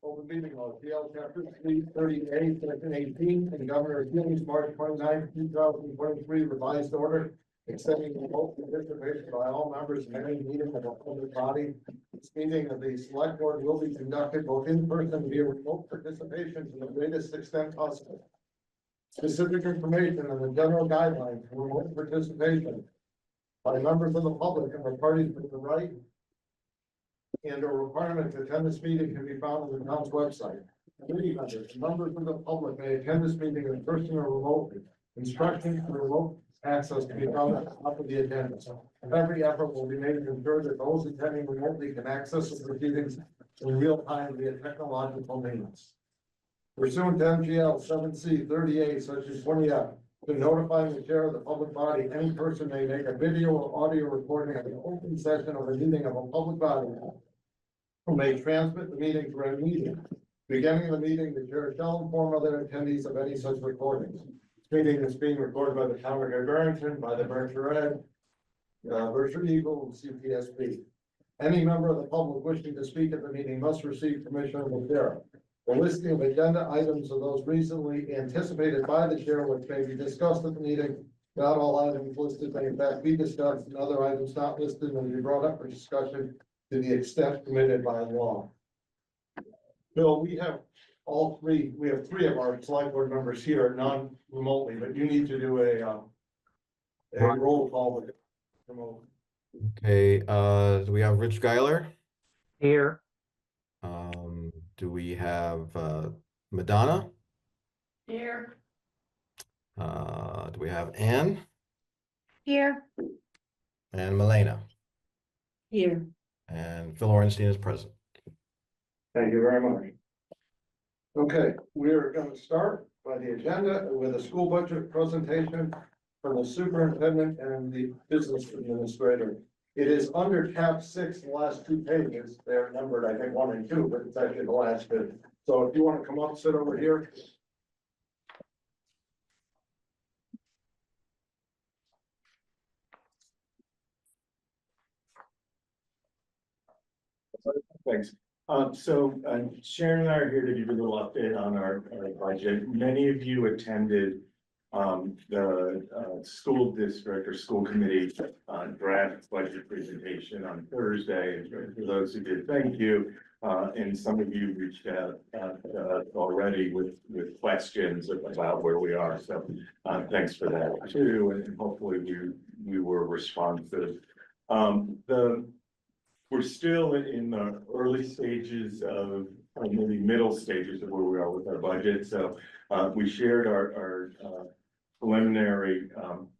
Open meeting law, PL chapter 330A, section 18, and Governor Healey's March 29, 2023 revised order extending remote participation by all members in any meeting of a public body. This meeting of the select board will be conducted both in person and via remote participation to the greatest extent possible. Specific information on the general guidelines for remote participation by members of the public and the parties with the right and a requirement to attend this meeting can be found on the town's website. Committee members of the public may attend this meeting in person or remotely. Instructions for remote access can be found at the top of the agenda. Every effort will be made to ensure that those attending remotely can access the proceedings in real time via technological means. Pursuant to MGL 7C 38, section 20F, to notifying the chair of the public body, any person may make a video or audio recording of an open session of a meeting of a public body who may transmit the meeting through any medium. Beginning the meeting, the chair shall inform other attendees of any such recordings. This meeting is being recorded by the town of Barrington, by the Berkshire Ed, Berkshire Eagle, CPSP. Any member of the public wishing to speak at the meeting must receive permission of the chair. The listing of agenda items are those recently anticipated by the chair, which may be discussed at the meeting. Not all items listed may in fact be discussed, and other items not listed will be brought up for discussion to the extent permitted by law. Bill, we have three of our select board members here, non-remotely, but you need to do a roll call with remote. Okay, do we have Rich Geiler? Here. Do we have Madonna? Here. Do we have Ann Here. and Milena? Here. And Phil Orenstein is present. Thank you very much. Okay, we're going to start by the agenda with a school budget presentation from the superintendent and the business administrator. It is under tab 6, the last two pages. They're numbered, I think, 1 and 2, but it's actually the last bit. So if you want to come up, sit over here. Thanks. Sharon and I are here to give you a little update on our budget. Many of you attended the school district or school committee draft budget presentation on Thursday. And for those who did, thank you. And some of you reached out already with questions about where we are. So thanks for that too. And hopefully we were responsive. We're still in the early stages of, or maybe middle stages of where we are with our budget. So we shared our preliminary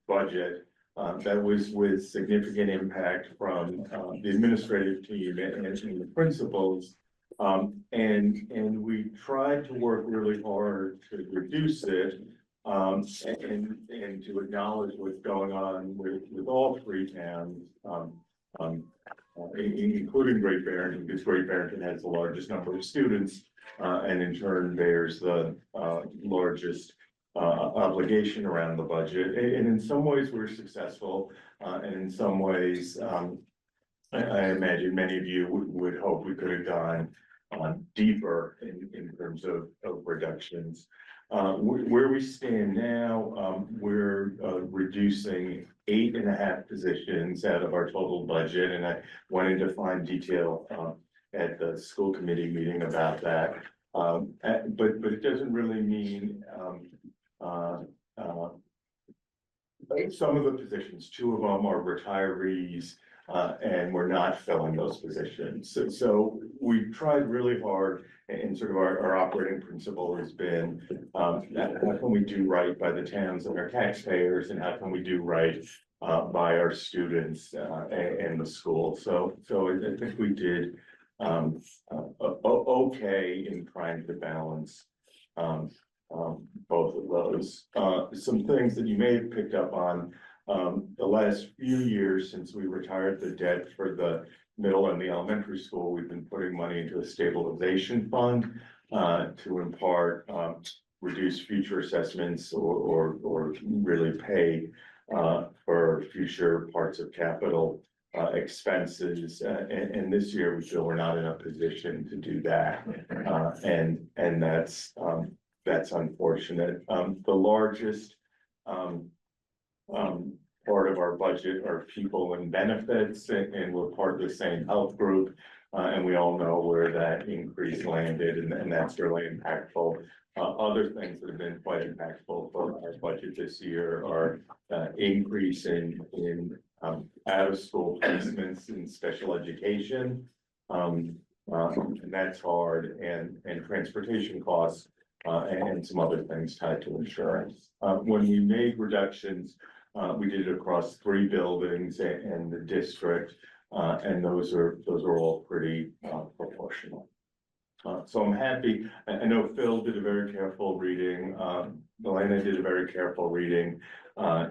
budget that was with significant impact from the administrative team and the principals. And we tried to work really hard to reduce it and to acknowledge what's going on with all three towns. Including Great Barrington, because Great Barrington has the largest number of students, and in turn bears the largest obligation around the budget. And in some ways we're successful, and in some ways, I imagine many of you would hope we could have gone deeper in terms of reductions. Where we stand now, we're reducing 8.5 positions out of our total budget, and I went into fine detail at the school committee meeting about that. But it doesn't really mean some of the positions, 2 of them are retirees, and we're not filling those positions. So we tried really hard, and sort of our operating principle has been, how can we do right by the towns and our taxpayers, and how can we do right by our students and the school. So I think we did okay in trying to balance both of those. Some things that you may have picked up on the last few years since we retired the debt for the middle and the elementary school, we've been putting money into a stabilization fund to in part reduce future assessments or really pay for future parts of capital expenses, and this year we feel we're not in a position to do that. And that's unfortunate. The largest part of our budget are people and benefits, and we're part of the same health group. And we all know where that increase landed, and that's really impactful. Other things that have been quite impactful for our budget this year are increase in out-of-school placements in special education. And that's hard, and transportation costs, and some other things tied to insurance. When we made reductions, we did it across 3 buildings and the district, and those are all pretty proportional. So I'm happy. I know Phil did a very careful reading. Milena did a very careful reading.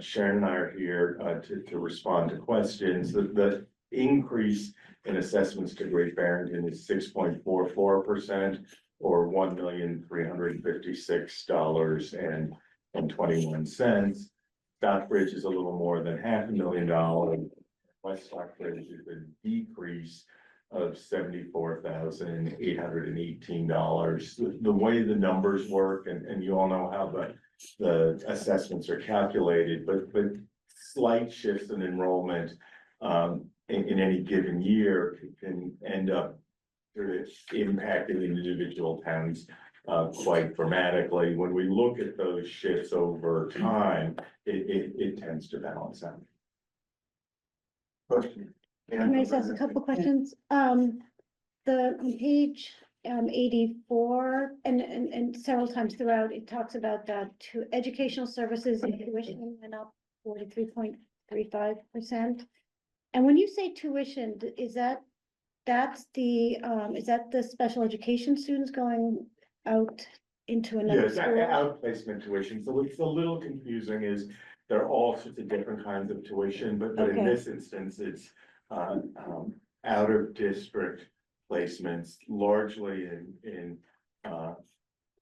Sharon and I are here to respond to questions. The increase in assessments to Great Barrington is 6.44%, or $1,356.21. Stockbridge is a little more than $500,000. West Stockbridge is a decrease of $74,818. The way the numbers work, and you all know how the assessments are calculated, but slight shifts in enrollment in any given year can end up impacting individual towns quite dramatically. When we look at those shifts over time, it tends to balance out. Question? Can I just ask a couple questions? The on page 84, and several times throughout, it talks about that to educational services and tuition went up 43.35%. And when you say tuition, is that the special education students going out into another Yes, school? outplacement tuition. So what's a little confusing is there are all sorts of different kinds of tuition, but in Okay. this instance, it's out of district placements, largely in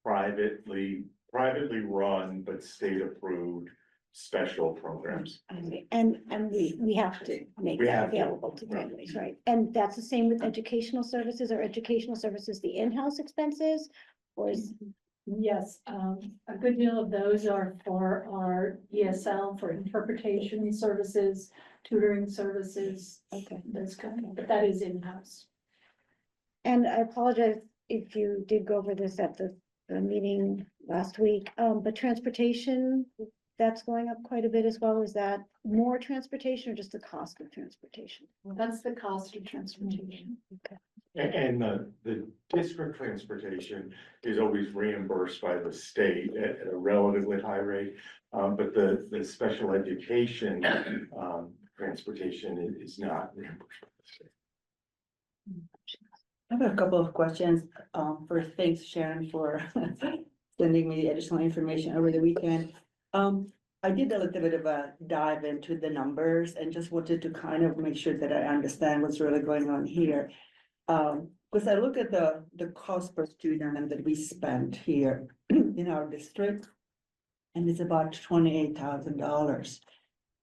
privately run but state approved special programs. And we have to make We that have to. available to families, right? And that's the same with educational services, or educational services, the in-house expenses? Or is, Yes, a good deal of those are for our ESL, for interpretation services, tutoring services, okay. those kind of, but that is in-house. And I apologize if you did go over this at the meeting last week, but transportation, that's going up quite a bit as well. Is that more transportation or just the cost of transportation? That's the cost of transportation. Okay. And the district transportation is always reimbursed by the state at a relatively high rate. But the special education transportation is not reimbursed by the state. I have a couple of questions. First, thanks Sharon for sending me the additional information over the weekend. I did a little bit of a dive into the numbers and just wanted to kind of make sure that I understand what's really going on here. Because I look at the cost per student that we spent here in our district, and it's about $28,000.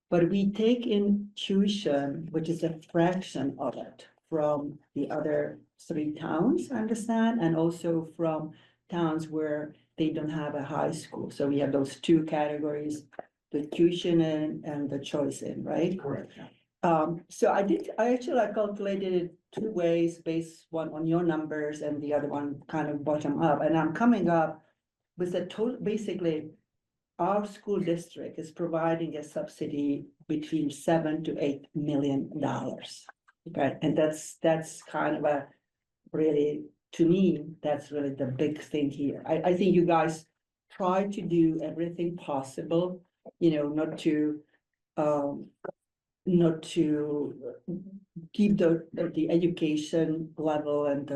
But we take in tuition, which is a fraction of it, from the other 3 towns, I understand, and also from towns where they don't have a high school. So we have those 2 categories, the tuition in and the choice in, right? Correct. So I actually calculated it 2 ways, based one on your numbers and the other one kind of bottom up, and I'm coming up with a total, basically, our school district is providing a subsidy between $7 to $8 million. Okay, and that's kind of a really, to me, that's really the big thing here. I think you guys try to do everything possible, not to keep the education level and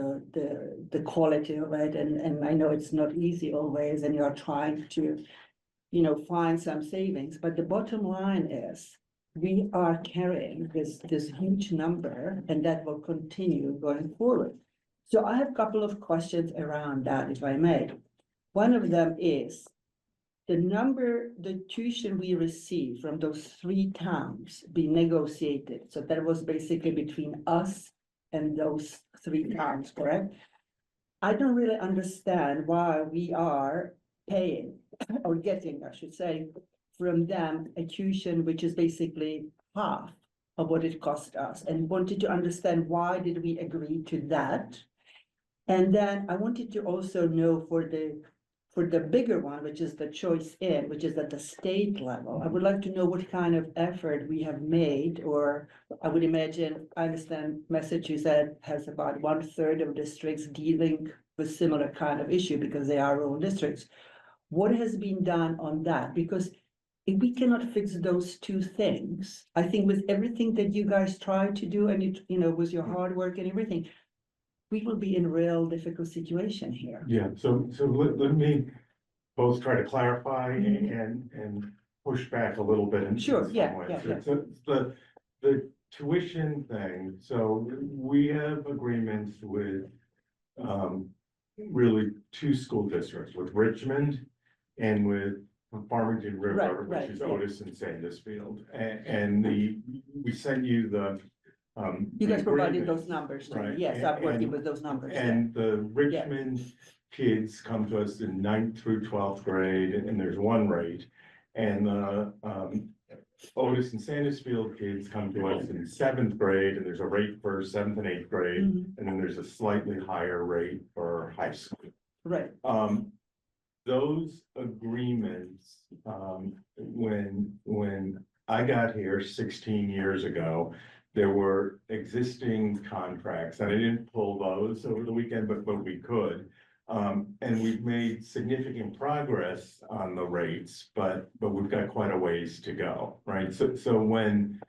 the quality of it, and I know it's not easy always, and you're trying to, find some savings, but the bottom line is we are carrying this huge number, and that will continue going forward. So I have a couple of questions around that, if I may. One of them is, the tuition we received from those three towns be negotiated, so that was basically between us and those three towns, correct? I don't really understand why we are paying or getting, I should say, from them a tuition which is basically half of what it cost us, and wanted to understand why did we agree to that? And then I wanted to also know for the bigger one, which is the choice in, which is at the state level, I would like to know what kind of effort we have made, or I would imagine, I understand Massachusetts has about 1/3 of districts dealing with similar kind of issue because they are rural districts. What has been done on that? Because if we cannot fix those two things, I think with everything that you guys try to do and with your hard work and everything, we will be in a real difficult situation here. Yeah, so let me both try to clarify Mhm. and push back a little bit in Sure, some yeah, ways. yeah, yeah. So the tuition thing, so we have agreements with really two school districts, with Richmond and with Farmington River, Right, which is yeah. Otis and Sandusfield. And we sent you the You the guys provided agreement. those numbers to me. Right, Yes, I'm working and- with those numbers. yeah. And the Richmond kids come to us in 9th through 12th grade, and there's one rate. And the Otis and Sandusfield kids come to us in 7th grade, and there's a rate for 7th and 8th grade. Mhm. And then there's a slightly higher rate for high school. Right, Those agreements, when I got here 16 years ago, there were existing contracts, and I didn't pull those over the weekend, but we could. And we've made significant progress on the rates, but we've got quite a ways to go, right? So when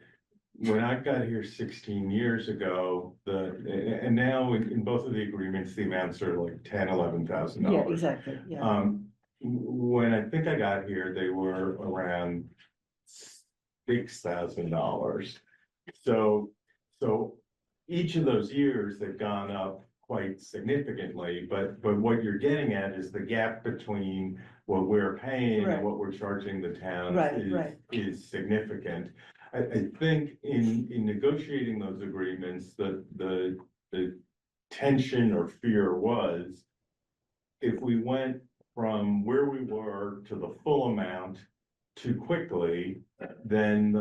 I got here 16 years ago, and now in both of the agreements, the amounts are like $10,000, yeah, $11,000. exactly, yeah. When I think I got here, they were around $6,000. So each of those years, they've gone up quite significantly, but what you're getting at is the gap between what we're paying Right. and what we're charging the towns Right. is significant. I think in negotiating those agreements, the tension or fear was if we went from where we were to the full amount too quickly, then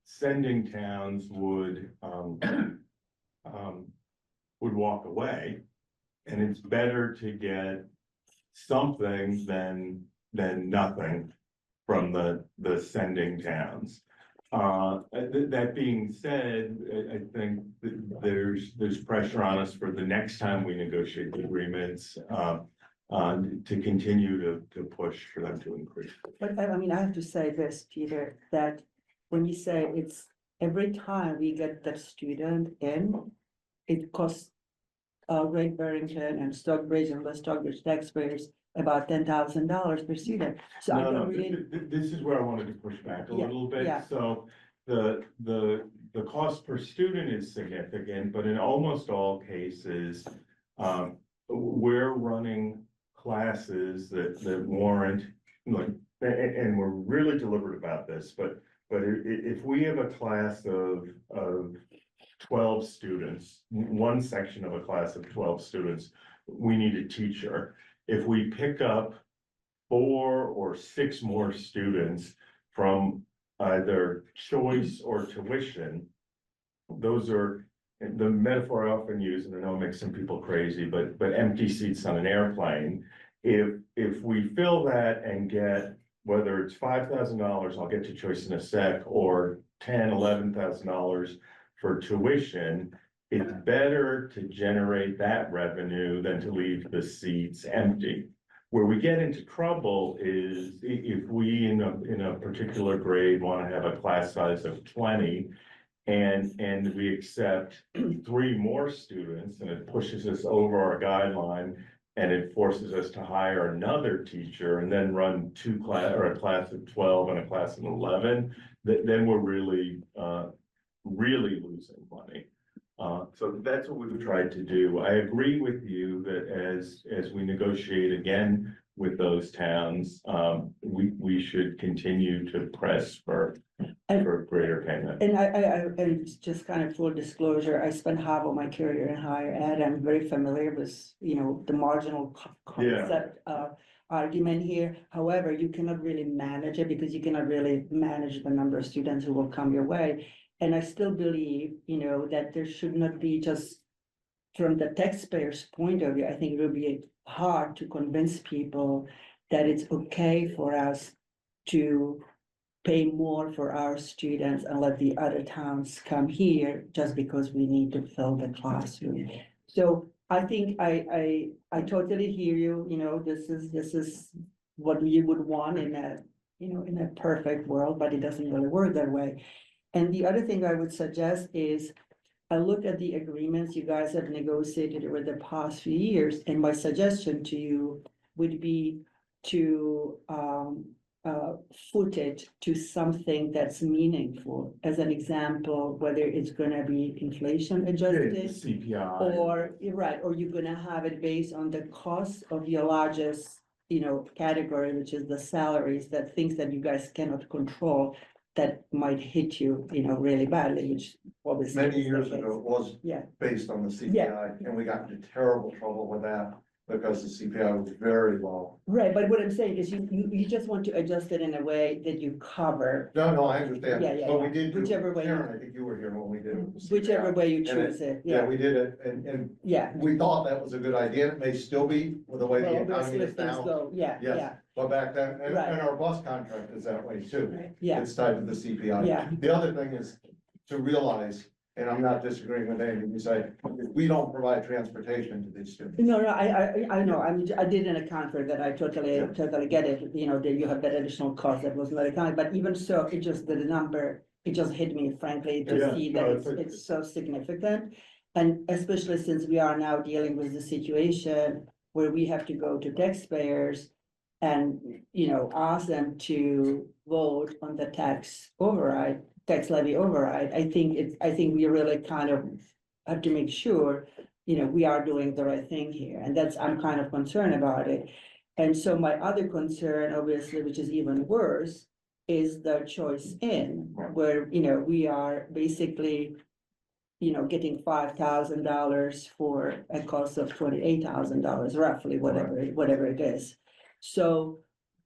sending towns would walk away. And it's better to get something than nothing from the sending towns. That being said, I think that there's pressure on us for the next time we negotiate the agreements, to continue to push for them to increase. But I mean, I have to say this, Peter, that when you say it's every time we get that student in, it costs Great Barrington and Stockbridge and West Stockbridge taxpayers about $10,000 per student. So I No, don't really, this is where I wanted to push back a Yeah, little bit. yeah. So the cost per student is significant, but in almost all cases, we're running classes that warrant, like, and we're really deliberate about this, but if we have a class of 12 students, one section of a class of 12 students, we need a teacher. If we pick up 4 or 6 more students from either choice or tuition, those are the metaphor I often use, and I know it makes some people crazy, but empty seats on an airplane. If we fill that and get, whether it's $5,000, I'll get to choice in a sec, or $11,000 for tuition, it's better to generate that revenue than to leave the seats empty. Where we get into trouble is if we in a particular grade want to have a class size of 20 and we accept 3 more students and it pushes us over our guideline and it forces us to hire another teacher and then run a class of 12 and a class of 11, then we're really losing money. So that's what we've tried to do. I agree with you that as we negotiate again with those towns, we should continue to press for greater payment. And and it's just kind of full disclosure, I spent half of my career in higher ed. I'm very familiar with, the marginal concept, argument here. However, you cannot really manage it because you cannot really manage the number of students who will come your way. And I still believe, that there should not be just from the taxpayer's point of view, I think it will be hard to convince people that it's okay for us to pay more for our students and let the other towns come here just because we need to fill the classroom. So I think I totally hear you, this is what you would want in a perfect world, but it doesn't really work that way. And the other thing I would suggest is I look at the agreements you guys have negotiated over the past few years, and my suggestion to you would be to foot it to something that's meaningful. As an example, whether it's gonna be inflation adjusted, CPI. or you're right, or you're gonna have it based on the cost of your largest, category, which is the salaries, that things that you guys cannot control, that might hit you, really badly, which obviously. Many is the years case. ago, it was Yeah. based on the CPI, and we got into terrible trouble with that because the CPI was very low. Right, but what I'm saying is you just want to adjust it in a way that you cover, No, I understand, Yeah, but we yeah. did. do- Whichever way you- Karen, I think you were here when we did it. with the whichever CPI. way you And choose it, Yeah, yeah, we did it, and yeah. we thought that was a good idea, it may still be with the way the Well, economy obviously is if things now. go, yeah, Yes. yeah, But back then, and Right. our bus contract is that way too. yeah, It's tied to the CPI. Yeah. The other thing is to realize, and I'm not disagreeing with anything you say, if we don't provide transportation to these students. no, I know, I didn't account for that, I totally get it, that you have that additional cost that was not accounted, but even so, it just, the number, it just hit me frankly to Yeah, see no, that it's- it's so significant. And especially since we are now dealing with the situation where we have to go to taxpayers and, ask them to vote on the tax levy override, I think we really kind of have to make sure, we are doing the right thing here, and I'm kind of concerned about it. And so my other concern, obviously, which is even worse, is the choice in, where, we are basically, getting $5,000 for a cost of $28,000 roughly, whatever it is. So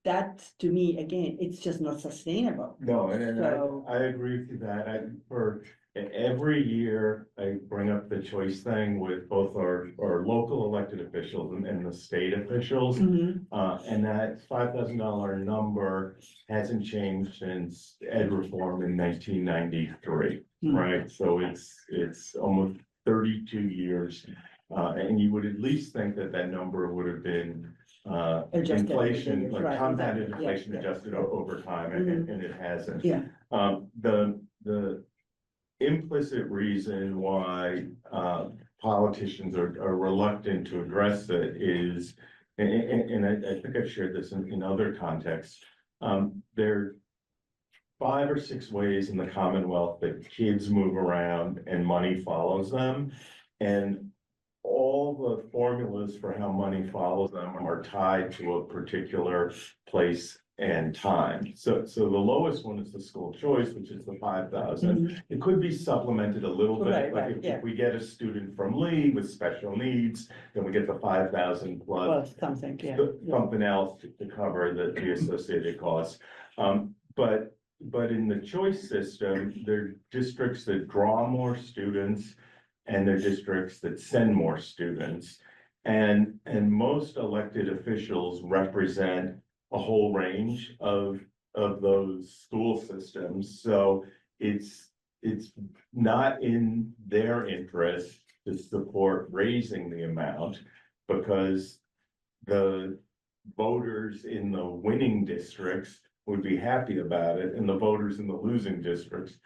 that, to me, again, it's just not sustainable. No, and So- I agree with you that every year I bring up the choice thing with both our local elected officials and the state officials. Mhm. And that $5,000 number hasn't changed since ed reform in 1993, Hmm. right? So it's almost 32 years. And you would at least think that number would have been Adjusted every inflation, year, like right, compounded exactly, yeah, inflation yeah. adjusted over time, and it hasn't. Yeah. The implicit reason why politicians are reluctant to address it is, and I think I've shared this in other contexts. There are 5 or 6 ways in the Commonwealth that kids move around and money follows them. And all the formulas for how money follows them are tied to a particular place and time. So the lowest one is the school choice, which is the 5,000. It could be supplemented a little bit, Right, like right, yeah. if we get a student from Lee with special needs, then we get the 5,000 plus Well, something, yeah. something else to cover the associated costs. But in the choice system, there are districts that draw more students and there are districts that send more students. And most elected officials represent a whole range of those school systems. So it's not in their interest to support raising the amount because the voters in the winning districts would be happy about it, and the voters in the losing districts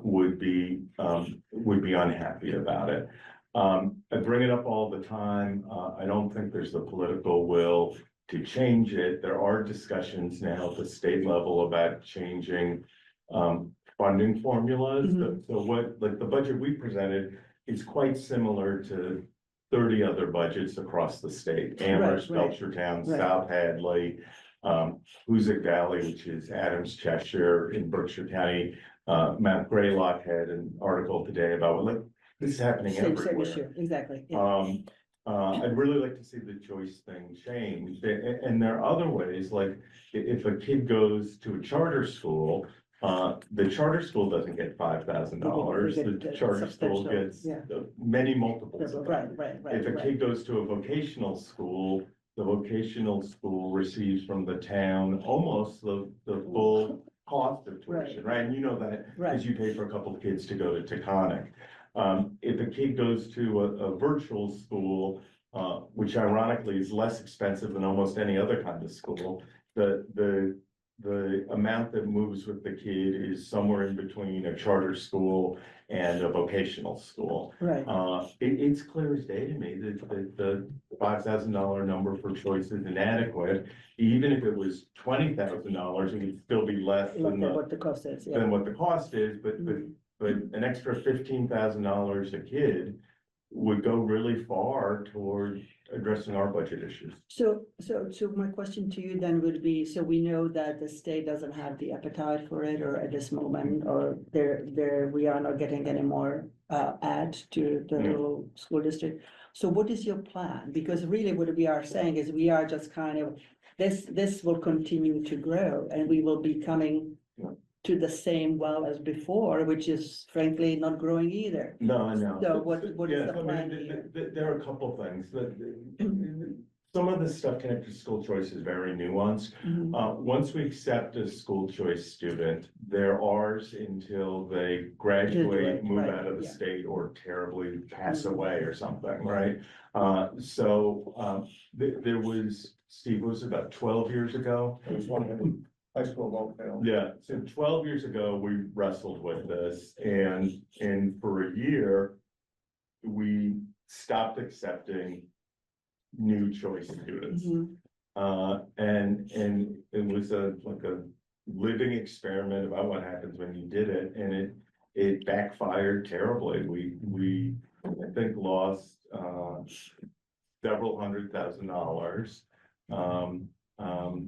would be unhappy about it. I bring it up all the time. I don't think there's the political will to change it. There are discussions now at the state level about changing funding formulas. So what, like the budget we presented is quite similar to 30 other budgets across the state, Amherst, right. Belchertown, Right. South Hadley, Hoosick Valley, which is Adams, Cheshire in Berkshire County, Mount Greylock had an article today about, like, this is happening Same everywhere. issue, exactly, yeah. I'd really like to see the choice thing change, and there are other ways, like, if a kid goes to a charter school, the charter school doesn't get $5,000, They the get charter school substantial, gets yeah. many multiples of that. Right, If a kid goes to a vocational school, the vocational school receives from the town almost the full cost of tuition, right? And you know that, right. because you pay for a couple of kids to go to Taconic. If a kid goes to a virtual school, which ironically is less expensive than almost any other kind of school, the amount that moves with the kid is somewhere in between a charter school and a vocational school. Right, It's clear as day to me that the $5,000 number for choice is inadequate. Even if it was $20,000, it would still be less look than at what the cost is, yeah. than what the cost is, but an extra $15,000 a kid would go really far toward addressing our budget issues. So my question to you then would be, so we know that the state doesn't have the appetite for it, or at this moment, or we are not getting any more add to the little school district. So what is your plan? Because really what we are saying is we are just kind of, this will continue to grow, and we will be coming to the same well as before, which is frankly not growing either. No, I know. So what is Yeah, the I mean, plan here? there are a couple of things that, some of this stuff connected to school choice is very nuanced. Mhm. Once we accept a school choice student, they're ours until they graduate, Graduate, move right, out of the yeah. state, or terribly pass Mhm. away or something, right? There was, Steve, was about 12 years ago? It was one of the high school vote failed. Yeah, so 12 years ago, we wrestled with this, and for a year, we stopped accepting new choice students. Mhm. And it was like a living experiment about what happens when you did it, and it backfired terribly. We I think lost several $100,000.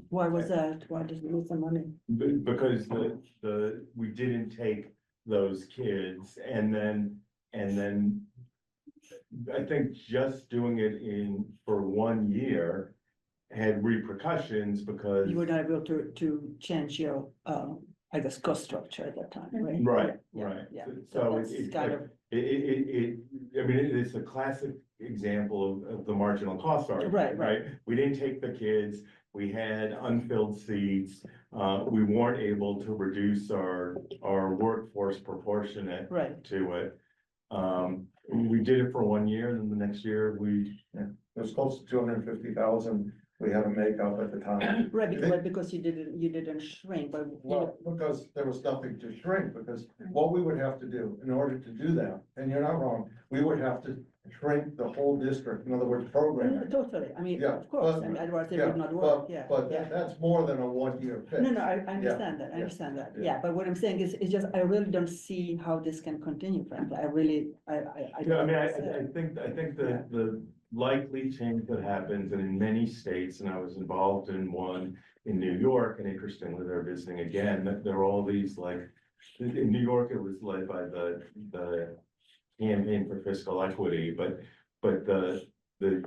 Why was that? Why did we lose the money? Because we didn't take those kids, and then I think just doing it for 1 year had repercussions because. You were not able to change your, I guess, cost structure at that time, right? Right, Yeah, right. yeah. So that's it's kind like, of, I mean, it's a classic example of the marginal cost argument, Right. right? We didn't take the kids, we had unfilled seats, we weren't able to reduce our workforce proportionate right. to it. We did it for 1 year, and then the next year It was close to 250,000 we had to make up at the time. Right, because you didn't shrink, but. Well, because there was nothing to shrink, because what we would have to do in order to do that, and you're not wrong, we would have to shrink the whole district, in other words, programming. Totally, I mean, Yeah, of course, but- and otherwise it Yeah, would not work, but, yeah. but yeah. that's more than a 1 year fix. No, I understand that, I yeah, understand that, yeah. yeah, but what I'm saying is, it's just, I really don't see how this can continue, frankly, I really, I. Yeah, I mean, I don't think that the likely change that happens, and in many states, and I was involved in one in New York, and interestingly, they're visiting again, that there are all these, like, in New York, it was led by the Campaign for Fiscal Equity, but the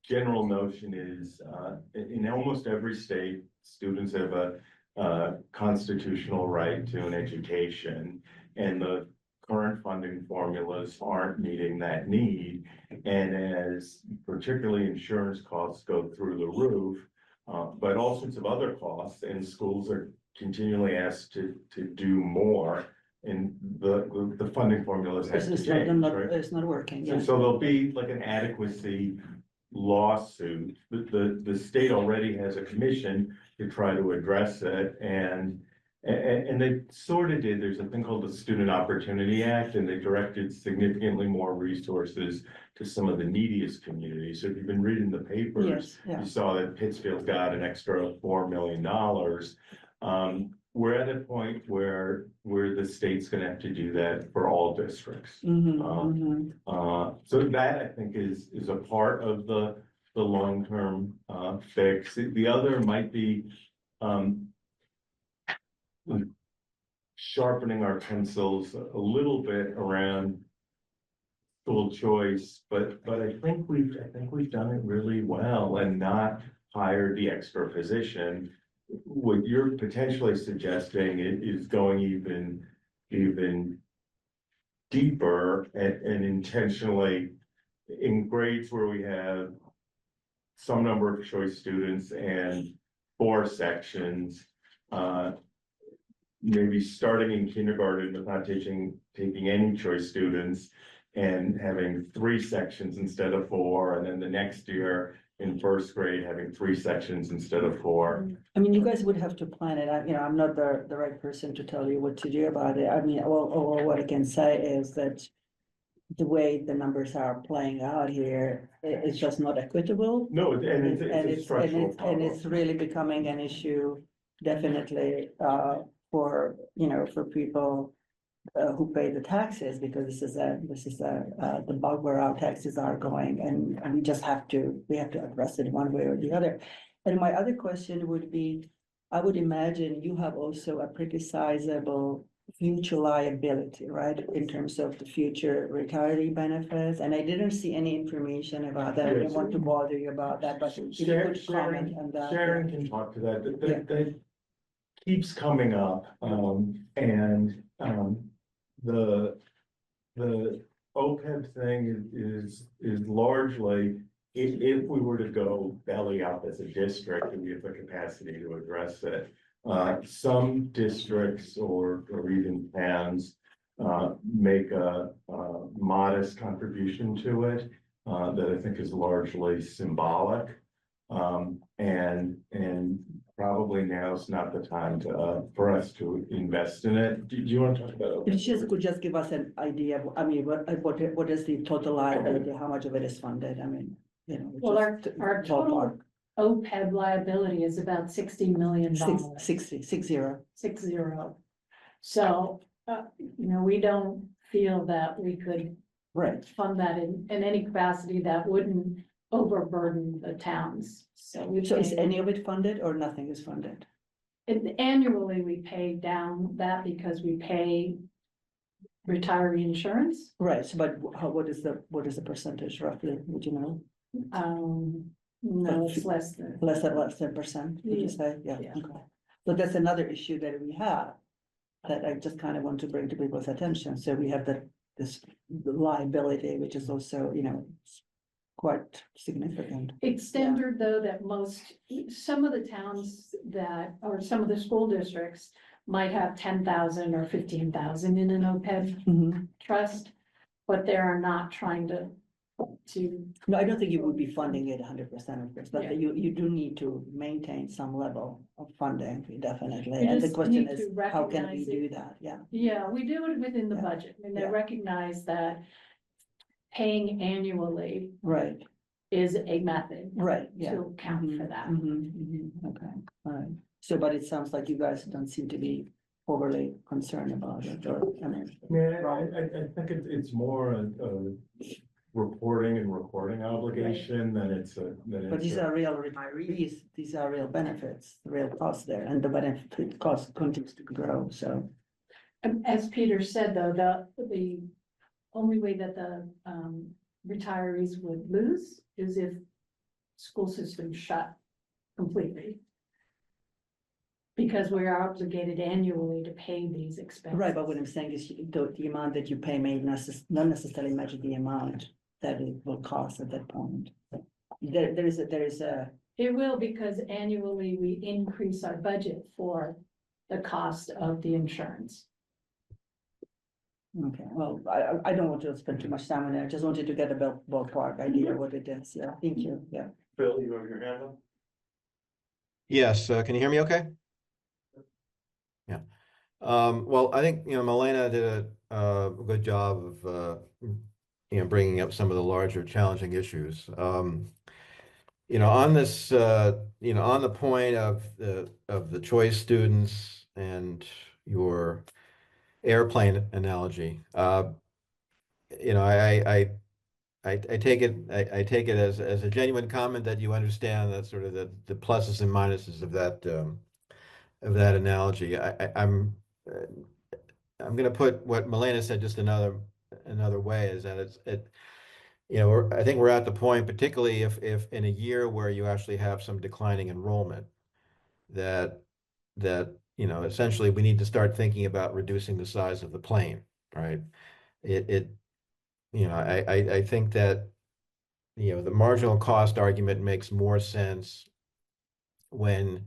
general notion is, in almost every state, students have a constitutional right to an education, and the current funding formulas aren't meeting that need. And as particularly insurance costs go through the roof, but all sorts of other costs, and schools are continually asked to do more, and the funding formulas have to It's change, not, right? it's not working, yeah. So there'll be like an adequacy lawsuit. The state already has a commission to try to address it, and they sort of did. There's a thing called the Student Opportunity Act, and they directed significantly more resources to some of the neediest communities. So if you've been reading the papers, Yes, yeah. you saw that Pittsfield got an extra $4 million. we're at a point where the state's gonna have to do that for all districts. Mhm, Um, mhm. So that I think is a part of the long-term fix. The other might be um. Sharpening our pencils a little bit around school choice, but I think we've done it really well and not hired the extra position. What you're potentially suggesting is going even deeper and intentionally in grades where we have some number of choice students and 4 sections. Maybe starting in kindergarten, but not taking any choice students. And having 3 sections instead of 4, and then the next year in first grade, having 3 sections instead of 4. I mean, you guys would have to plan it. I'm not the right person to tell you what to do about it. I mean, or what I can say is that the way the numbers are playing out here, it's just not equitable. No, and it's a structural And problem. it's really becoming an issue, definitely, for, for people who pay the taxes, because this is the bug where our taxes are going, and we just have to address it one way or the other. And my other question would be, I would imagine you have also a pretty sizable future liability, right? In terms of the future retiree benefits, and I didn't see any information about that. I didn't want to bother you about that, but if you could comment on that. Sharon can talk to that. Yeah. That keeps coming up, and the OPEB thing is largely, if we were to go belly up as a district, and we have the capacity to address it. Some districts or even towns make a modest contribution to it that I think is largely symbolic. And probably now is not the time for us to invest in it. Do you want to talk about it? If you could just give us an idea of, I mean, what is the total liability, how much of it is funded, I mean, Well, just our ballpark. total OPEB liability is about $60 million. 60. 60. So, we don't feel that we could Right, fund that in any capacity that wouldn't overburden the towns. So we so is pay, any of it funded or nothing is funded? annually, we pay down that because we pay retiree insurance. Right, so but what is the percentage roughly, would you know? No, it's less than. Less than percent, would you say? Yeah, Yeah. okay. So that's another issue that we have, that I just kind of want to bring to people's attention. So we have this liability, which is also, quite significant. It's standard though that some of the towns or some of the school districts might have 10,000 or 15,000 in an OPEB Mhm. trust, but they are not trying to. No, I don't think you would be funding it 100% of this, Yeah. but you do need to maintain some level of funding, definitely. We And the just question need is, to how can we recognize do it. that? Yeah, Yeah, we do it within the Yeah. budget, and they Yeah. recognize that paying annually right, is a method right, yeah. to account for that. Okay, all right. So, but it sounds like you guys don't seem to be overly concerned about it, or, I mean. Yeah, Right. I think it's more a reporting and recording obligation than it's a. But these are real retirees, these are real benefits, real costs there, and the benefit cost continues to grow, so. As Peter said, though, the only way that the retirees would lose is if school systems shut completely. Because we are obligated annually to pay these expenses. Right, but what I'm saying is the amount that you pay may not necessarily match the amount that it will cost at that point. There is a, It will, because annually we increase our budget for the cost of the insurance. okay, well, I don't want to spend too much time on it, I just wanted to get a ballpark idea of what it is, yeah, thank you, yeah. Phil, you have your hand up? Yes, can you hear me okay? Yeah. Well, I think, Milena did a good job of, bringing up some of the larger challenging issues. On this, on the point of the choice students and your airplane analogy. You know, I take it, I take it as a genuine comment that you understand that sort of the pluses and minuses of that analogy. Uh, I'm going to put what Milena said just another way is that you know, I think we're at the point, particularly if in a year where you actually have some declining enrollment, that you know, essentially we need to start thinking about reducing the size of the plane, right? It you know, I think that, you know, the marginal cost argument makes more sense when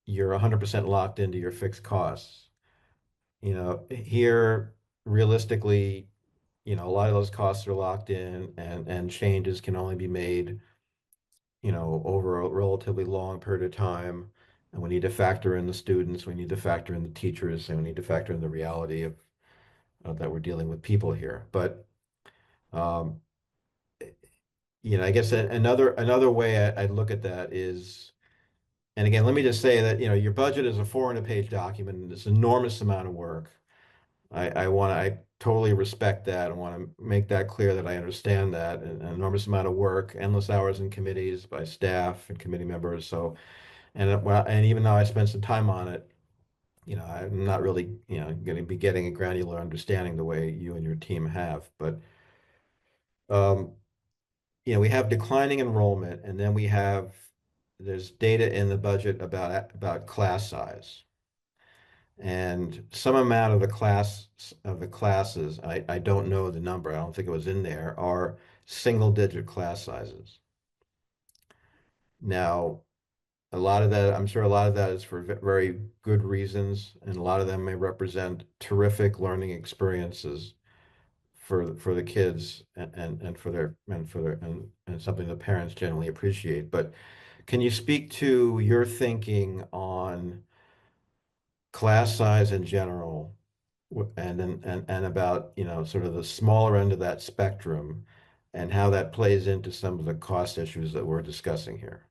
you're 100% locked into your fixed costs. You know, here realistically, you know, a lot of those costs are locked in and changes can only be made, you know, over a relatively long period of time. And we need to factor in the students, we need to factor in the teachers, and we need to factor in the reality of that we're dealing with people here. But um, you know, I guess another way I'd look at that is, and again, let me just say that, you know, your budget is a 400-page document and it's an enormous amount of work. I totally respect that. I want to make that clear that I understand that an enormous amount of work, endless hours in committees by staff and committee members. So, and even though I spent some time on it, you know, I'm not really, you know, going to be getting a granular understanding the way you and your team have. But, um, you know, we have declining enrollment, and then there's data in the budget about class size. And some amount of the classes, I don't know the number, I don't think it was in there, are single digit class sizes. Now, a lot of that, I'm sure a lot of that is for very good reasons, and a lot of them may represent terrific learning experiences for the kids and for their and something that parents generally appreciate. But can you speak to your thinking on class size in general, and about, you know, sort of the smaller end of that spectrum and how that plays into some of the cost issues that we're discussing here?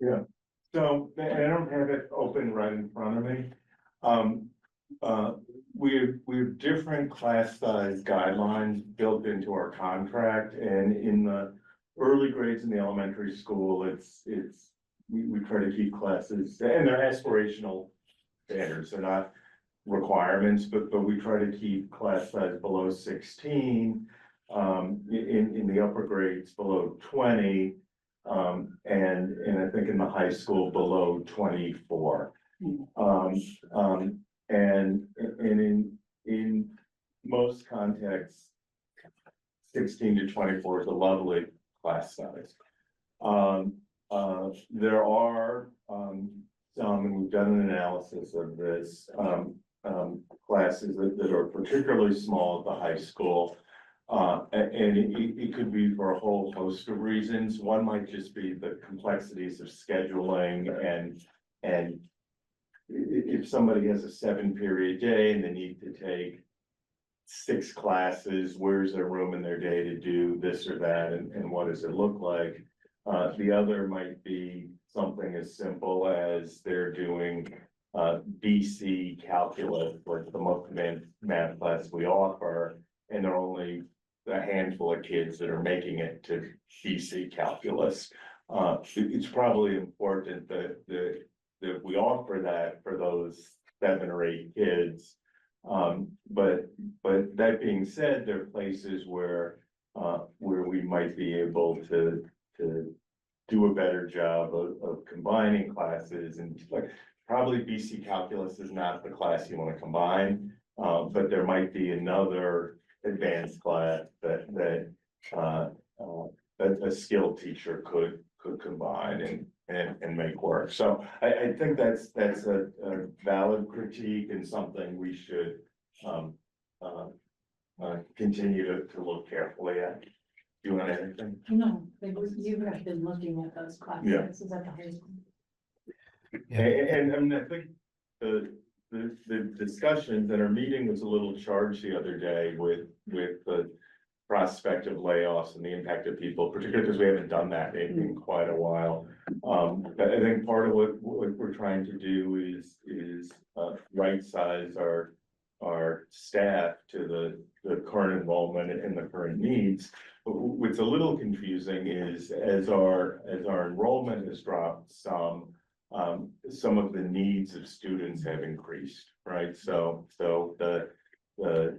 Yeah, so, and I don't have it open right in front of me. Um, we've different class size guidelines built into our contract, and in the early grades in the elementary school, we try to keep classes, and they're aspirational standards, they're not requirements, but we try to keep class size below 16. In the upper grades below 20. And I think in the high school below 24. And in most contexts, 16 to 24 is a lovely class size. There are some, and we've done an analysis of this, classes that are particularly small at the high school. And it could be for a whole host of reasons. One might just be the complexities of scheduling, and if somebody has a 7-period day and they need to take 6 classes, where's there room in their day to do this or that, and what does it look like? The other might be something as simple as they're doing BC calculus, like the most advanced math class we offer, and there are only a handful of kids that are making it to BC calculus. It's probably important that we offer that for those 7 or 8 kids. But that being said, there are places where we might be able to do a better job of combining classes, and like probably BC calculus is not the class you want to combine, but there might be another advanced class that a skilled teacher could combine and make work. So I think that's a valid critique and something we should continue to look carefully at. Do you want anything? No, you have been looking at those classes, is that the high school? Yeah. And I mean, I think the discussions, and our meeting was a little charged the other day with the prospect of layoffs and the impact of people, particularly because we haven't done that in quite a while. I think part of what we're trying to do is right size our staff to the current enrollment and the current needs. What's a little confusing is as our enrollment has dropped some of the needs of students have increased, right? So the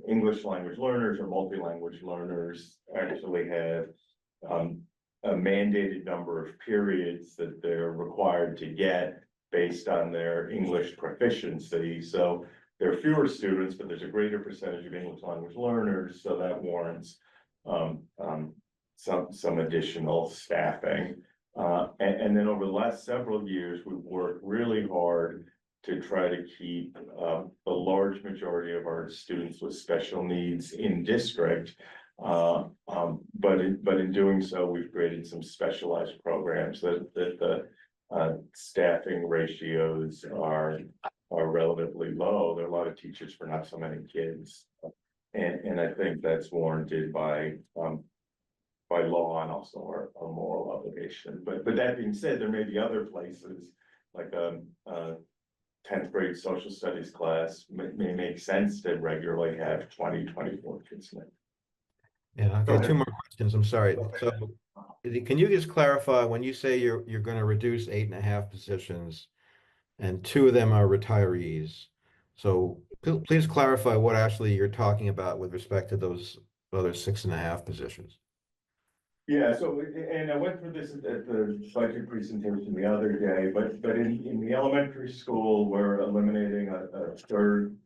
English language learners or multi-language learners actually have a mandated number of periods that they're required to get based on their English proficiency. So there are fewer students, but there's a greater percentage of English language learners, so that warrants some additional staffing. And then over the last several years, we've worked really hard to try to keep the large majority of our students with special needs in district. But in doing so, we've created some specialized programs that the staffing ratios are relatively low. There are a lot of teachers for not so many kids. And I think that's warranted by law and also our moral obligation. But that being said, there may be other places like 10th grade social studies class may make sense to regularly have 20-24 kids in it. Yeah, Go okay, ahead. two more questions, I'm sorry. So can you just clarify, when you say you're gonna reduce 8.5 positions and 2 of them are retirees? So please clarify what actually you're talking about with respect to those other 6.5 positions. Yeah, so, and I went through this at the budget presentation the other day, but in the elementary school, we're eliminating a third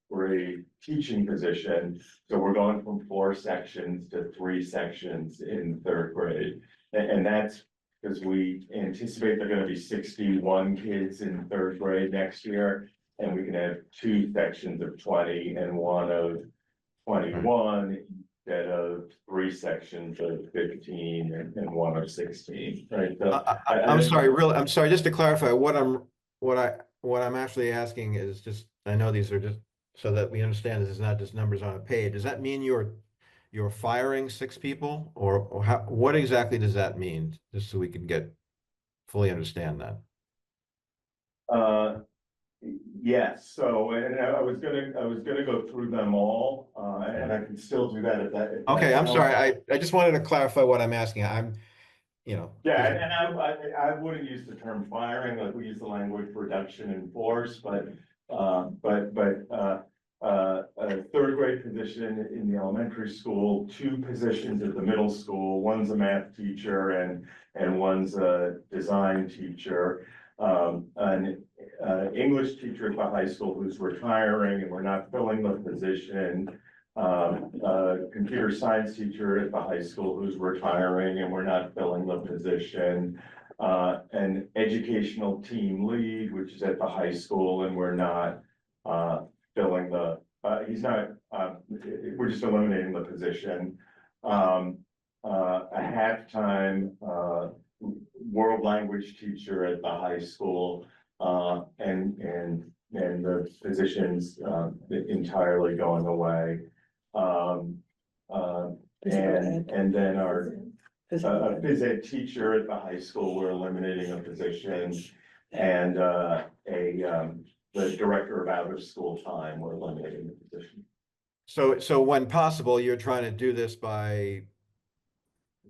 grade teaching position. So we're going from 4 sections to 3 sections in third grade. And that's because we anticipate there are gonna be 61 kids in third grade next year. And we can have 2 sections of 20 and 1 of 21. Instead of 3 sections of 15 and 1 of 16, right? So I'm sorry, just to clarify, what I'm actually asking is just, I know these are just, so that we understand this is not just numbers on a page. Does that mean you're firing 6 people, or how, what exactly does that mean? Just so we can fully understand that. Yes, so, and I was gonna go through them all, and I can still do that if that. Okay, I'm sorry, I just wanted to clarify what I'm asking. Yeah, and I wouldn't use the term firing, like we use the language reduction in force, but a third grade position in the elementary school, 2 positions at the middle school, one's a math teacher and one's a design teacher. An English teacher at the high school who's retiring and we're not filling the position. A computer science teacher at the high school who's retiring and we're not filling the position. An educational team lead, which is at the high school, and we're not filling the, we're just eliminating the position. A halftime world language teacher at the high school, and the positions entirely going away. And then our phys ed teacher at the high school, we're eliminating a position, and the director of out of school time, we're eliminating the position. So when possible, you're trying to do this by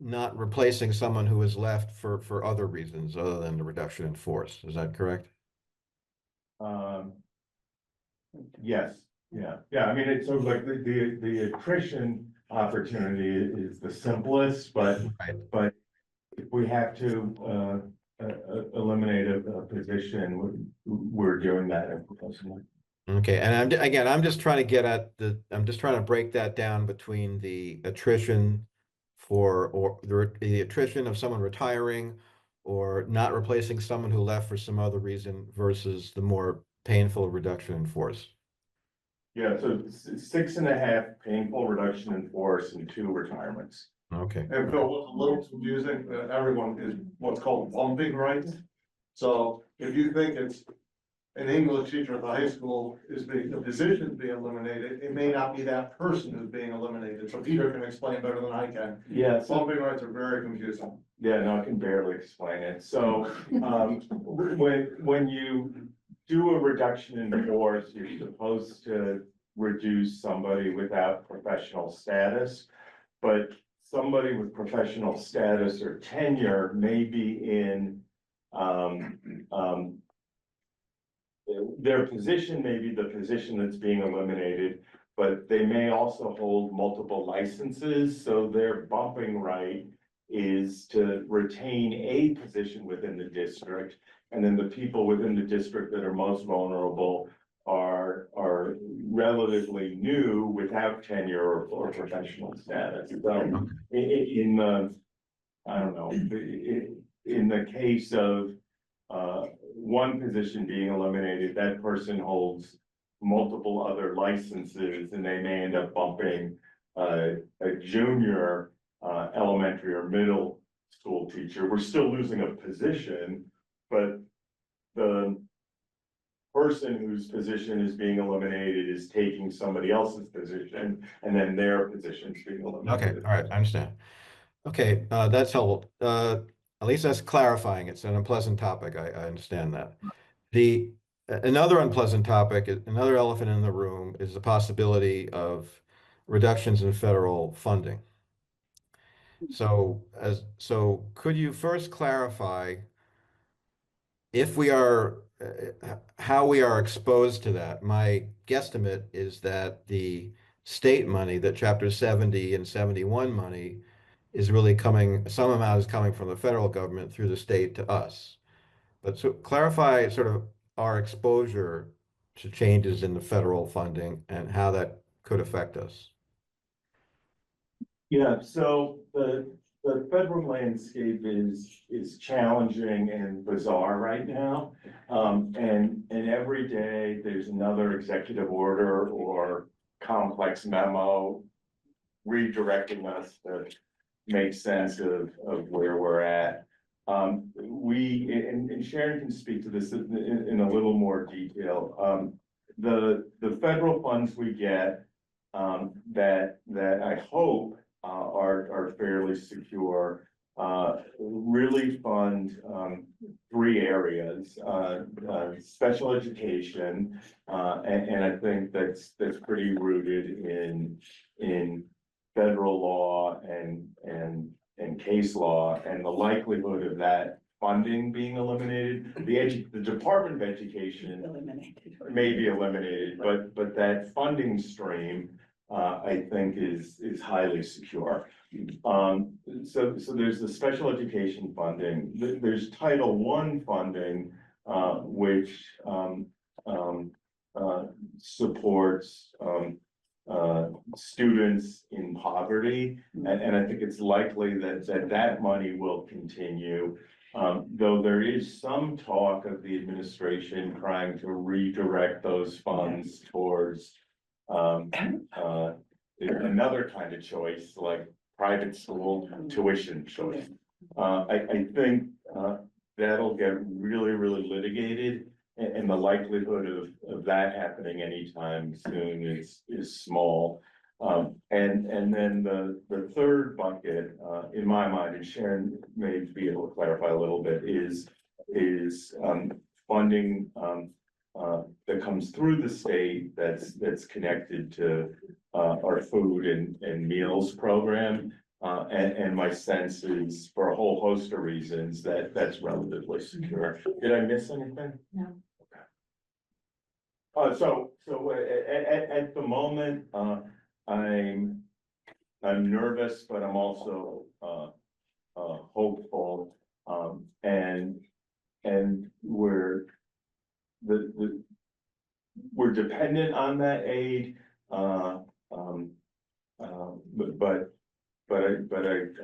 not replacing someone who is left for other reasons other than the reduction in force. Is that correct? Yes, yeah. I mean, it's sort of like the attrition opportunity is the simplest, but if we have to eliminate a position, we're doing that unfortunately. Okay, and I'm just trying to get at I'm just trying to break that down between the attrition or the attrition of someone retiring or not replacing someone who left for some other reason versus the more painful reduction in force. Yeah, so 6.5 painful reduction in force and 2 retirements. Okay. And Bill, what's a little confusing, everyone is what's called lumping, right? So if you think it's an English teacher at the high school is being, the position is being eliminated, it may not be that person who's being eliminated, so Peter can explain better than I can. Yeah, so Bumping rights are very confusing. yeah, no, I can barely explain it. So, when you do a reduction in force, you're supposed to reduce somebody without professional status. But somebody with professional status or tenure may be in, their position may be the position that's being eliminated, but they may also hold multiple licenses, so their bumping right is to retain a position within the district. And then the people within the district that are most vulnerable are relatively new without tenure or professional status. So in the, I don't know, in the case of one position being eliminated, that person holds multiple other licenses and they may end up bumping a junior elementary or middle school teacher. We're still losing a position, but the person whose position is being eliminated is taking somebody else's position, and then their position's being Okay, eliminated. all right, I understand. Okay, that's helpful. At least that's clarifying. It's an unpleasant topic. I understand that. Another unpleasant topic, another elephant in the room is the possibility of reductions in federal funding. So could you first clarify if we are, how we are exposed to that? My guesstimate is that the state money, that Chapter 70 and 71 money is really coming, some amount is coming from the federal government through the state to us. But so clarify sort of our exposure to changes in the federal funding and how that could affect us. Yeah, so the federal landscape is challenging and bizarre right now. And every day there's another executive order or complex memo redirecting us to make sense of where we're at. And Sharon can speak to this in a little more detail. The federal funds we get, that I hope are fairly secure, really fund three areas, special education, and I think that's pretty rooted in federal law and case law, and the likelihood of that funding being eliminated. The Department of Education Eliminated. may be eliminated, but that funding stream, I think is highly secure. So there's the special education funding, there's Title I funding, which supports students in poverty, and I think it's likely that money will continue. Though there is some talk of the administration trying to redirect those funds towards another kind of choice, like private school tuition choice. I think that'll get really litigated, and the likelihood of that happening anytime soon is small. And then the third bucket, in my mind, and Sharon may be able to clarify a little bit, is funding that comes through the state that's connected to our food and meals program. And my sense is, for a whole host of reasons, that's relatively secure. Did I miss anything? No. Okay. So at the moment, I'm nervous, but I'm also hopeful. And we're dependent on that aid. But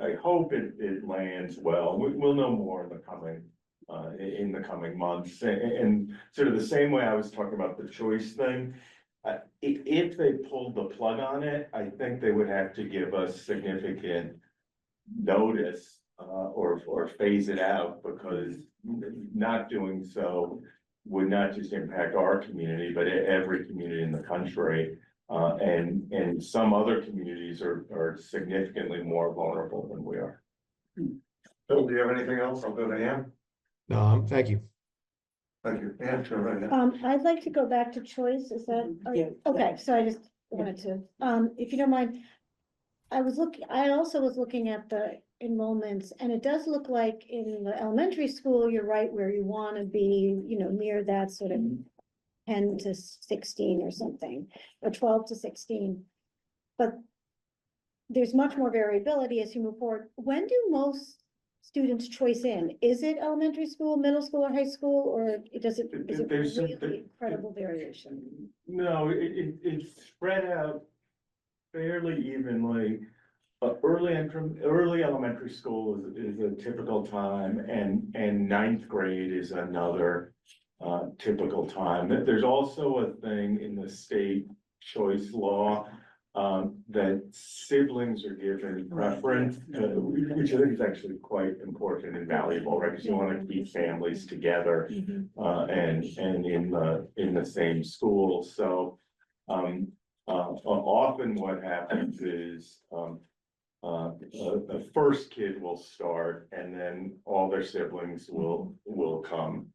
I hope it lands well. We'll know more in the coming months. And sort of the same way I was talking about the choice thing. If they pulled the plug on it, I think they would have to give us significant notice, or phase it out, because not doing so would not just impact our community, but every community in the country. And some other communities are significantly more vulnerable than we are. Bill, do you have anything else? I'll go to Ann. No, thank you. Thank you. Ann, go right ahead. I'd like to go back to choice, is that, Yeah. okay, so I just wanted to, if you don't mind. I also was looking at the enrollments, and it does look like in the elementary school, you're right where you wanna be, near that sort of 10 to 16 or something, or 12 to 16. But there's much more variability as you move forward. When do most students choice in? Is it elementary school, middle school, or high school, or is it There's some- really incredible variation? No, it's spread out fairly evenly. Early elementary school is a typical time, and ninth grade is another typical time. There's also a thing in the state choice law that siblings are given preference, which I think is actually quite important and valuable, right? Because you want to keep families together and in the same school. So often what happens is the first kid will start, and then all their siblings will come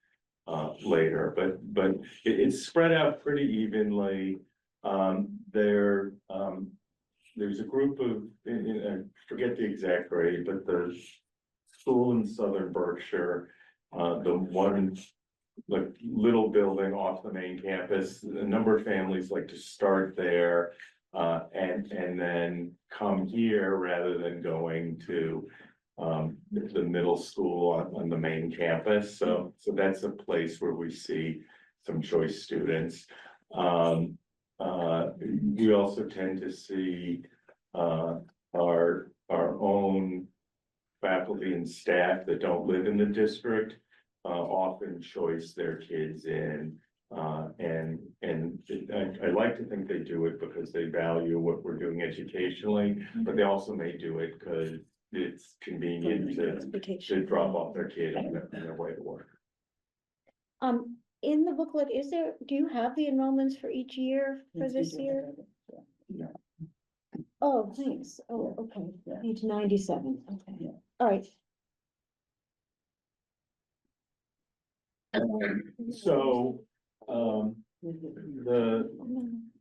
later, but it's spread out pretty evenly. There's a group of, I forget the exact grade, but the school in southern Berkshire, the one like little building off the main campus, a number of families like to start there and then come here rather than going to the middle school on the main campus. So that's a place where we see some choice students. We also tend to see our own faculty and staff that don't live in the district often choice their kids in. And I like to think they do it because they value what we're doing educationally, but they also may do it because it's convenient to drop off their kid on their way to work. In the booklet, do you have the enrollments for each year for this year? Yeah. Oh, thanks. Oh, okay. Page 97. Okay. Yeah. All right. So, the,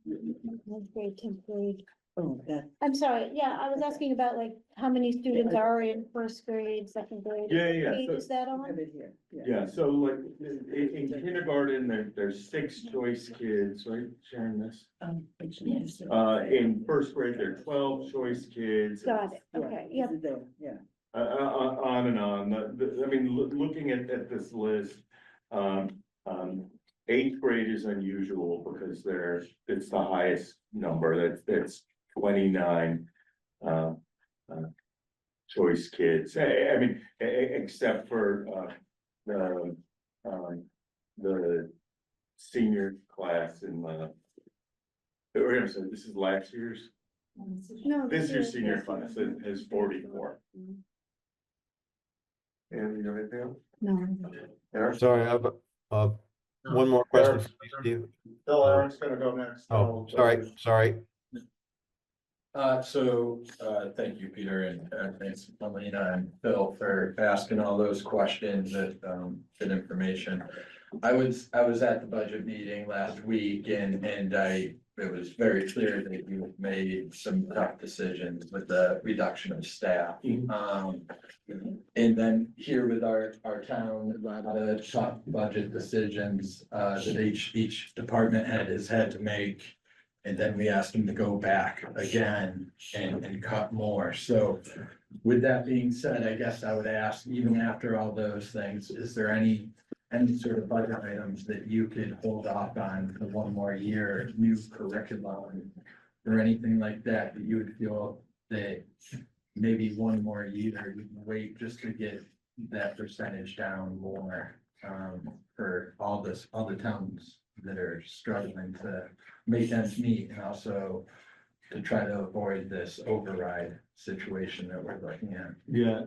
Ninth grade, 10th grade. Oh, that, I'm sorry, yeah, I was asking about like how many students are in first grade, second grade? Yeah. Page is that I on? have it here. yeah, so like in kindergarten, there's 6 choice kids, right, Sharon, this? Yes. In first grade, there are 12 choice kids. Got it, okay, yeah. This is there, yeah. On and on. I mean, looking at this list, 8th grade is unusual because it's the highest number. That's 29 choice kids. I mean, except for the senior class in or I'm sorry, this is last year's. No. This year's senior class is 44. And you have anything else? No. Eric? Sorry, I have one more question for you, Steve. Bill, Eric's gonna go next. Oh, sorry. Thank you, Peter, and thanks Melina and Phil for asking all those questions that, good information. I was at the budget meeting last week and it was very clear that you made some tough decisions with the reduction of staff. And then here with our town, a lot of tough budget decisions, that each department head has had to make. And then we asked them to go back again and cut more. So with that being said, I guess I would ask, even after all those things, is there any sort of budget items that you could hold off on for one more year, new curriculum or anything like that, that you would feel that maybe one more year, you can wait just to get that percentage down more, for all the towns that are struggling to make ends meet, and also to try to avoid this override situation that we're looking at. Yeah,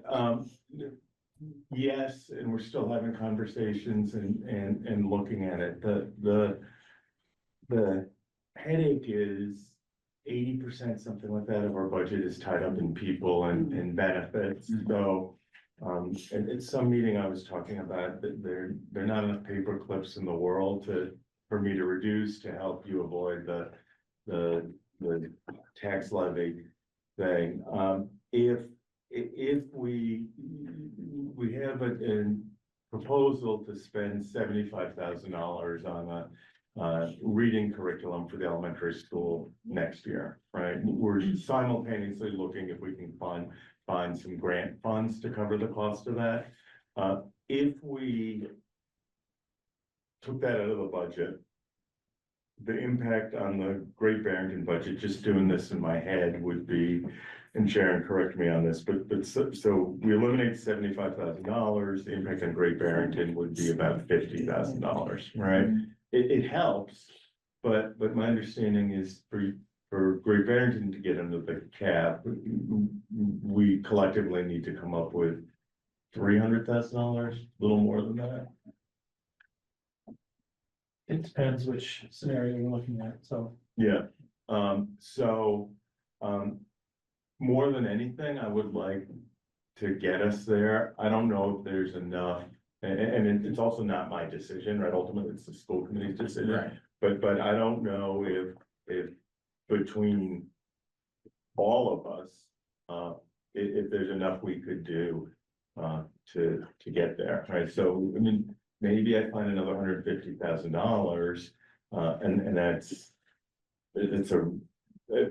Yes, and we're still having conversations and looking at it. The headache is 80%, something like that, of our budget is tied up in people and benefits. So, at some meeting I was talking about that there are not enough paper clips in the world for me to reduce to help you avoid the tax levy thing. If we have a proposal to spend $75,000 on a reading curriculum for the elementary school next year, right? We're simultaneously looking if we can find some grant funds to cover the cost of that. If we took that out of the budget, the impact on the Great Barrington budget, just doing this in my head, would be, and Sharon, correct me on this, but so we eliminate $75,000, the impact on Great Barrington would be about $50,000, right? It helps, but my understanding is for Great Barrington to get under the cap, we collectively need to come up with $300,000, a little more than that. It depends which scenario you're looking at, so. Yeah, more than anything, I would like to get us there. I don't know if there's enough, and it's also not my decision, right? Ultimately, it's the school committee's decision. Right. But I don't know if between all of us, if there's enough we could do to get there, right? So, I mean, maybe I find another $150,000, and it's but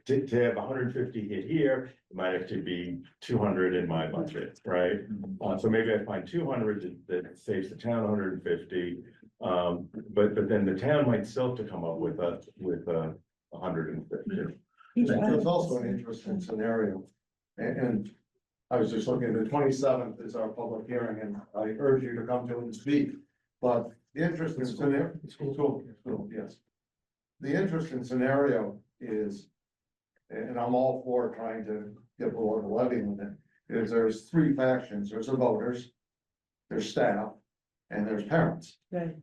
to have 150 hit here, it might have to be 200 in my budget, right? So maybe I find 200 that saves the town 150, but then the town might still have to come up with 150. There's also an interesting scenario, and I was just looking, the 27th is our public hearing, and I urge you to come to it and speak. But the interesting scenario, school, yes. The interesting scenario is, and I'm all for trying to get below the levy limit, is there's three factions. There's the voters, there's staff, and there's parents. Right.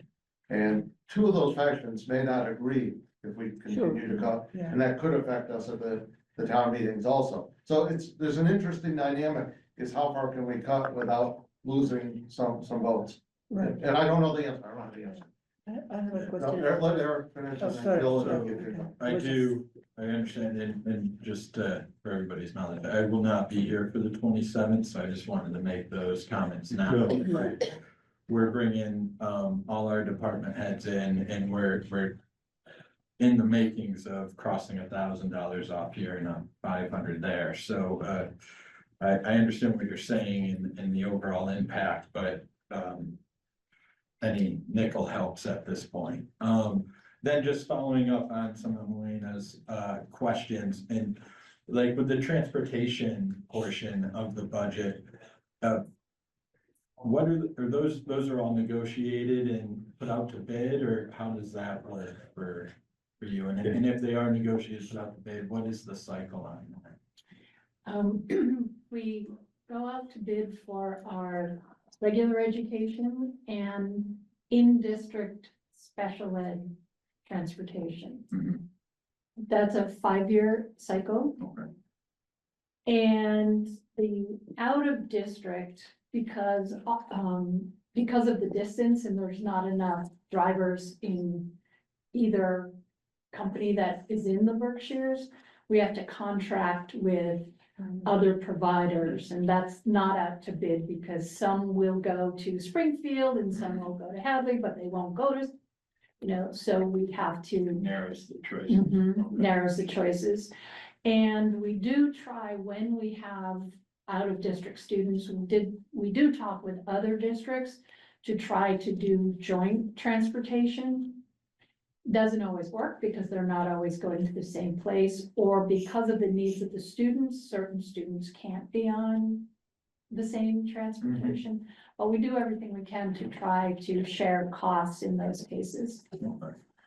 And two of those factions may not agree if we continue to cut, Yeah. and that could affect us at the town meetings also. So there's an interesting dynamic, is how far can we cut without losing some votes? Right. And I don't know the answer, I don't have the answer. I have a No, question. let Eric finish. Oh, and then sorry, Bill will sorry, give you- okay. I understand, and just for everybody's knowledge, I will not be here for the 27th, so I just wanted to make those comments now. Right. We're bringing all our department heads in, and we're in the makings of crossing $1,000 off here and 500 there, so I understand what you're saying and the overall impact, but any nickel helps at this point. Then just following up on some of Elena's questions, and like with the transportation portion of the budget, what are those are all negotiated and put out to bid, or how does that work for you? And if they are negotiated, put out to bid, what is the cycle on that? We go out to bid for our regular education and in-district special ed transportation. Mhm. That's a 5-year cycle. Okay. And the out of district, because of the distance and there's not enough drivers in either company that is in the Berkshires, we have to contract with other providers, and that's not out to bid because some will go to Springfield and some will go to Hadley, but they won't go to, so we have to Narrows the choice. narrows the choices. And we do try, when we have out of district students, we do talk with other districts to try to do joint transportation. Doesn't always work because they're not always going to the same place, or because of the needs of the students, certain students can't be on the same transportation. But we do everything we can to try to share costs in those cases.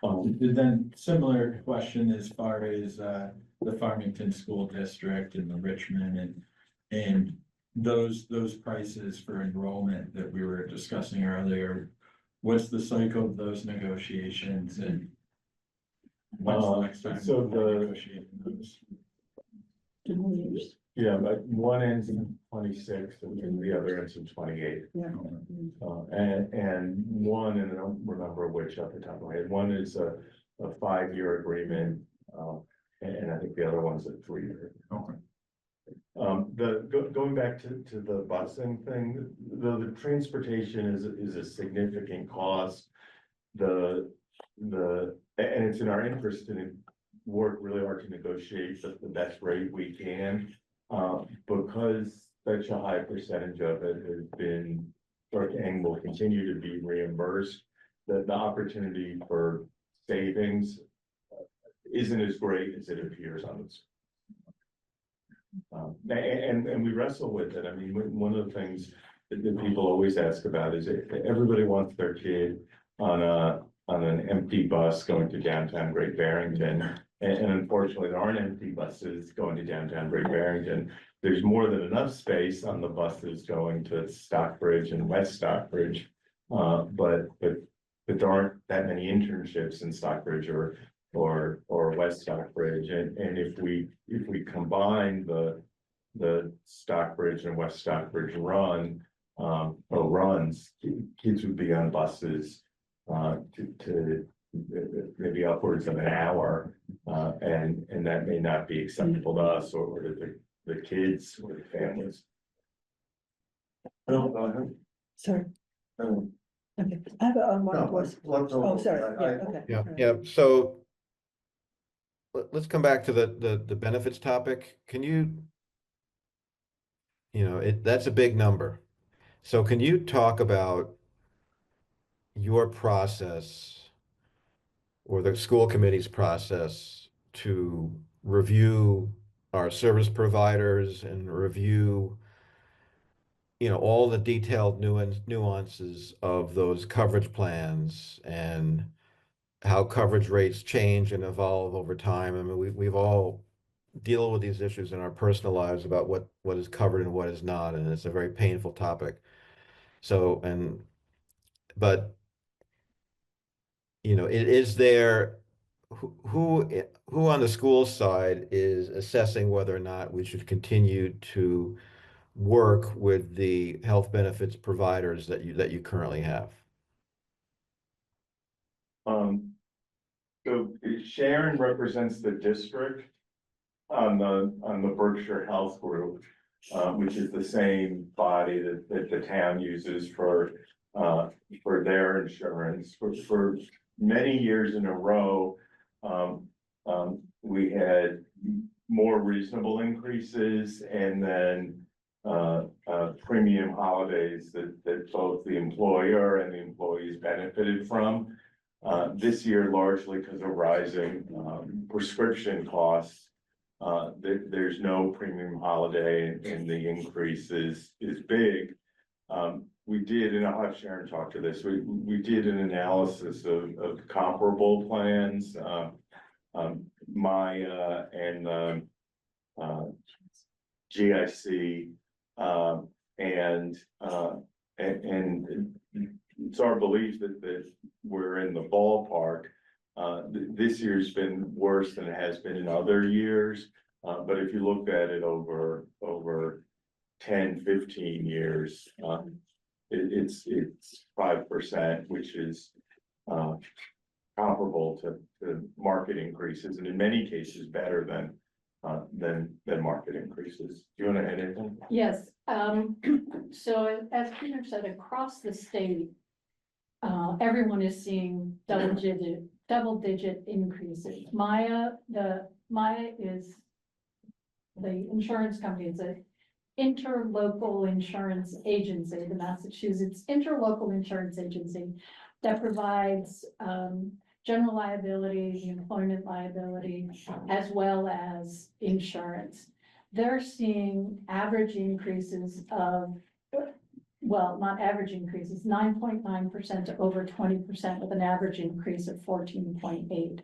Then similar question as far as the Farmington School District and the Richmond and those prices for enrollment that we were discussing earlier, what's the cycle of those negotiations and when's the next time so we're negotiating those? Yeah, but one ends in 26 and the other ends in 28. Yeah. And one, and I don't remember which off the top of my head, one is a 5-year agreement. And I think the other one's a 3-year. Okay. Going back to the busing thing, the transportation is a significant cost. And it's in our interest to work really hard to negotiate the best rate we can. Because such a high percentage of it has been, and will continue to be reimbursed, that the opportunity for savings isn't as great as it appears on this. And we wrestle with it. I mean, one of the things that people always ask about is everybody wants their kid on an empty bus going to downtown Great Barrington. And unfortunately, there aren't empty buses going to downtown Great Barrington. There's more than enough space on the buses going to Stockbridge and West Stockbridge. But there aren't that many internships in Stockbridge or West Stockbridge. And if we combine the Stockbridge and West Stockbridge runs, kids would be on buses to maybe upwards of an hour, and that may not be acceptable to us or to the kids or the families. Bill, go ahead. Sorry. Okay, I have one question. Oh, sorry, yeah, okay. Yeah, all right. yeah, so let's come back to the benefits topic. Can you know, that's a big number. So can you talk about your process or the school committee's process to review our service providers and review, all the detailed nuances of those coverage plans and how coverage rates change and evolve over time? I mean, we've all deal with these issues in our personal lives about what is covered and what is not, and it's a very painful topic. So, but it is there, who on the school side is assessing whether or not we should continue to work with the health benefits providers that you currently have? So Sharon represents the district on the Berkshire Health Group, which is the same body that the town uses for their insurance. For many years in a row, we had more reasonable increases and then premium holidays that both the employer and the employees benefited from. This year, largely because of rising prescription costs, there's no premium holiday and the increase is big. We did, and I'll have Sharon talk to this, we did an analysis of comparable plans, Maya and GIC, and it's our belief that we're in the ballpark. This year's been worse than it has been in other years, but if you looked at it over 10, 15 years, it's 5%, which is comparable to market increases, and in many cases better than market increases. Do you want to add anything? Yes, so as Peter said, across the state, everyone is seeing double digit increases. Maya is the insurance company. It's an interlocal insurance agency, the Massachusetts Interlocal Insurance Agency, that provides general liability, employment liability, as well as insurance. They're seeing average increases of, well, not average increases, 9.9% to over 20%, with an average increase of 14.8%.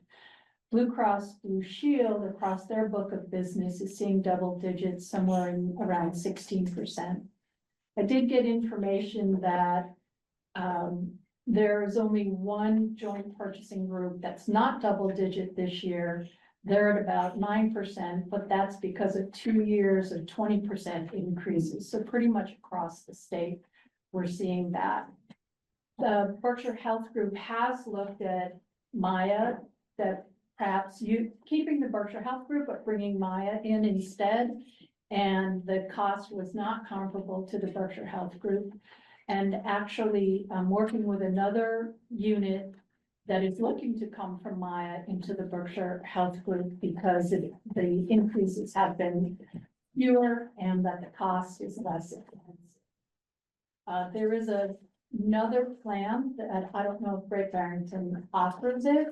Blue Cross Blue Shield across their book of business is seeing double digits somewhere in around 16%. I did get information that there is only one joint purchasing group that's not double digit this year. They're at about 9%, but that's because of 2 years of 20% increases. So pretty much across the state, we're seeing that. The Berkshire Health Group has looked at Maya, that perhaps you keeping the Berkshire Health Group, but bringing Maya in instead. And the cost was not comparable to the Berkshire Health Group. And actually, I'm working with another unit that is looking to come from Maya into the Berkshire Health Group because the increases have been fewer and that the cost is less expensive. There is another plan that I don't know if Great Barrington offers it,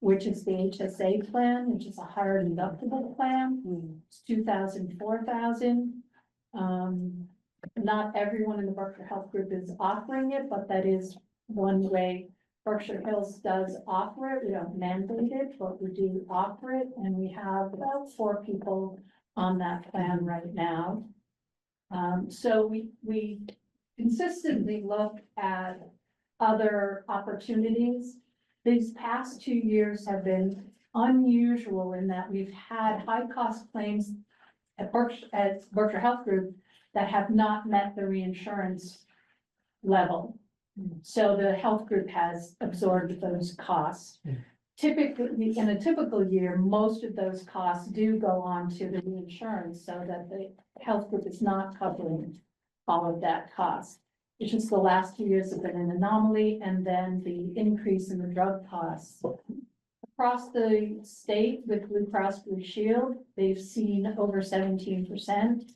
which is the HSA plan, which is a higher deductible plan. It's 2,000, 4,000. Not everyone in the Berkshire Health Group is offering it, but that is one way Berkshire Hills does offer it. We don't mandate it, but we do offer it, and we have about 4 people on that plan right now. So we consistently look at other opportunities. These past 2 years have been unusual in that we've had high cost claims at Berkshire Health Group that have not met the reinsurance level. So the health group has absorbed those costs. Typically, in a typical year, most of those costs do go on to the reinsurance so that the health group is not covering all of that cost. It's just the last 2 years have been an anomaly, and then the increase in the drug costs. Across the state with Blue Cross Blue Shield, they've seen over 17%.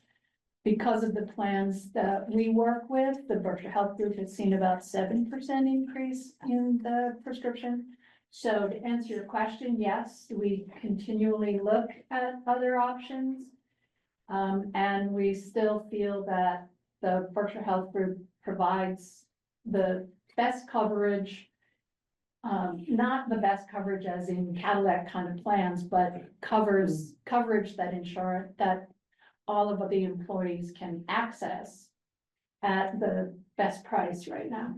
Because of the plans that we work with, the Berkshire Health Group has seen about 7% increase in the prescription. So to answer your question, yes, we continually look at other options. And we still feel that the Berkshire Health Group provides the best coverage. Not the best coverage as in Cadillac kind of plans, but coverage that all of the employees can access at the best price right now.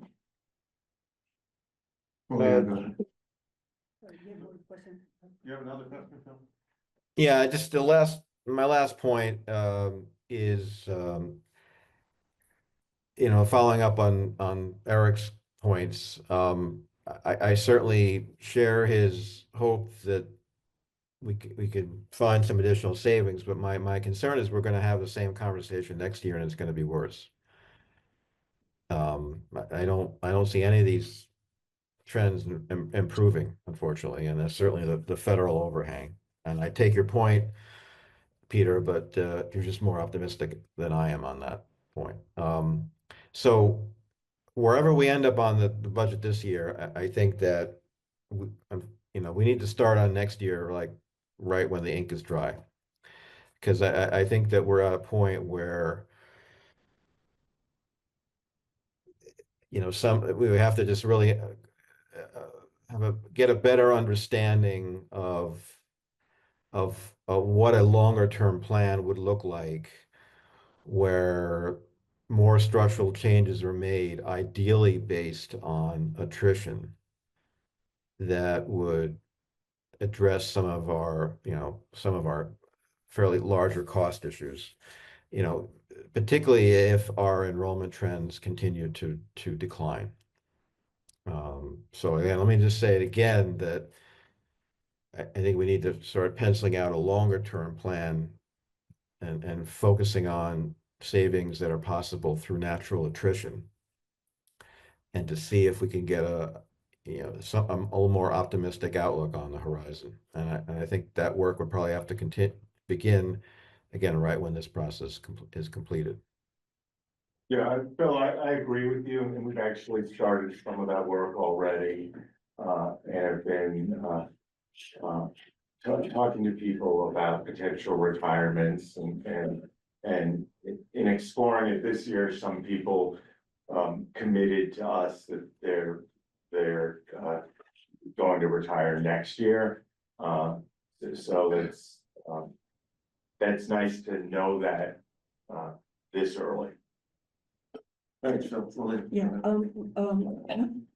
You have another question, Phil? Yeah, just my last point is following up on Eric's points. I certainly share his hope that we could find some additional savings, but my concern is we're going to have the same conversation next year and it's going to be worse. I don't see any of these trends improving, unfortunately, and that's certainly the federal overhang. And I take your point, Peter, but you're just more optimistic than I am on that point. So wherever we end up on the budget this year, I think that we need to start on next year, like right when the ink is dry. Because I think that we're at a point where, we have to just really get a better understanding of what a longer term plan would look like, where more structural changes are made, ideally based on attrition, that would address some of our fairly larger cost issues, particularly if our enrollment trends continue to decline. So again, let me just say it again, that I think we need to start penciling out a longer term plan and focusing on savings that are possible through natural attrition, and to see if we can get a little more optimistic outlook on the horizon. And I think that work would probably have to begin again right when this process is completed. Yeah, Phil, I agree with you, and we've actually started some of that work already, and have been talking to people about potential retirements, and in exploring it this year, some people committed to us that they're going to retire next year. So it's, that's nice to know that, this early. Thanks, Phil. Yeah, I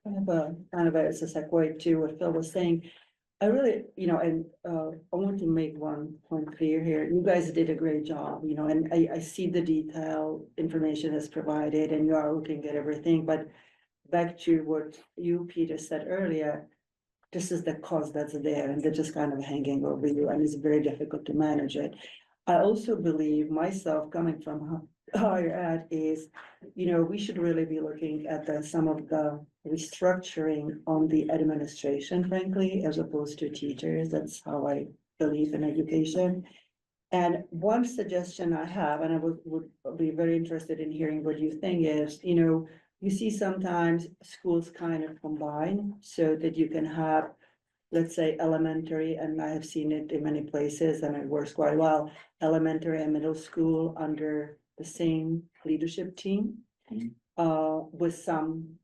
have a kind of a, it's a segue to what Phil was saying. I really, and I want to make one point clear here. You guys did a great job, and I see the detail information is provided and you are looking at everything, but back to what you, Peter, said earlier, this is the cost that's there and they're just kind of hanging over you and it's very difficult to manage it. I also believe myself coming from higher ed is, we should really be looking at some of the restructuring on the administration, frankly, as opposed to teachers. That's how I believe in education. And one suggestion I have, and I would be very interested in hearing what you think is, you see sometimes schools kind of combine so that you can have, let's say, elementary, and I have seen it in many places and it works quite well, elementary and middle school under the same leadership team. With some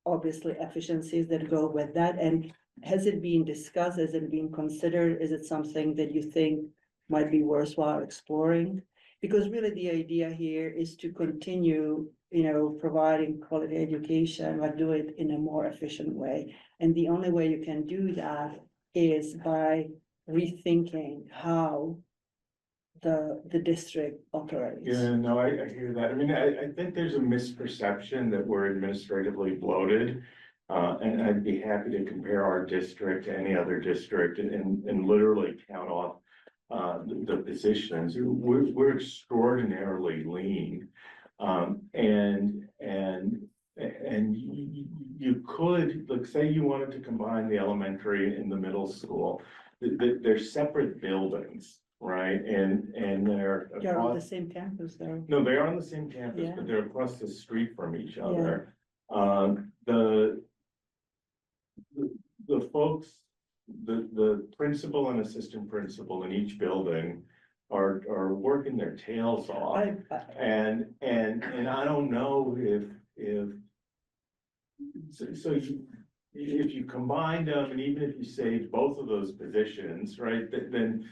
obviously efficiencies that go with that. And has it been discussed? Has it been considered? Is it something that you think might be worthwhile exploring? Because really the idea here is to continue, providing quality education, but do it in a more efficient way. And the only way you can do that is by rethinking how the district operates. Yeah, no, I hear that. I mean, I think there's a misperception that we're administratively bloated. And I'd be happy to compare our district to any other district and literally count off the positions. We're extraordinarily lean. And you could, like, say you wanted to combine the elementary and the middle school, they're separate buildings, right? And they're You're on the across, same campus though. no, they are on the same campus, Yeah. but they're across the street from each Yeah. other. The folks, the principal and assistant principal in each building are working their tails off. And I don't know if you combine them, and even if you save both of those positions, right, then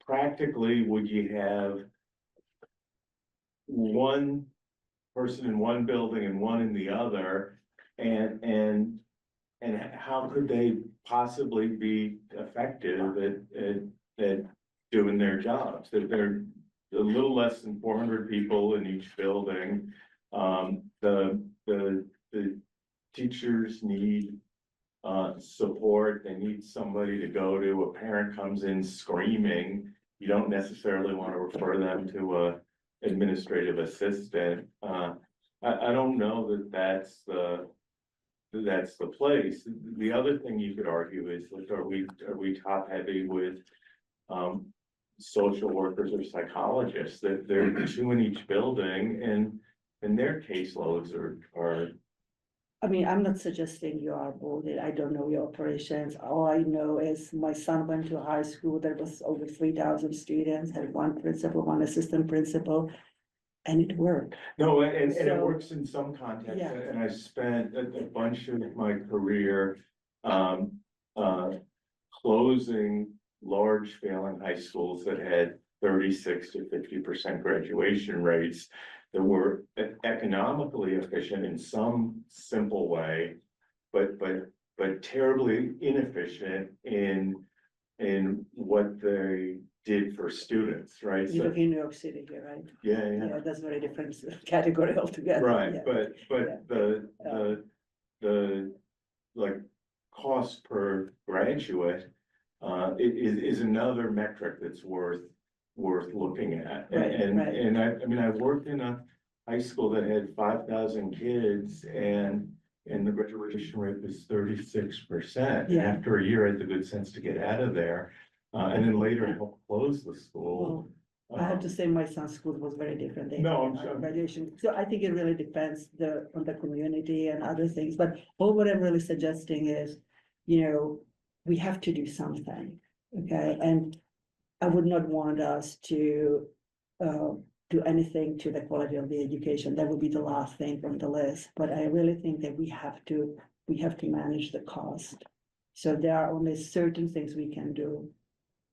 practically would you have one person in one building and one in the other, and how could they possibly be effective at doing their jobs? That they're a little less than 400 people in each building. The teachers need support. They need somebody to go to. A parent comes in screaming. You don't necessarily want to refer them to a administrative assistant. I don't know that that's the place. The other thing you could argue is, like, are we top heavy with social workers or psychologists? That there are two in each building, and their caseloads are. I mean, I'm not suggesting you are bolded. I don't know your operations. All I know is my son went to a high school. There was over 3,000 students, had one principal, one assistant principal, and it worked. No, and it So- works in some context, Yeah. and I spent a bunch of my career closing large failing high schools that had 36 to 50% graduation rates that were economically efficient in some simple way, but terribly inefficient in what they did for students, right? You So, live in New York City here, right? yeah. Yeah, that's very different category altogether. Right, Yeah. but the like cost per graduate is another metric that's worth looking at. Right, right. And I mean, I worked in a high school that had 5,000 kids and the graduation rate was 36%. Yeah. After a year, I had the good sense to get out of there, and then later help close the school. I have to say my son's school was very different. They No, had I'm sure. graduation. So I think it really depends on the community and other things, but all what I'm really suggesting is, we have to do something, okay? And I would not want us to do anything to the quality of the education. That would be the last thing from the list, but I really think that we have to manage the cost. So there are only certain things we can do.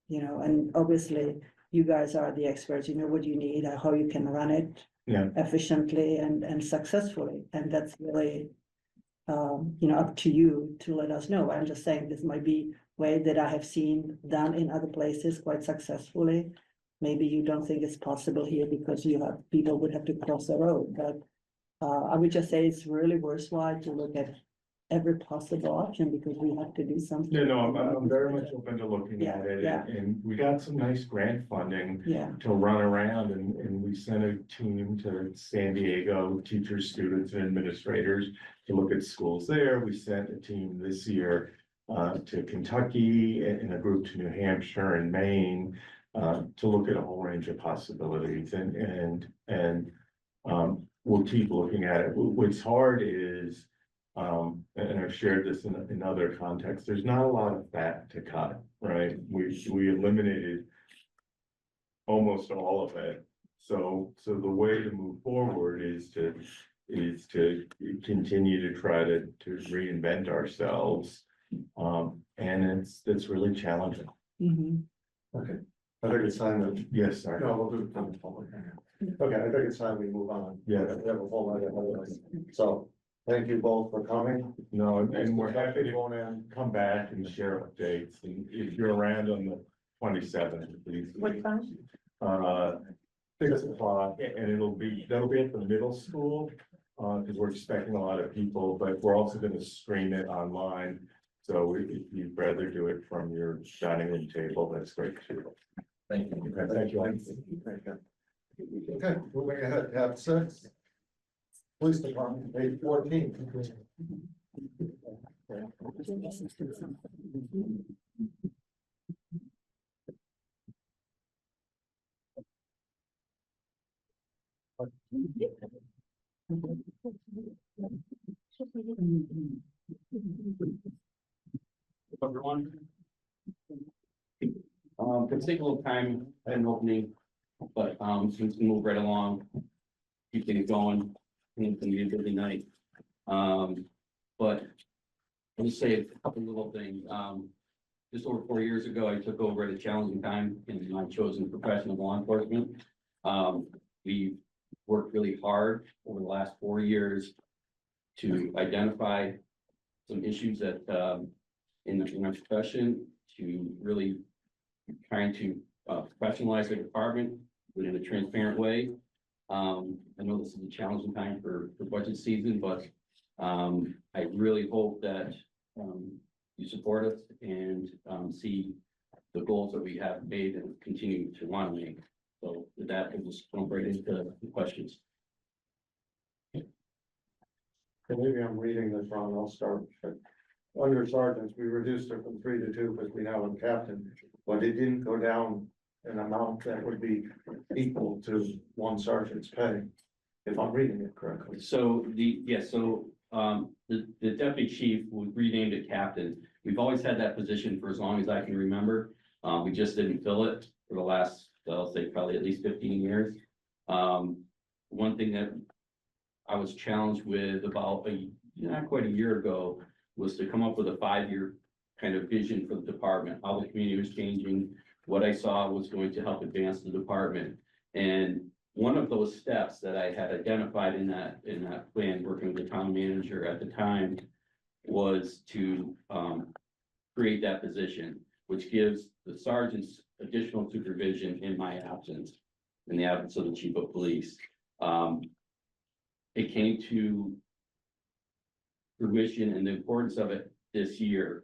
You know, and obviously you guys are the experts, you know what you need, how you can run it Yeah. efficiently and successfully, and that's really you know, up to you to let us know. I'm just saying this might be way that I have seen done in other places quite successfully. Maybe you don't think it's possible here because you have, people would have to cross the road, but I would just say it's really worthwhile to look at every possible option because we have to do something. Yeah, no, I'm very much open to looking Yeah, at it, yeah. and we got some nice grant funding Yeah, to run around, and we sent a team to San Diego, teachers, students, and administrators to look at schools there. We sent a team this year to Kentucky and a group to New Hampshire and Maine to look at a whole range of possibilities, and we'll keep looking at it. What's hard is and I've shared this in other contexts, there's not a lot of fat to cut, right? We eliminated almost all of it. So the way to move forward is to continue to try to reinvent ourselves. And it's really challenging. mhm. Okay, I think it's time that, Yes, sir. no, we'll do it on the public. Okay, I think it's time we move on. Yeah. We have a whole lot of other, so, thank you both for coming. No, and we're happy to Going in. come back and share updates, and if you're around on the 27th, please. What time? 6 o'clock, and that'll be at the middle school, because we're expecting a lot of people, but we're also gonna stream it online. So if you'd rather do it from your dining room table, that's great too. Thank you. Okay, thank you. Okay, moving ahead, tab 6. Police Department, page 14. Everyone. Could take a little time at an opening, but, since we move right along, keep things going, and it's gonna be a busy night. But let me say a couple little things. Just over 4 years ago, I took over at a challenging time in my chosen profession of law enforcement. We worked really hard over the last 4 years to identify some issues that, in our profession, to really trying to professionalize the department in a transparent way. I know this is a challenging time for budget season, but I really hope that you support us and see the goals that we have made and continue to want to make. So with that, we'll just jump right into the questions. Maybe I'm reading this wrong, I'll start. Under sergeants, we reduced it from 3 to 2 because we now have captain, but it didn't go down an amount that would be equal to one sergeant's pay. If I'm reading it correctly. So the deputy chief was renamed it captain. We've always had that position for as long as I can remember. We just didn't fill it for the last, I'll say probably at least 15 years. One thing that I was challenged with about not quite a year ago was to come up with a 5-year kind of vision for the department, how the community was changing, what I saw was going to help advance the department. And one of those steps that I had identified in that plan, working with the town manager at the time, was to create that position, which gives the sergeants additional supervision in my absence, in the absence of the chief of police. It came to fruition and the importance of it this year,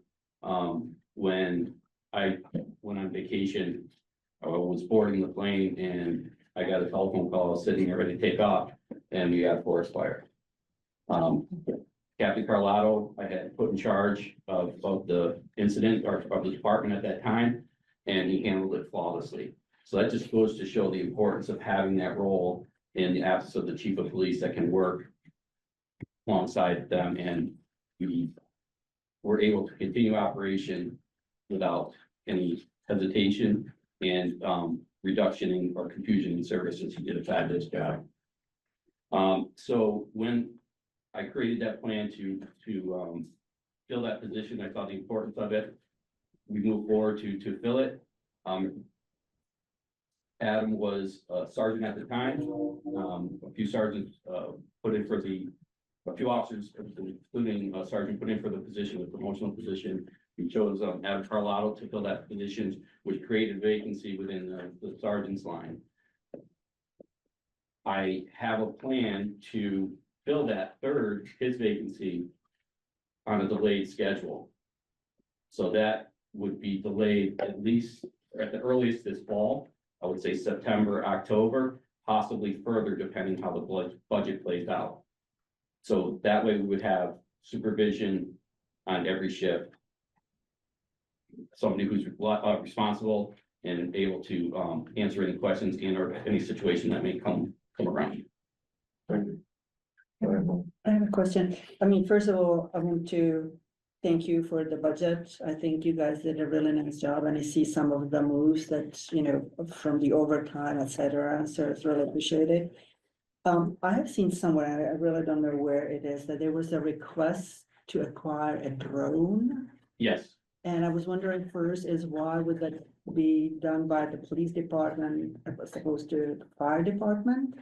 when I went on vacation. I was boarding the plane and I got a telephone call sitting there ready to take off, and we had a forest fire. Captain Carlotto, I had put in charge of the incident or of the department at that time, and he handled it flawlessly. So that just goes to show the importance of having that role in the absence of the chief of police that can work alongside them, and we were able to continue operation without any hesitation and reduction in or confusion in services. He did a fabulous job. So when I created that plan to fill that position. I saw the importance of it. We moved forward to fill it. Adam was a sergeant at the time. A few sergeants, put in for a few officers, including a sergeant, put in for the position, the promotional position. We chose, Adam Carlotto to fill that position, which created vacancy within the sergeant's line. I have a plan to fill that his vacancy on a delayed schedule. So that would be delayed at least at the earliest this fall. I would say September, October, possibly further depending how the budget plays out. So that way we would have supervision on every shift. Somebody who's responsible and able to answer any questions and or any situation that may come around. I have a question. I mean, first of all, I want to thank you for the budget. I think you guys did a really nice job, and I see some of the moves that, from the overtime, et cetera, so it's really appreciated. I have seen somewhere, I really don't know where it is, that there was a request to acquire a drone. Yes. And I was wondering first is why would that be done by the police department as opposed to the fire department?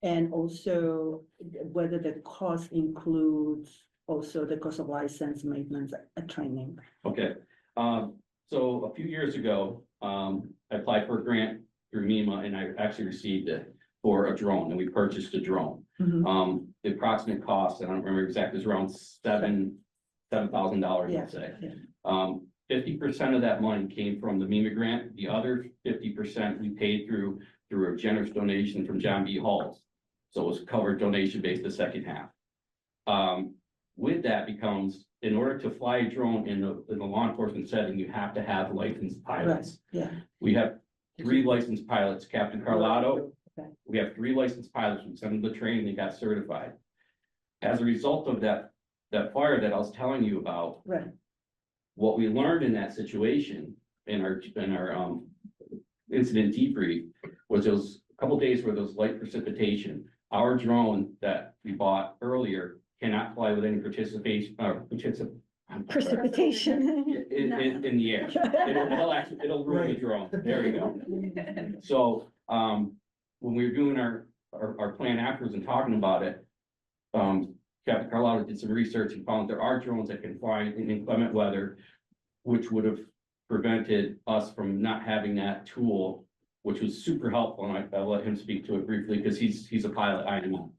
And also whether the cost includes also the cost of license, maintenance, and training. Okay, so a few years ago, I applied for a grant through MEMA and I actually received it for a drone, and we purchased a drone. The approximate cost, I don't remember exactly, is around $7,000, let's say. 50% of that money came from the MEMA grant. The other 50% we paid through a generous donation from John B. Halls. So it was covered donation based the second half. With that becomes, in order to fly a drone in the law enforcement setting, you have to have licensed pilots. Yeah. We have 3 licensed pilots, Captain Carlotto. Okay. We have 3 licensed pilots. We sent them to training, they got certified. As a result of that fire that I was telling you about, Right. what we learned in that situation in our incident debrief was there was a couple days where there was light precipitation. Our drone that we bought earlier cannot fly with any precipitation Precipitation. in the air. It'll ruin the drone. There you go. So, when we were doing our plan afterwards and talking about it, Captain Carlotta did some research and found there are drones that can fly in inclement weather, which would have prevented us from not having that tool, which was super helpful. And I'll let him speak to it briefly because he's a pilot. I know.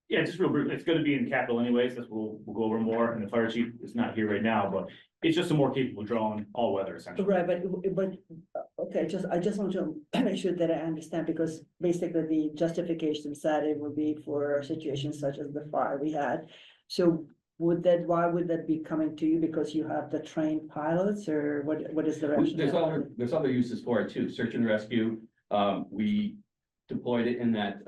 Yeah, just real brief, it's gonna be in capital anyways, that's we'll go over more, and the fire chief is not here right now, but it's just a more capable drone, all weather essentially. Right, but, okay, I just want to make sure that I understand, because basically the justification said it would be for situations such as the fire we had. So why would that be coming to you? Because you have the trained pilots, or what is the rationale? There's other uses for it too. Search and rescue. We deployed it in that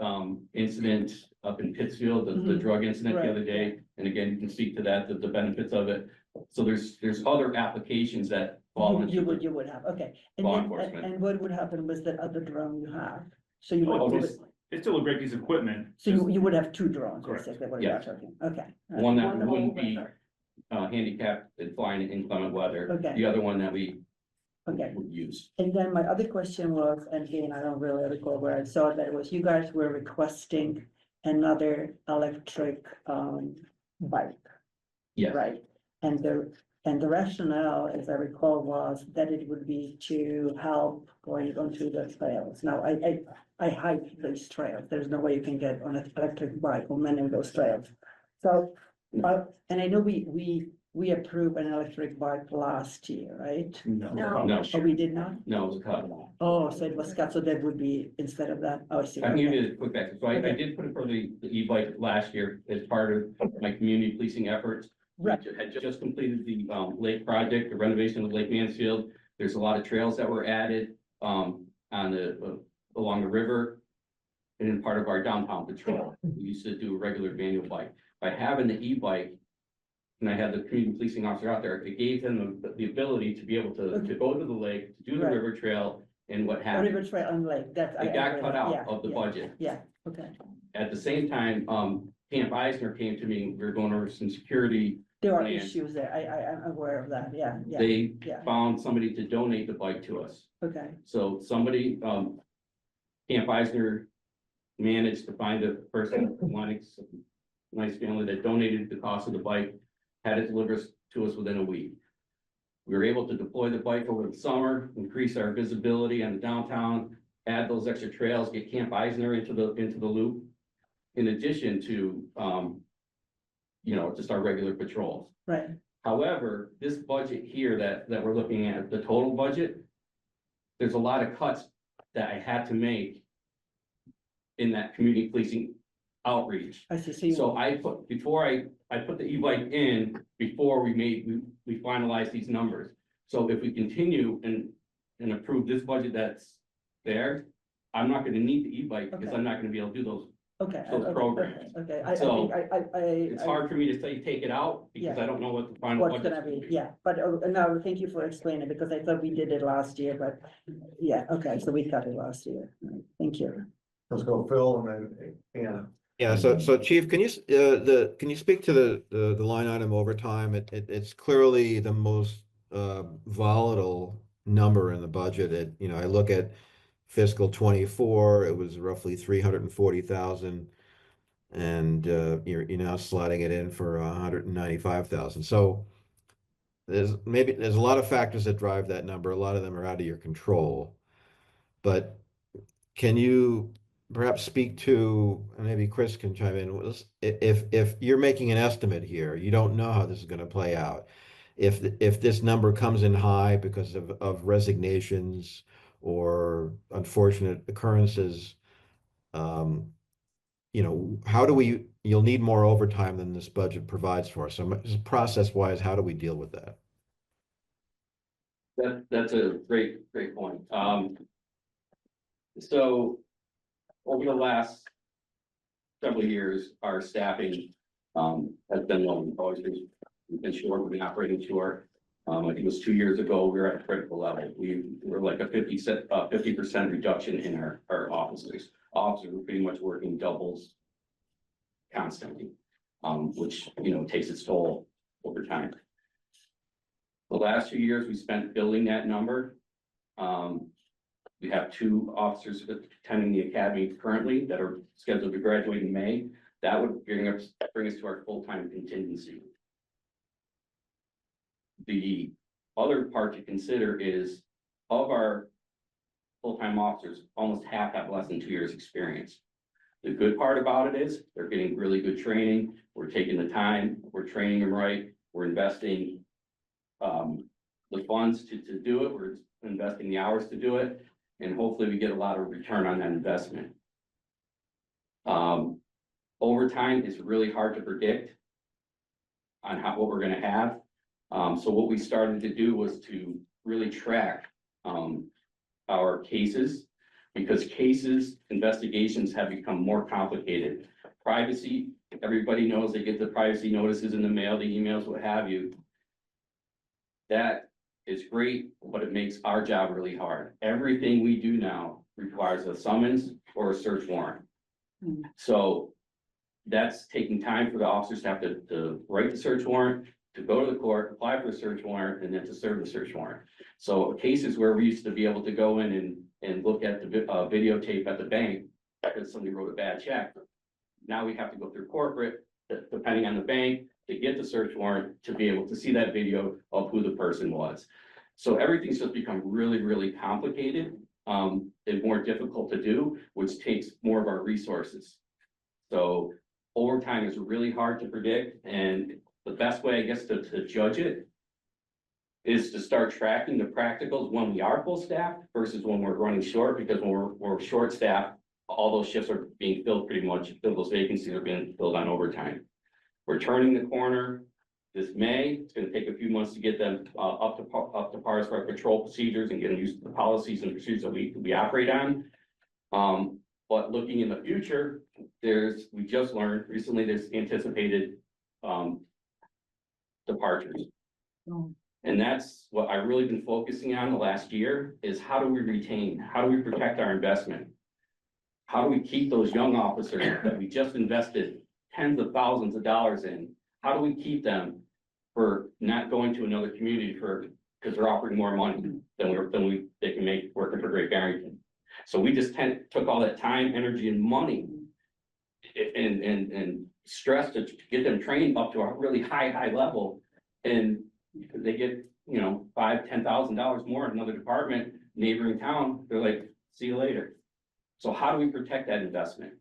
incident up in Pittsfield, the drug incident the other day. And again, you can speak to that, the benefits of it. So there's other applications that fall into. You would have, okay. And Law then, enforcement. and what would happen with that other drone you have? So you Oh, would, it's still a great piece of equipment. so you would have 2 drones, Correct. basically, what you're Yes. talking, okay. One that One wouldn't over be there. handicapped and flying in inclement weather. Okay. The other one that we Okay. would use. And then my other question was, and again, I don't really recall where I saw that, it was you guys were requesting another electric bike, Yes. right? And the rationale, as I recall, was that it would be to help going onto the trails. Now, I hike these trails. There's no way you can get on an electric bike on many of those trails. So, and I know we approved an electric bike last year, right? No. No. Oh, we did not? No, it was a cut. Oh, so it was cut, so that would be instead of that, oh, I see. I can give Okay. you a quick background. So I did put it for the e-bike last year as part of my community policing efforts. Right. We had just completed the lake project, the renovation of Lake Mansfield. There's a lot of trails that were added on along the river. And in part of our downtown patrol, we used to do a regular manual bike. By having the e-bike, and I had the community policing officer out there, it gave them the ability to be able to go to the lake, to do the Right. river trail and what Or have you. River Trail on Lake, that's. It got cut yeah, out of the yeah, budget. Yeah, okay, At the same time, Camp Eisner came to me, we were going over some security There are plan. issues there. I'm aware of that. Yeah, yeah, They yeah. found somebody to donate the bike to us. Okay, So somebody, Camp Eisner managed to find a person from Lennox, a nice family that donated the cost of the bike, had it delivered to us within a week. We were able to deploy the bike over the summer, increase our visibility on the downtown, add those extra trails, get Camp Eisner into the loop. In addition to, just our regular patrols. right. However, this budget here that we're looking at, the total budget, there's a lot of cuts that I had to make in that community policing outreach. I see. So I put, before I put the e-bike in, before we finalized these numbers. So if we continue and approve this budget that's there, I'm not gonna need the e-bike because Okay. I'm not gonna be able to do those. Okay. those okay, programs. Okay, I So, think It's hard for me to say take it out because Yeah. I don't know what the final What's budget's gonna be, yeah, but no, thank you for explaining, because I thought we did it last year, but, yeah, okay, so we cut it last year. Thank you. Let's go Phil and then Anna. Yeah, so Chief, can you, can you speak to the line item overtime? It's clearly the most volatile number in the budget. I look at fiscal 24, it was roughly 340,000. And you're now slotting it in for 195,000. So there's a lot of factors that drive that number. A lot of them are out of your control. But can you perhaps speak to, and maybe Chris can chime in, if you're making an estimate here, you don't know how this is going to play out. If this number comes in high because of resignations or unfortunate occurrences, how do you'll need more overtime than this budget provides for us. So just process-wise, how do we deal with that? That's a great point. So over the last several years, our staffing has been low. We've been short, we've been operating short. I think it was 2 years ago, we were at a critical level. We were like a 50% reduction in our officers. Officers were pretty much working doubles constantly, which, takes its toll over time. The last 2 years, we spent building that number. We have 2 officers attending the academy currently that are scheduled to graduate in May. That would bring us to our full-time contingency. The other part to consider is of our full-time officers, almost half have less than 2 years experience. The good part about it is they're getting really good training. We're taking the time, we're training them right. We're investing the funds to do it. We're investing the hours to do it. And hopefully we get a lot of return on that investment. Overtime is really hard to predict on what we're gonna have. So what we started to do was to really track our cases, because investigations have become more complicated. Privacy, everybody knows they get the privacy notices in the mail, the emails, what have you. That is great, but it makes our job really hard. Everything we do now requires a summons or a search warrant. So that's taking time for the officers to have to write the search warrant, to go to the court, apply for a search warrant, and then to serve the search warrant. So cases where we used to be able to go in and look at the videotape at the bank because somebody wrote a bad check. Now we have to go through corporate, depending on the bank, to get the search warrant to be able to see that video of who the person was. So everything's just become really, really complicated and more difficult to do, which takes more of our resources. So overtime is really hard to predict, and the best way, I guess, to judge it is to start tracking the practicals when we are full staff versus when we're running short, because when we're short staffed, all those shifts are being filled pretty much, those vacancies are being filled on overtime. We're turning the corner this May. It's gonna take a few months to get them up to par as our patrol procedures and getting used to the policies and procedures that we operate on. But looking in the future, we just learned recently there's anticipated departures. And that's what I've really been focusing on the last year is how do we retain, how do we protect our investment? How do we keep those young officers that we just invested tens of thousands of dollars in? How do we keep them for not going to another community because they're offering more money they can make working for Great Barrington. So we just took all that time, energy and money and stress to get them trained up to a really high level. And they get, you know, $5,000-$10,000 more in another department, neighboring town, they're like, see you later. So how do we protect that investment?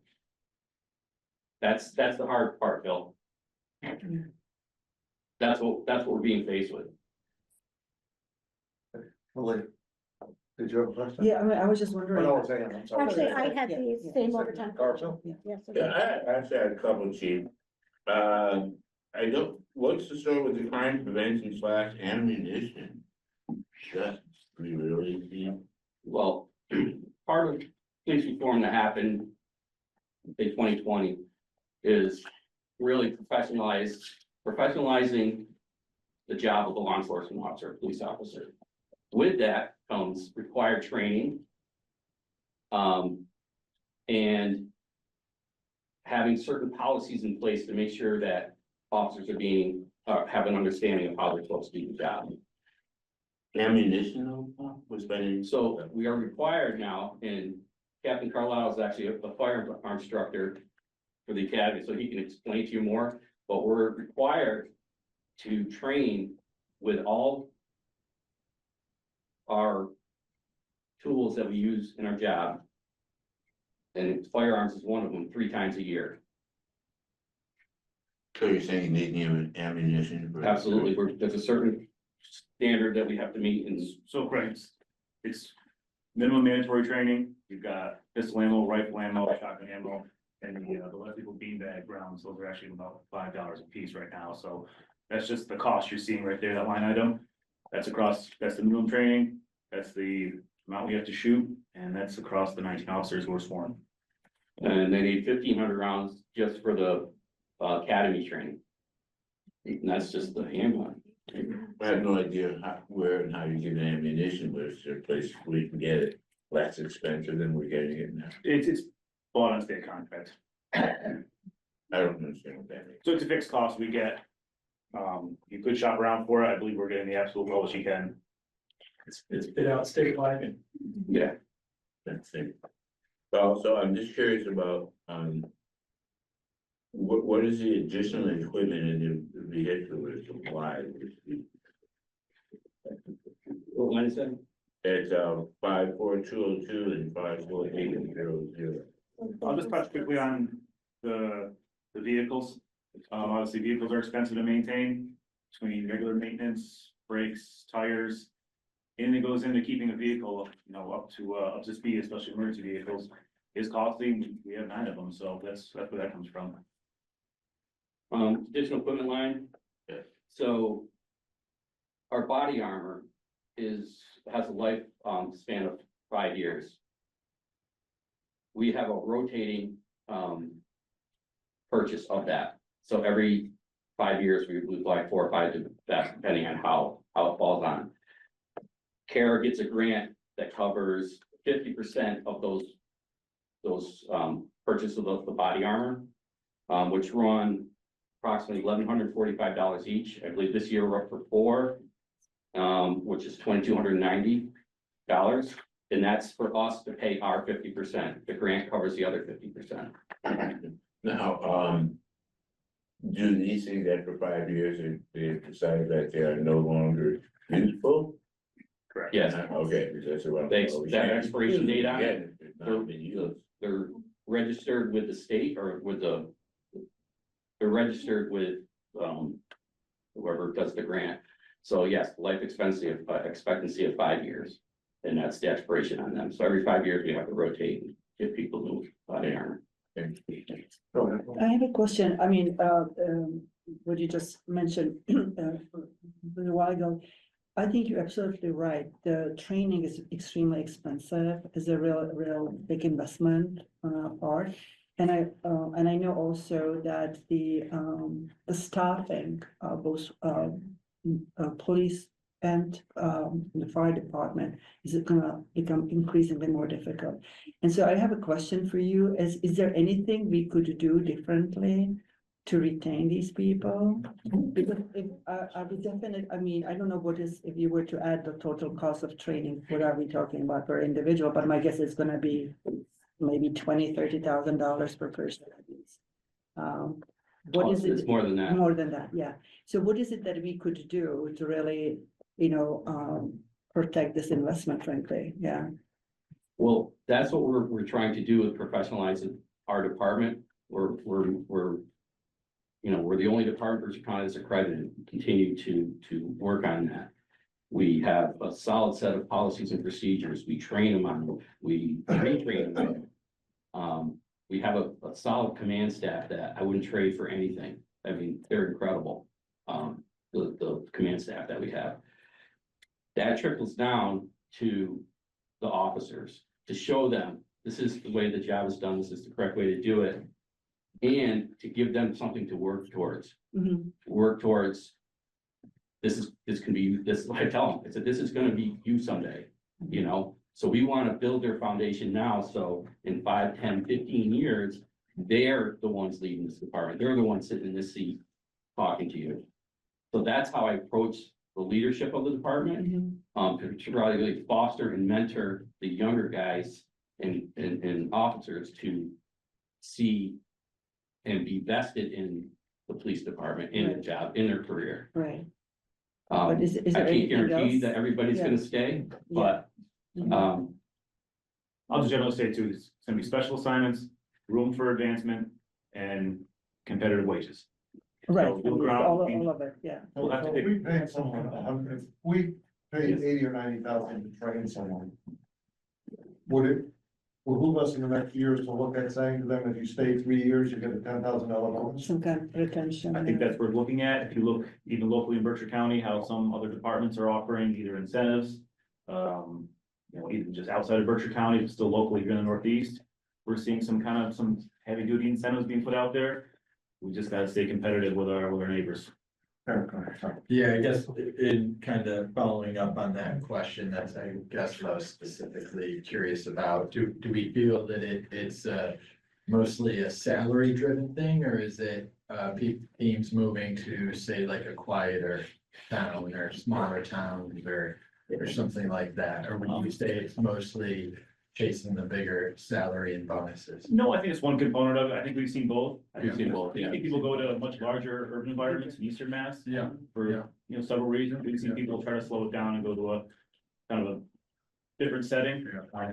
That's the hard part, Bill. That's what we're being faced with. Did you have a question? Yeah, I mean, I was just Oh, wondering. no, it's Ann, I'm sorry. Actually, I had Yeah, the yeah. same overtime. Garfield? Yes. Yeah, I actually had a couple, chief. I don't, what's the story with the crime prevention / ammunition? That's pretty really, Well, part of police reform that happened in 2020 is really professionalizing the job of a law enforcement officer, a police officer. With that comes required training. And having certain policies in place to make sure that officers are have an understanding of how they're supposed to do the job. ammunition was spending. So we are required now, and Captain Carlisle is actually a firearm instructor for the academy, so he can explain to you more, but we're required to train with all our tools that we use in our job. And firearms is one of them, 3 times a year. So you're saying you need new ammunition? Absolutely, there's a certain standard that we have to meet, and So Craig, it's minimum mandatory training. You've got pistol ammo, rifle ammo, shotgun ammo, and the less people beanbag rounds. Those are actually about $5 a piece right now. So that's just the cost you're seeing right there, that line item. That's the minimum training. That's the amount we have to shoot, and that's across the 19 officers who are sworn. and they need 1,500 rounds just for the academy training. And that's just the handgun. I have no idea where and how you get ammunition, but it's a place where you can get it less expensive than we're getting it now. It's bought on state contract. I don't understand what that means. So it's a fixed cost we get. You could shop around for it. I believe we're getting the absolute lowest you can. It's bid out statewide. Yeah, That's it. Also, I'm just curious about, what is the additional equipment in the vehicle is supplied? what line is that? It's 54202 and 54800. I'll just touch quickly on the vehicles. Obviously, vehicles are expensive to maintain between regular maintenance, brakes, tires. Anything that goes into keeping a vehicle, up to speed, especially emergency vehicles, is costly. We have 9 of them, so that's where that comes from. Additional equipment line. Yeah. So our body armor has a life span of 5 years. We have a rotating purchase of that. So every 5 years, we buy 4 or 5 of that, depending on how it falls on. CARE gets a grant that covers 50% of those purchase of the body armor, which run approximately $1,145 each. I believe this year we're up for 4, which is $2,290. And that's for us to pay our 50%. The grant covers the other 50%. Now, do these things after 5 years, they decide that they are no longer useful? Correct. Yes, Okay, that's what. that expiration date on it, Again, it's not been used. they're registered with the state or they're registered with, whoever does the grant. So yes, life expectancy of 5 years, and that's the expiration on them. So every 5 years, we have to rotate and get people new body armor. I have a question. I mean, what you just mentioned a little while ago. I think you're absolutely right. The training is extremely expensive. It's a real big investment on our part. And I know also that the staffing, both police and the fire department, is gonna become increasingly more difficult. And so I have a question for you: is there anything we could do differently to retain these people? Because if, I would definitely, I mean, I don't know what is, if you were to add the total cost of training, what are we talking about per individual? But my guess is gonna be maybe $20,000-$30,000 per person at least. What is It's it? more than that. More than that, yeah. So what is it that we could do to really, protect this investment, frankly? Yeah. Well, that's what we're trying to do with professionalizing our department. We're the only department in Berkshire County that's accredited, continue to work on that. We have a solid set of policies and procedures. We train them on them. We retrain them. We have a solid command staff that I wouldn't trade for anything. I mean, they're incredible. The command staff that we have. That trickles down to the officers to show them this is the way the job is done. This is the correct way to do it. And to give them something to work towards. Mhm. Work towards. This can be, this, I tell them, I said, this is gonna be you someday, So we wanna build their foundation now, so in 5, 10, 15 years, they're the ones leading this department. They're the ones sitting in this seat talking to you. So that's how I approach the leadership of the department. To really foster and mentor the younger guys and officers to see and be vested in the police department, in the job, in their career. Right. I But is there can't anything guarantee else? that everybody's Yeah. gonna stay, Yeah. but, I'll just generally say too, it's gonna be special assignments, room for advancement, and competitive wages. Right, So we'll ground- all of it, yeah. We'll have to If pick- we pay someone, if we paid 80 or 90,000 to train someone. Would it behoove us in the next years to look at saying to them, if you stay 3 years, you get a $10,000 bonus? Some kind of retention. I think yeah. that's worth looking at. If you look even locally in Berkshire County, how some other departments are offering either incentives. Even just outside of Berkshire County, but still locally here in the Northeast. We're seeing some heavy duty incentives being put out there. We just gotta stay competitive with our neighbors. Yeah, I guess in kind of following up on that question, that's, I guess, what I was specifically curious about. Do we feel that it's mostly a salary driven thing, or is it teams moving to say like a quieter town or smaller towns or something like that? Or would you say it's mostly chasing the bigger salary and bonuses? No, I think it's one component of it. I think we've seen both. We've seen both, yeah. I think people go to much larger urban environments in Eastern Mass. Yeah. For, several reasons. We've seen people try to slow it down and go to a kind of a different setting.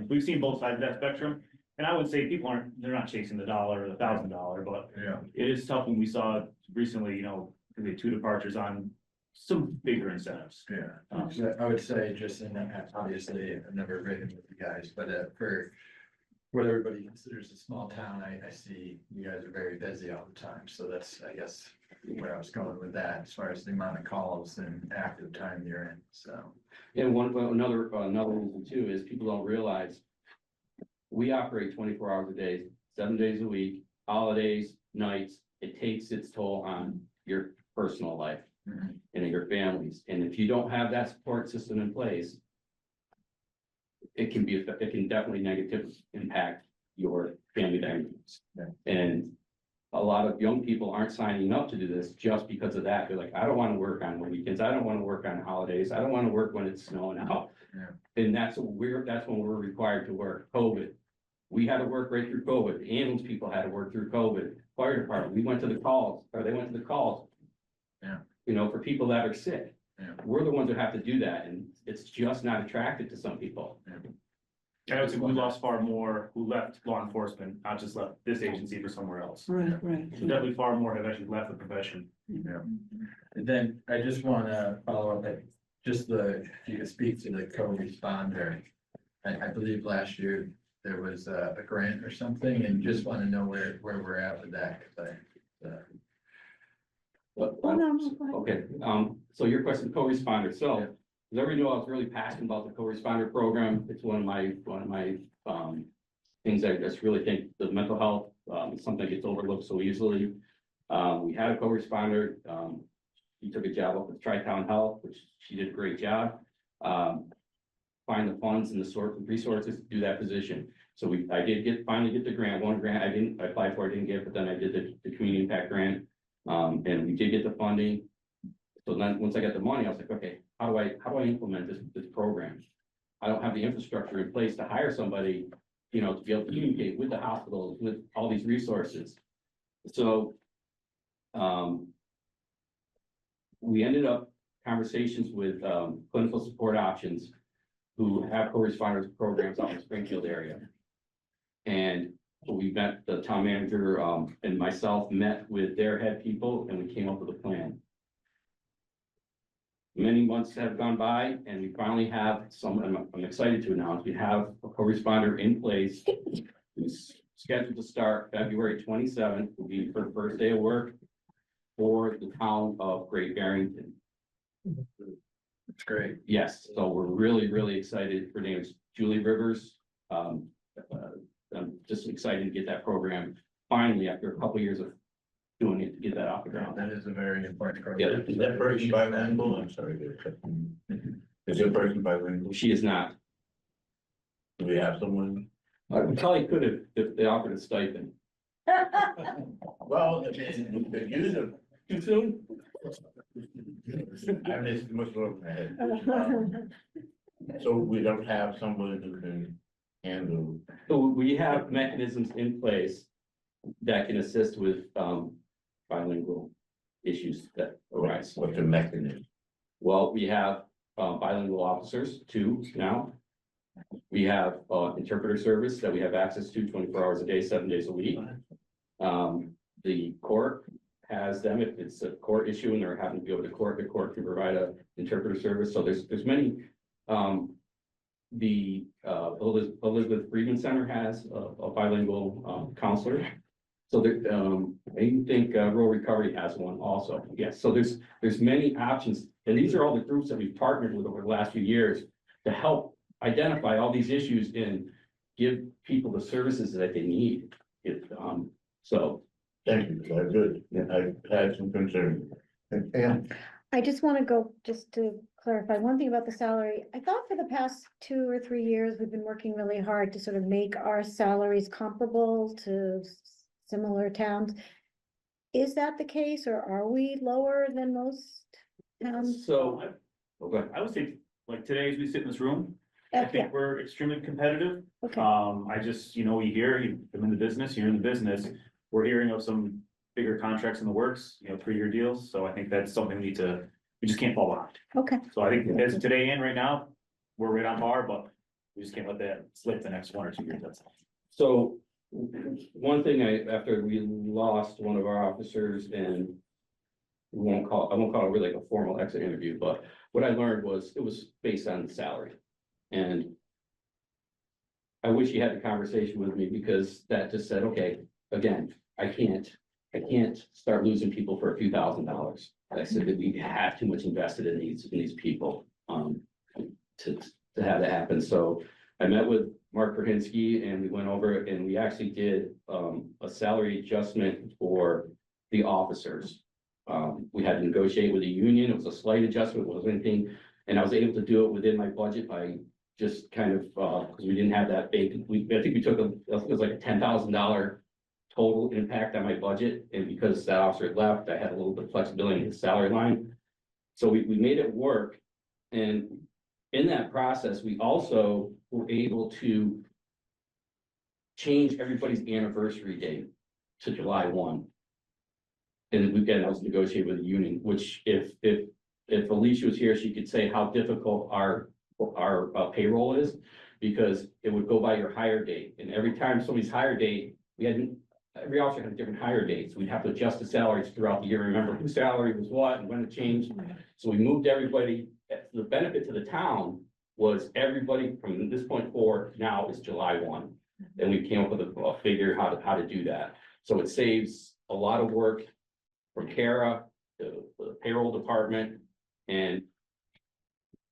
We've seen both sides of that spectrum. And I would say they're not chasing the dollar or the $1,000, but Yeah. it is tough when we saw recently, we had 2 departures on some bigger incentives. Yeah, I would say just in that, obviously, I've never ridden with you guys, but for what everybody considers a small town, I see you guys are very busy all the time, so that's, I guess, where I was going with that, as far as the amount of calls and active time you're in, so. and another reason too is people don't realize. We operate 24 hours a day, 7 days a week, holidays, nights. It takes its toll on your personal life. And your families, and if you don't have that support system in place. It can definitely negatively impact your family dynamics. And a lot of young people aren't signing up to do this just because of that. They're like, I don't want to work on weekends, I don't want to work on holidays, I don't want to work when it's snowing out. And that's when we're required to work. COVID. We had to work right through COVID. The ambulance people had to work through COVID. Fire department, they went to the calls. For people that are sick. We're the ones that have to do that, and it's just not attractive to some people. I would say we lost far more who left law enforcement, not just left this agency for somewhere else. Right. So definitely far more have actually left the profession. And then I just wanna follow up, if you could speak to the co-responder. I believe last year there was a grant or something, and just wanna know where we're at with that, cause Okay, so your question, co-responder, so, as everybody knows, I was really passionate about the co-responder program, it's one of my things I just really think the mental health, is something that gets overlooked so easily. We had a co-responder, she took a job up with Tri-Town Health, which she did a great job. Find the funds and the sort of resources to do that position. So I did finally get the grant, one grant I applied for, I didn't get, but then I did the community impact grant. And we did get the funding. So then, once I got the money, I was like, okay, how do I implement this program? I don't have the infrastructure in place to hire somebody, you know, to be able to communicate with the hospitals, with all these resources. So, we ended up conversations with, clinical support options who have co-responders programs out in the Springfield area. And so we met, the town manager, and myself met with their head people, and we came up with a plan. Many months have gone by, and we finally have some, I'm excited to announce, we have a co-responder in place who's scheduled to start February 27th, will be her first day of work for the town of Great Barrington. That's great. Yes, so we're really, really excited. Her name is Julie Rivers. I'm just excited to get that program finally, after a couple of years of doing it, to get that off the ground. That is a very important Yeah. program. Is that person bilingual? I'm sorry. Is your person bilingual? She is not. Do we have someone? We probably could have, if they offered a stipend. Well, I mean, we could use them. Too soon? I missed much over my head. So we don't have someone who can handle. So we have mechanisms in place that can assist with bilingual issues that arise. What's the mechanism? Well, we have bilingual officers, 2 now. We have interpreter service that we have access to 24 hours a day, 7 days a week. The court has them, if it's a court issue and they're having to go to court, the court can provide a interpreter service. So there's many. The Elizabeth Friedman Center has a bilingual counselor. So there, I think Rural Recovery has one also. Yes, so there's many options. And these are all the groups that we've partnered with over the last few years to help identify all these issues and give people the services that they need. So. Thank you, that's good. I've had some concern. And I just want to go, just to clarify, one thing about the salary. I thought for the past 2 or 3 years, we've been working really hard to sort of make our salaries comparable to similar towns. Is that the case, or are we lower than most towns? So. I would say, like today, as we sit in this room, I Yeah, think we're extremely competitive. okay, I just, you know, you hear, I'm in the business, you're in the business, we're hearing of some bigger contracts in the works, you know, 3-year deals, so I think that's something we just can't fall behind. okay. So I think as today and right now, we're right on par, but we just can't let that slip the next 1 or 2 years, that's all. So one thing after we lost one of our officers, and I won't call it really like a formal exit interview, but what I learned was it was based on salary. And I wish you had the conversation with me, because that just said, okay, again, I can't start losing people for a few $1,000s. I said that we have too much invested in these people to have that happen. So I met with Mark Krahinsky, and we went over and we actually did a salary adjustment for the officers. We had to negotiate with the union. It was a slight adjustment, it wasn't anything, and I was able to do it within my budget by just kind of because we didn't have that big. I think we took it was like a $10,000 total impact on my budget, and because that officer had left, I had a little bit of flexibility in the salary line. So we made it work, and in that process, we also were able to change everybody's anniversary date to July 1. And again, that was negotiated with the union, which if Alicia was here, she could say how difficult our payroll is, because it would go by your hire date, and every time somebody's hire date, every officer had a different hire date, so we'd have to adjust the salaries throughout the year, remember whose salary was what and when it changed. So we moved everybody. The benefit to the town was everybody from this point forward now is July 1. And we came up with a figure how to do that. So it saves a lot of work from Kara, the payroll department, and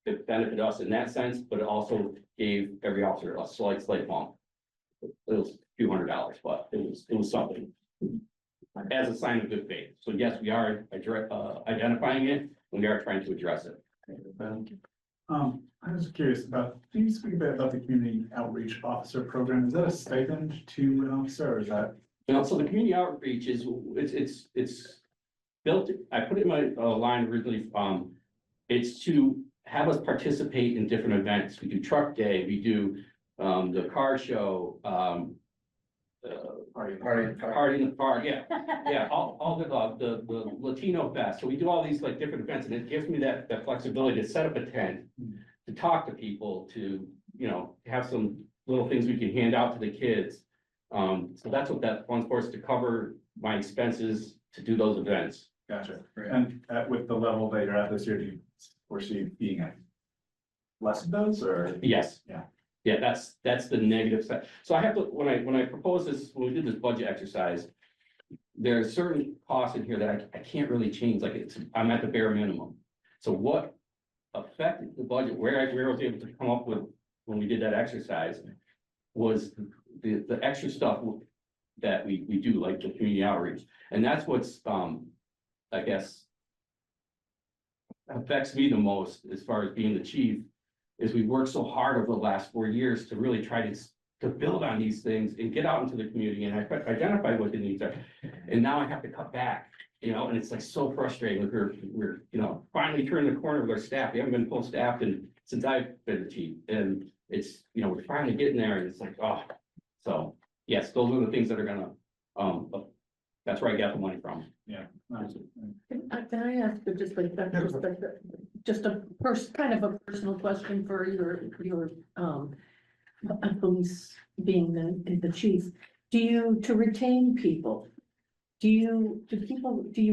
it benefited us in that sense, but it also gave every officer a slight bump. It was a few $100s, but it was something as a sign of good faith. So yes, we are identifying it, and we are trying to address it. I was curious about, can you speak a bit about the community outreach officer program? Is that a stipend to an officer, or is that? So the community outreach is, built it, I put it in my line originally, it's to have us participate in different events. We do truck day, we do the car show, party in the park, yeah. Yeah, all the Latino fest. So we do all these like different events, and it gives me that flexibility to set up a tent, to talk to people, to, you know, have some little things we can hand out to the kids. So that's what that fund's for, is to cover my expenses to do those events. Gotcha. And with the level that you're at this year, do you foresee being at less of those or? Yes. Yeah. Yeah, that's the negative side. So I have to, when I proposed this, when we did this budget exercise, there are certain costs in here that I can't really change, like I'm at the bare minimum. So what affected the budget, where I was able to come up with when we did that exercise was the extra stuff that we do, like the community outreach. And that's what's, I guess, affects me the most as far as being the chief, is we worked so hard over the last 4 years to really try to build on these things and get out into the community and identify what the needs are. And now I have to cut back, you know, and it's like so frustrating. We're, you know, finally turning the corner with our staff. We haven't been full staffed since I've been the chief. And it's, you know, we're finally getting there, and it's like, oh, so yes, those are the things that are gonna, that's where I got the money from. Yeah. Can I ask you just a kind of a personal question for your police being the chief? Do you, to retain people, do you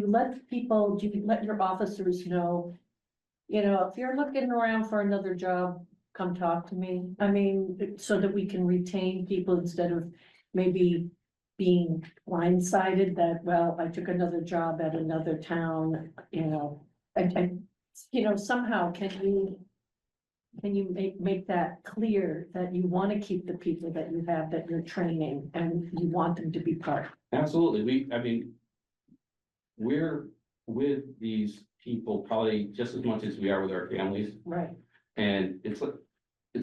let your officers know, you know, if you're looking around for another job, come talk to me? I mean, so that we can retain people instead of maybe being blindsided that, well, I took another job at another town, you know, you know, somehow can you make that clear that you want to keep the people that you have, that you're training, and you want them to be part? Absolutely. I mean, we're with these people probably just as much as we are with our families. Right. And it's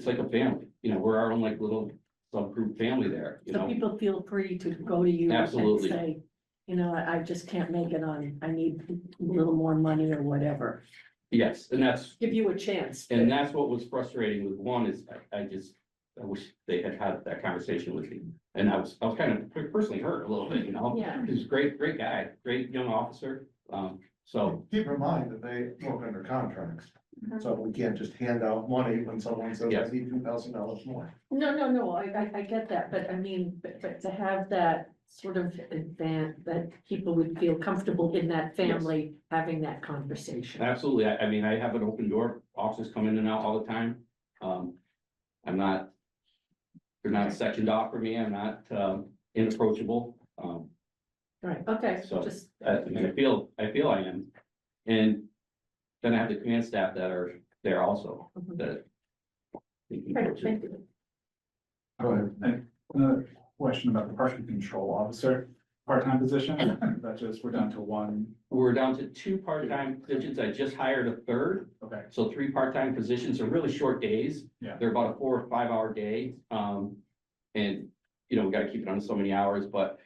like a family, you know, we're our own like little subgroup family there, you So know. people feel free to go to you and Absolutely. say, you know, I just can't make it on, I need a little more money or whatever. Yes, and that's Give you a chance. what was frustrating with one is I wish they had that conversation with me. And I was kind of personally hurt a little bit, you know. Yeah. He was a great guy, great young officer. So Keep in mind that they work under contracts, so we can't just hand out money when someone says, I Yes. need $2,000 more. No, I get that, but I mean, but to have that sort of advance, that people would feel comfortable in that family, having that conversation. absolutely. I mean, I have an open door. Officers come in and out all the time. They're not sectioned off for me. I'm not inapproachable. Right, okay, So, just. I mean, I feel I am. And then I have the command staff that are there also, Mhm. that. Right, thank you. Go ahead. And another question about the parking control officer, part-time position, that just, we're down to one. We're down to 2 part-time positions. I just hired a third. Okay. So 3 part-time positions are really short days. Yeah. They're about a 4 or 5 hour day. And, you know, we gotta keep it on so many hours, but,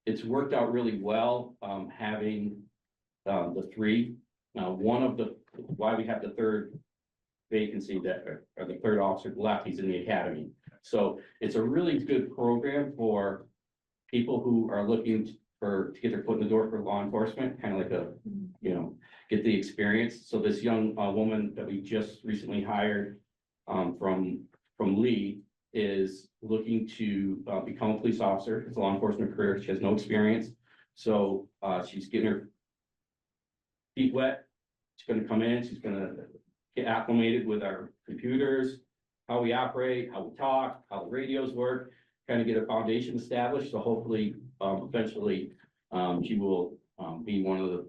it's worked out really well, having, the 3. One of why we have the third vacancy or the third officer left, he's in the academy. So it's a really good program for people who are looking to get their foot in the door for law enforcement, kind of like you know, get the experience. So this young woman that we just recently hired from Lee is looking to become a police officer. It's a law enforcement career. She has no experience. So she's getting her feet wet. She's gonna come in, she's gonna get acclimated with our computers, how we operate, how we talk, how the radios work, kind of get a foundation established. So hopefully, eventually, she will be one of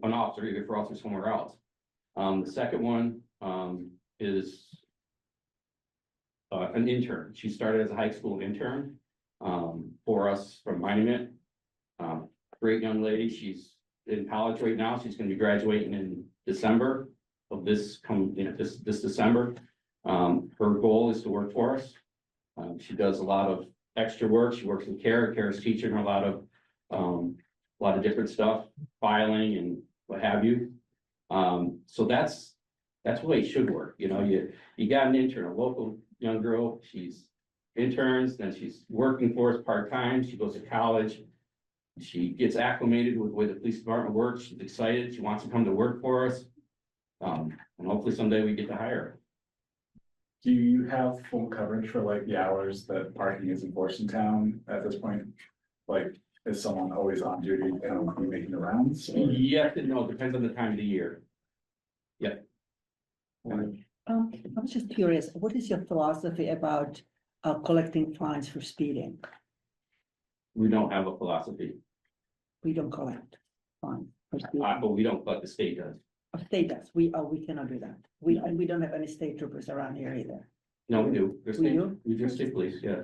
an officer either for us or somewhere else. The second one is an intern. She started as a high school intern for us from Monument. Great young lady. She's in college right now. She's going to be graduating in December of this December. Her goal is to work for us. She does a lot of extra work. She works with Kara's teaching her a lot of a lot of different stuff, filing and what have you. So that's the way it should work, you know, you got an intern, a local young girl, she's interns, then she's working for us part-time, she goes to college. She gets acclimated with the way the police department works, she's excited, she wants to come to work for us. And hopefully someday we get to hire her. Do you have full coverage for like the hours that parking is enforced in town at this point? Like, is someone always on duty and making the rounds? or- Yes and no, depends on the time of the year. I was just curious, what is your philosophy about collecting fines for speeding? We don't have a philosophy, We don't collect fines for speeding. but we don't, but the state does. A state does, we cannot do that. And we don't have any state troopers around here either. No, we do. There's We state, do? we do state police, yeah.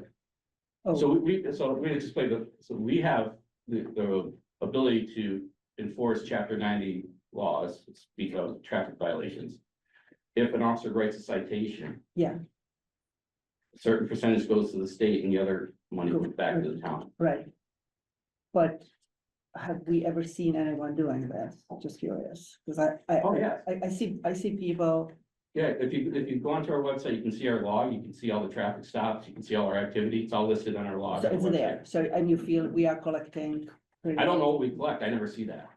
Oh, So we explain so we have the ability to enforce chapter 90 laws, speak of traffic violations. If an officer writes a citation, yeah, a certain percentage goes to the state and the other money goes back to the town. right. But have we ever seen anyone doing this? Just curious, because Oh, yeah. I see people, Yeah, if you go onto our website, you can see our log, you can see all the traffic stops, you can see all our activity, it's all listed on our log. so on our it's website. there, so, and you feel we are collecting. I don't know what we collect, I never see that.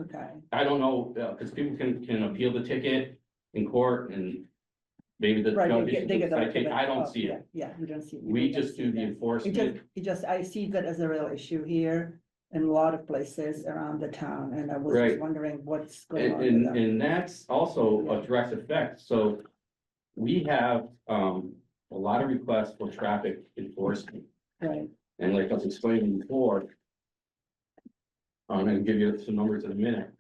Okay, I don't know, because people can appeal the ticket in court and maybe the right, judge they issues get the the. citation. I don't oh, see yeah, it. Yeah, you don't see. you We don't just see do the that. enforcement. I see that as a real issue here in a lot of places around the town, and I was Right. just wondering what's going on with And, them. and that's also a direct effect, so we have, a lot of requests for traffic enforcement. Right, And like I was explaining before, I'm gonna give you some numbers in a minute.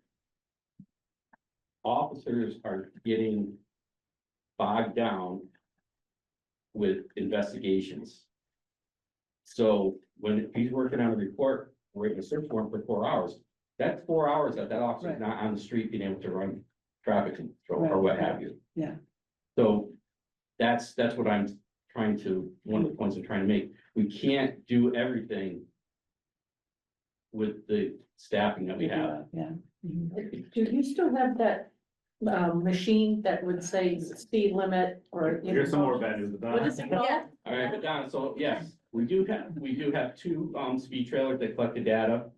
Officers are getting bogged down with investigations. So when he's working on a report, waiting a search warrant for 4 hours, that's 4 hours that officer's Right. not on the street being able to run traffic control or Right, what have you. yeah. So that's what I'm trying to, one of the points I'm trying to make. We can't do everything with the staffing that we have. Yeah. Mhm. Do you still have that, machine that would say speed limit or? Here's some more bad news about What is it called? All right, but Don, so yes, we do have two speed trailers that collect the data.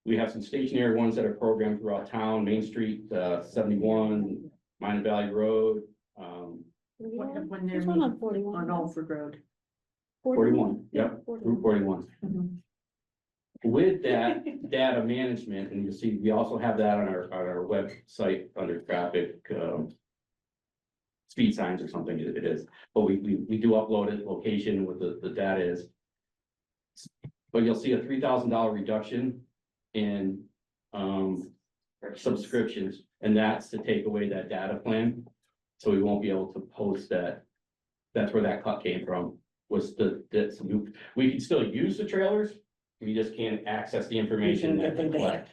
We have some stationary ones that are programmed throughout town, Main Street, 71, Minot Valley Road, When they're There's one on on 41. Alfred Road. 41, yep, Route 41. Mhm. With that data management, and you see, we also have that on our website under traffic, speed signs or something it is, but we do upload it, location, what the data is. But you'll see a $3,000 reduction in, subscriptions, and that's to take away that data plan. So we won't be able to post that. That's where that cut came from, was we can still use the trailers, we just can't access the information that they collect.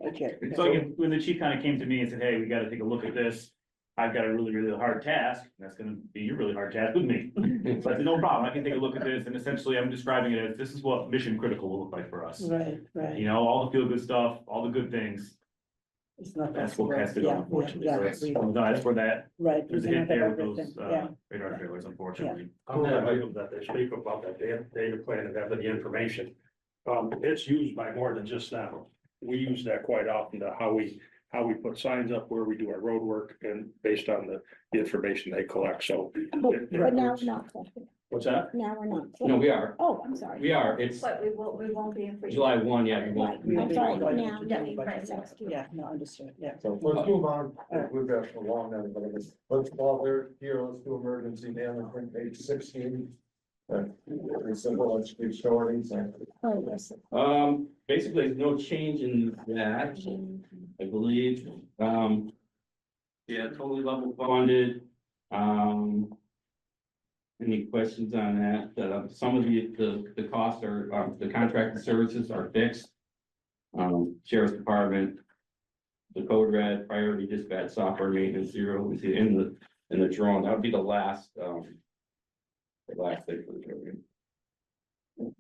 Okay. So like, when the chief kind of came to me and said, hey, we gotta take a look at this, I've got a really, really hard task, and that's gonna be a really hard task with me. So I said, no problem, I can take a look at this, and essentially I'm describing it as, this is what mission critical will look like for us. Right, right. You know, all the feel good stuff, all the good things, It's not that's possible. what has to go, Yeah, unfortunately, yeah, so yeah, that's, we- that's where that, Right. there's a we hit cannot there have with those, everything. Yeah, radar trailers, unfortunately. On that item that they speak about, that data plan and having the information, it's used by more than just them. We use that quite often to how we put signs up, where we do our road work, and based on the information they collect, so. But now we're not collecting. What's that? Now we're not. No, we are, Oh, I'm sorry. we are, it's But we won't be in. July 1, yeah, we won't. Right. I'm sorry, Right. now, yeah, no, understood, yeah. So let's move on, we've got a long night, but let's pause there, here, let's do emergency management, page 16. Very simple, let's do stories and. Oh, yes. Basically, there's no change in that, I believe. Yeah, totally level funded. Any questions on that? Some of the costs are, the contracted services are fixed. Sheriff's Department, the code red, priority dispatch, software maintenance, zero, we see in the drone, that would be the last thing for the drone.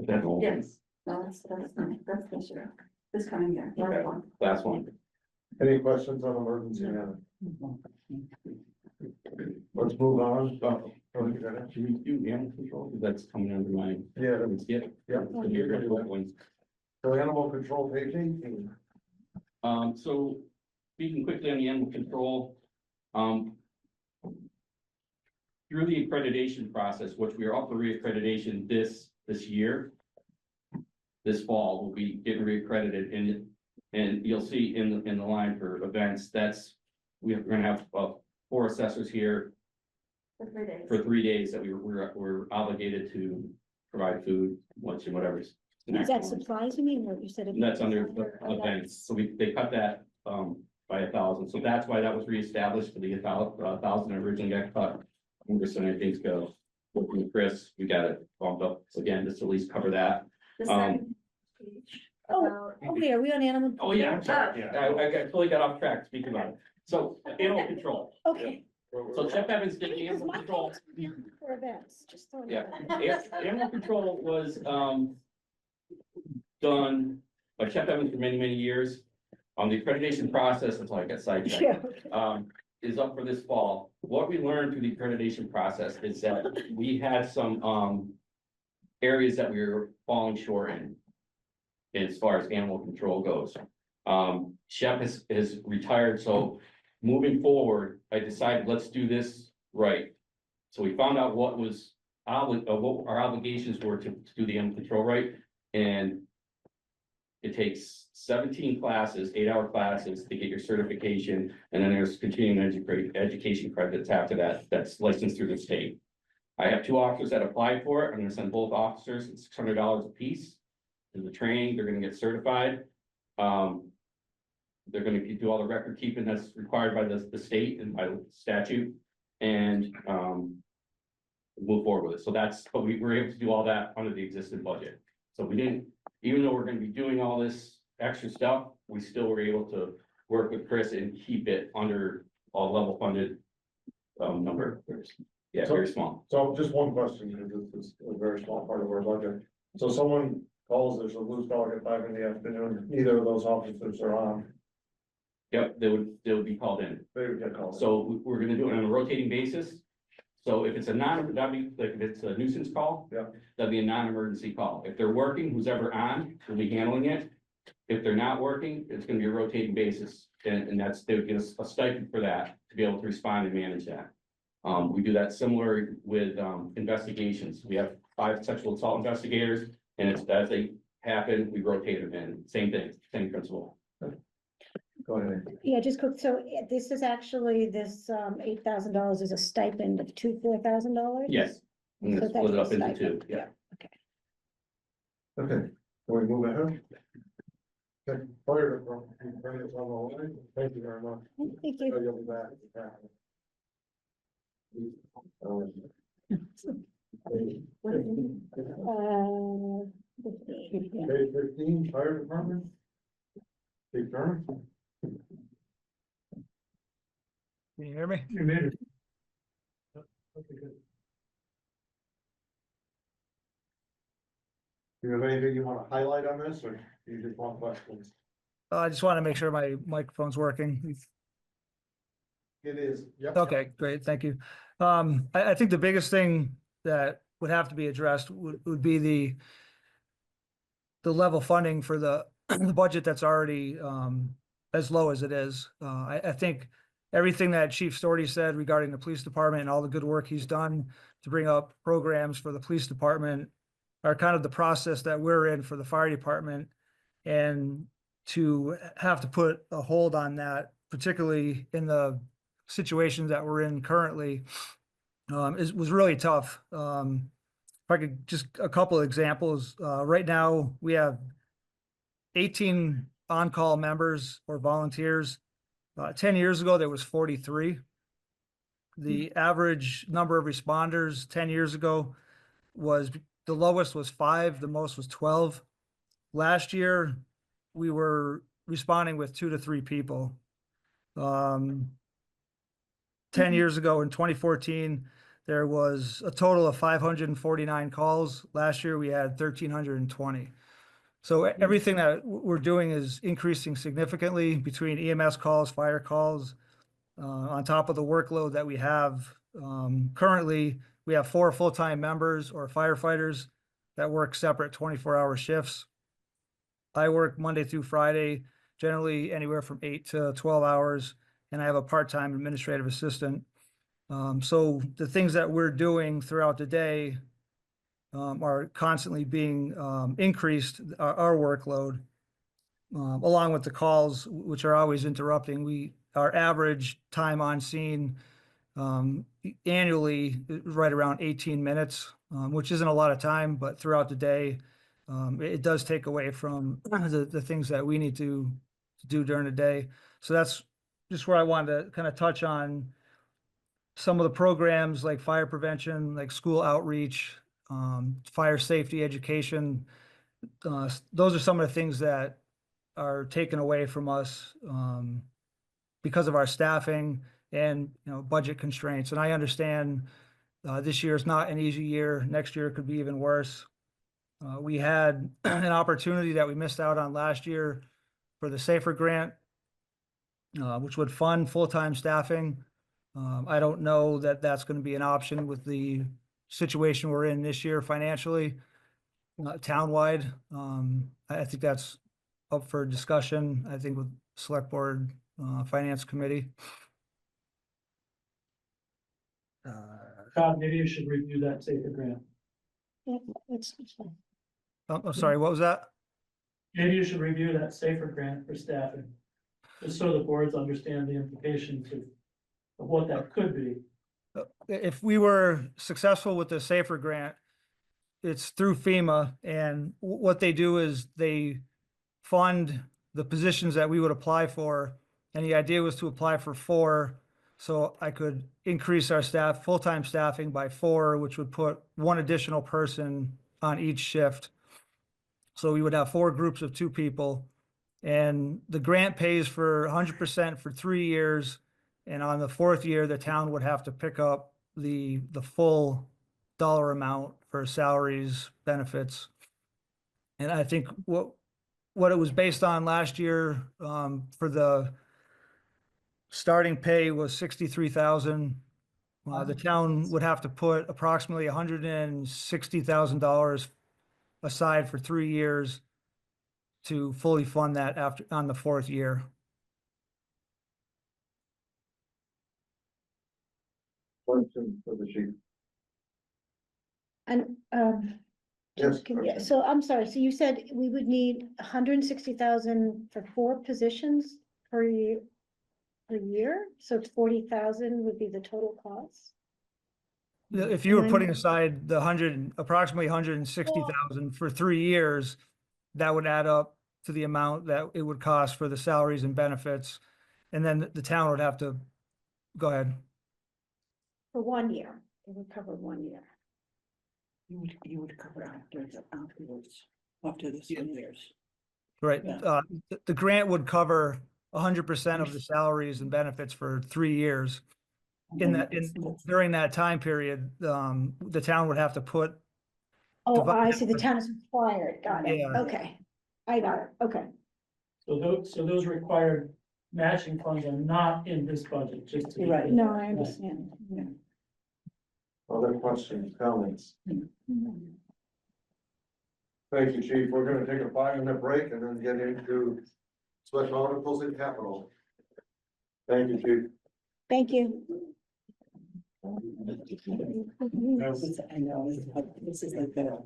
That's all. Yes. That's this year, this coming year. Okay. Last one. Any questions on emergency management? Let's move on. Should we do animal control? 'Cause that's coming under my. Yeah, Yeah. yeah. So animal control page 18. So speaking quickly on the animal control, through the accreditation process, which we are up for reaccreditation this year. This fall, we'll be getting reaccredited and you'll see in the line for events, we're gonna have 4 assessors here for 3 days that we're obligated to provide food, lunch and whatever. Is that supplies, you mean, or you said? And that's under oh, events, so they cut that by 1,000, so that's why that was reestablished for the 1,000 originally got cut. I think working with Chris, we got it bumped up again, just to at least cover that. Oh, okay, are we on animal? Oh, yeah, I'm control? sorry, I totally got off track speaking about it, so animal control, Okay. so Chef Evans did Because animal my control. fault's For events, just throwing it Yeah, out. animal control was done by Chef Evans for many years. The accreditation process, until I got sidetracked, Yeah. is up for this fall. What we learned through the accreditation process is that we had some areas that we were falling short in as far as animal control goes. Chef is retired, so moving forward, I decided, let's do this right. So we found out what our obligations were to do the animal control right, and it takes 17 classes, 8-hour classes to get your certification, and then there's continuing education credits after that, that's licensed through the state. I have 2 officers that applied for it. I'm gonna send both officers at $600 a piece to the training. They're gonna get certified. They're gonna do all the record keeping that's required by the state and by statute, and move forward with it. So but we were able to do all that under the existing budget. So we didn't, even though we're gonna be doing all this extra stuff, we still were able to work with Chris and keep it under a level funded number. Yeah, very small. So just one question, because it's a very small part of our budget. So someone calls, there's a loose dog at 5 PM, neither of those officers are on, Yep, they would be called in. they would get called. So we're gonna do it on a rotating basis. So if it's if it's a nuisance call. Yeah. That'd be a non-emergency call. If they're working, who's ever on will be handling it. If they're not working, it's gonna be a rotating basis, and they would get a stipend for that to be able to respond and manage that. We do that similar with investigations. We have 5 sexual assault investigators, and it's as they happen, we rotate them in. Same thing, same principle. Go ahead. Yeah, just quick, so this is actually, this $8,000 is a stipend of $4,000? Yes. I'm gonna So split it up that's into a 2, stipend, yeah. Okay, can we move ahead? Okay, fire department, bring us on the line. Thank you very much. Thank Oh, you. you'll be back. Yeah. Page 15, fire department. Big turn. Can you hear me? You made it. Okay, good. Do you have anything you want to highlight on this, or do you just want questions? I just want to make sure my microphone's working. It is, yep. Okay, great, thank you. I think the biggest thing that would have to be addressed would be the level funding for the budget that's already as low as it is. I think everything that Chief Storty said regarding the police department and all the good work he's done to bring up programs for the police department are kind of the process that we're in for the fire department. And to have to put a hold on that, particularly in the situations that we're in currently, was really tough. If I could just a couple of examples, right now we have 18 on-call members or volunteers. 10 years ago, there was 43. The average number of responders 10 years ago was, the lowest was 5, the most was 12. Last year, we were responding with 2 to 3 people. 10 years ago in 2014, there was a total of 549 calls. Last year, we had 1,320. So everything that we're doing is increasing significantly between EMS calls, fire calls, on top of the workload that we have. Currently, we have 4 full-time members or firefighters that work separate 24-hour shifts. I work Monday through Friday, generally anywhere from 8 to 12 hours, and I have a part-time administrative assistant. So the things that we're doing throughout the day are constantly being increased, our workload, along with the calls, which are always interrupting. Our average time on scene annually is right around 18 minutes, which isn't a lot of time, but throughout the day, it does take away from the things that we need to do during the day. So that's just where I wanted to kind of touch on some of the programs like fire prevention, like school outreach, fire safety education. Those are some of the things that are taken away from us because of our staffing and, budget constraints. And I understand this year is not an easy year. Next year could be even worse. We had an opportunity that we missed out on last year for the SAFER grant, which would fund full-time staffing. I don't know that that's going to be an option with the situation we're in this year financially, townwide. I think that's up for discussion, I think with Select Board, Finance Committee. Todd, maybe you should review that SAFER grant. Yeah, it's fine. I'm sorry, what was that? Maybe you should review that SAFER grant for staffing, just so the boards understand the implications of what that could be. If we were successful with the SAFER grant, it's through FEMA, and what they do is they fund the positions that we would apply for. And the idea was to apply for 4, so I could increase our staff, full-time staffing by 4, which would put 1 additional person on each shift. So we would have 4 groups of 2 people, and the grant pays for 100% for 3 years. And on the 4th year, the town would have to pick up the full dollar amount for salaries, benefits. And I think what it was based on last year, for the starting pay was 63,000. The town would have to put approximately $160,000 aside for 3 years to fully fund that on the 4th year. Question for the chief. And, Yes. yeah, so I'm sorry, so you said we would need 160,000 for 4 positions per year? Per year, so 40,000 would be the total cost? If you were And putting then- aside approximately 160,000 for 3 years, that would add up to the amount that it would cost for the salaries and benefits. And then the town would have to, go ahead. For 1 year, it would cover 1 year. You would cover afterwards, after the 7 years. Right, Yeah. the grant would cover 100% of the salaries and benefits for 3 years. During that time period, the town would have to put. Oh, divide I that see, the by- town is required, got it, Yeah. okay. I got it, okay. So those required matching funds are not in this budget, just to be. You're right. clear. No, I understand. Yeah. Other questions, comments? Thank you, chief. We're gonna take a 5-minute break and then get into special articles and capital. Thank you, chief. Thank you. I know, this is like that.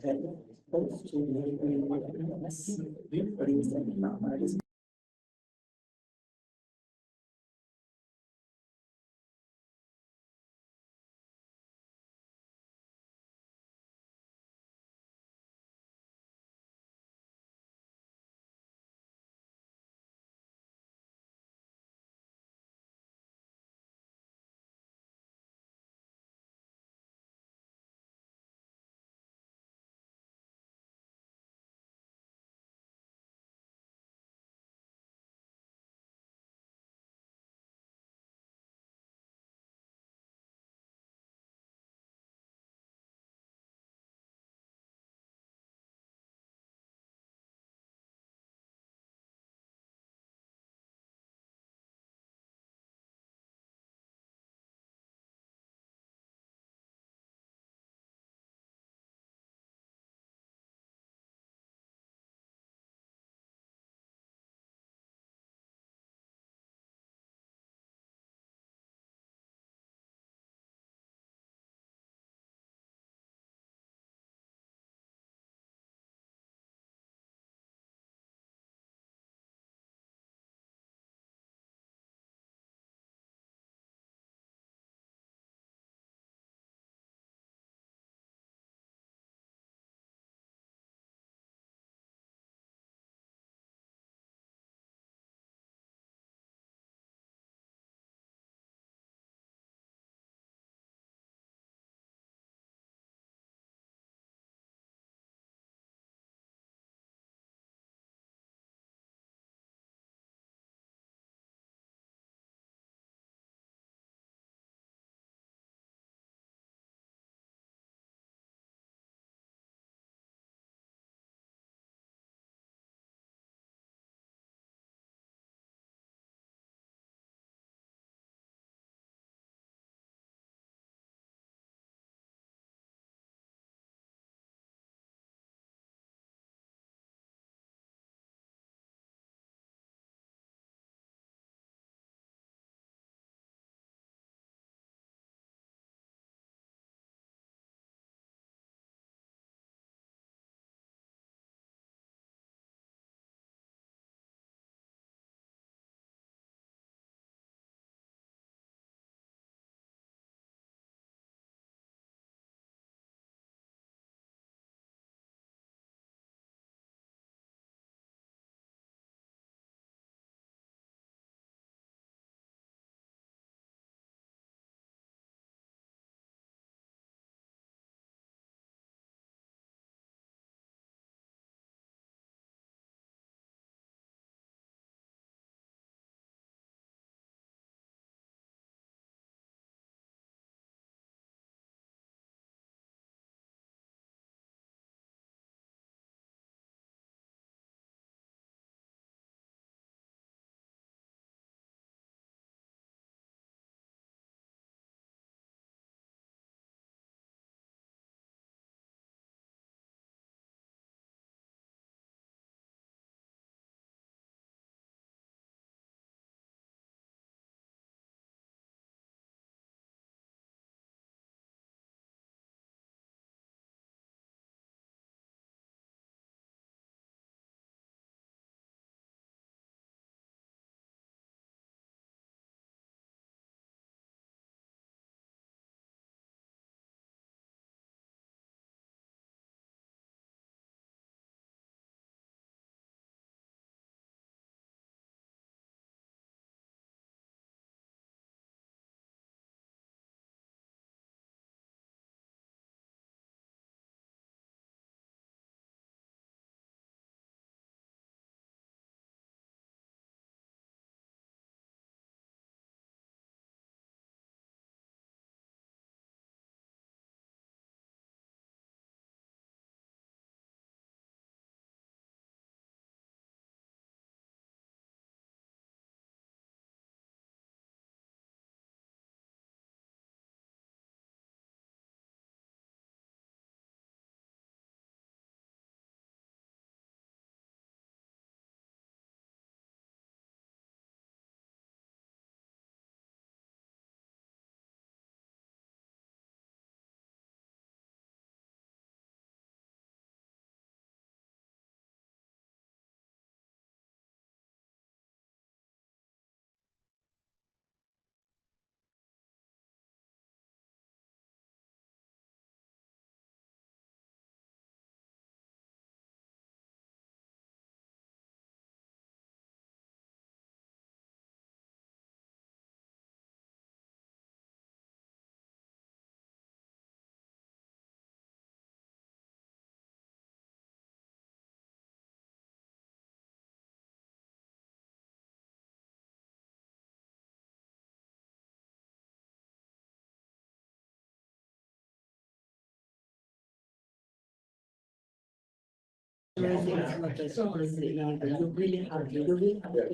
Everything is not as easy, you know, you really have to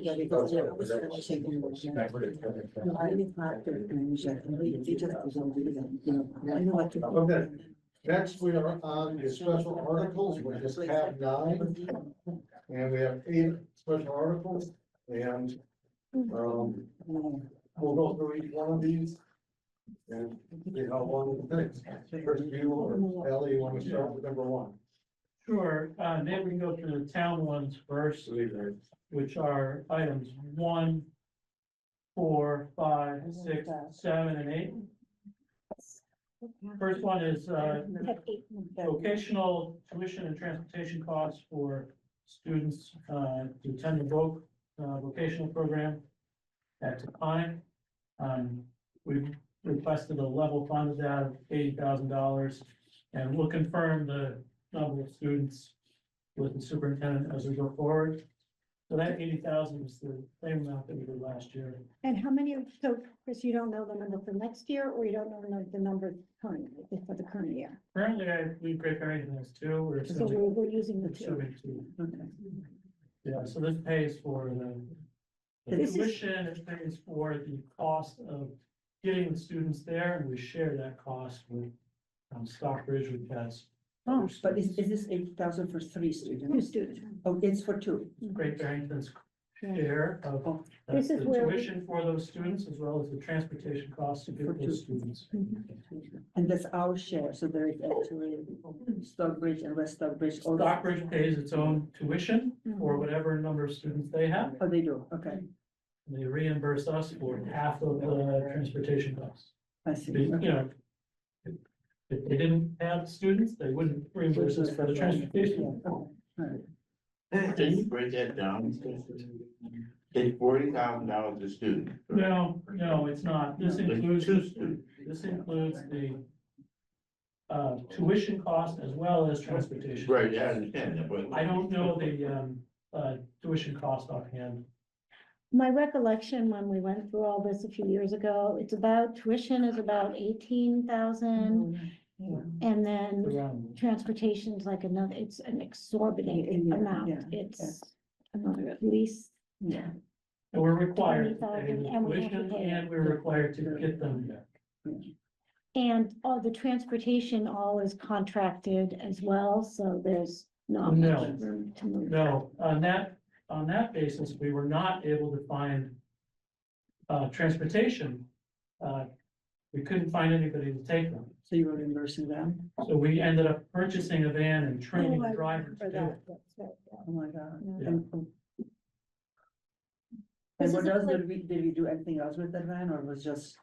get it all there. You really have to manage it, and we just don't do that, you know, I know what to. Okay. Next, we are on the special articles, we just have 9, and we have 8 special articles, and, we'll go through each one of these. And see how long it takes. First, you or Ellie, you want to start with number 1? Sure, maybe we can go through the town ones first, which are items 1, 4, 5, 6, 7, and 8. First one is, vocational tuition and transportation costs for students, to attend the vocational program at Taconic. We've requested a level fund of that of $80,000, and we'll confirm the number of students with the superintendent as we go forward. So that 80,000 is the same amount that we did last year. And how many, so Chris, you don't know the number for next year, or you don't know the number currently, for the current year? Currently, I believe Great Barrington has 2, we're So assuming, we're using the we're 2. assuming 2. Okay. Yeah, so this pays for the This is- tuition, it pays for the cost of getting the students there, and we share that cost with Stockbridge, which has Oh, but is this 80,000 for 3 2 students? students. Oh, it's for 2. Great Barrington's share of Oh, This is the where we- tuition for those students, as well as the transportation costs to For get those students. and that's our share, so there is actually Stockbridge and West Stockbridge. all- Stockbridge pays its own tuition for Mhm. whatever number of students they have. Oh, they do, okay, They reimburse us for half of the transportation costs. I see. You know, if they didn't have students, they wouldn't reimburse us for the transportation. Can you break that down? It's $40,000 a student. No, it's not. This Like includes, 2 students. this includes the tuition cost as well as transportation. Right, I understand that, but. I don't know the tuition cost offhand. My recollection when we went through all this a few years ago, it's about, tuition is about 18,000, and then Around, transportation's like another, it's an exorbitant Yeah, amount. yeah, It's another at least. Yeah. and we're required to pay 20,000, the and we have to tuition, pay it. and we're required to get them there. And all the transportation all is contracted as well, so there's not much No. room to move. No, on that basis, we were not able to find transportation. We couldn't find anybody to take them, So you were reimbursing them? so we ended up purchasing a van and training Oh, I the driver to remember do that. it. That's right, yeah. Oh, my God. Yeah. And This what is a else, place- did we do anything else with that van, or was just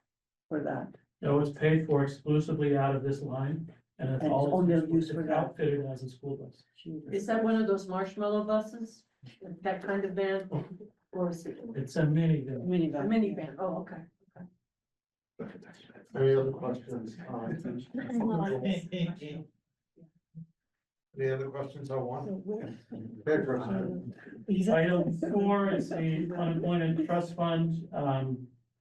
for that? It was paid for exclusively out of this line, and it's And all only it's used for that. outfitted as a school bus. Is that one of those marshmallow buses? That kind of van? Or is it It's a minivan. a Minivan. minivan? Oh, okay. Any other questions? Any other questions on 1? Okay, Chris. Item 4 is the unemployment trust fund.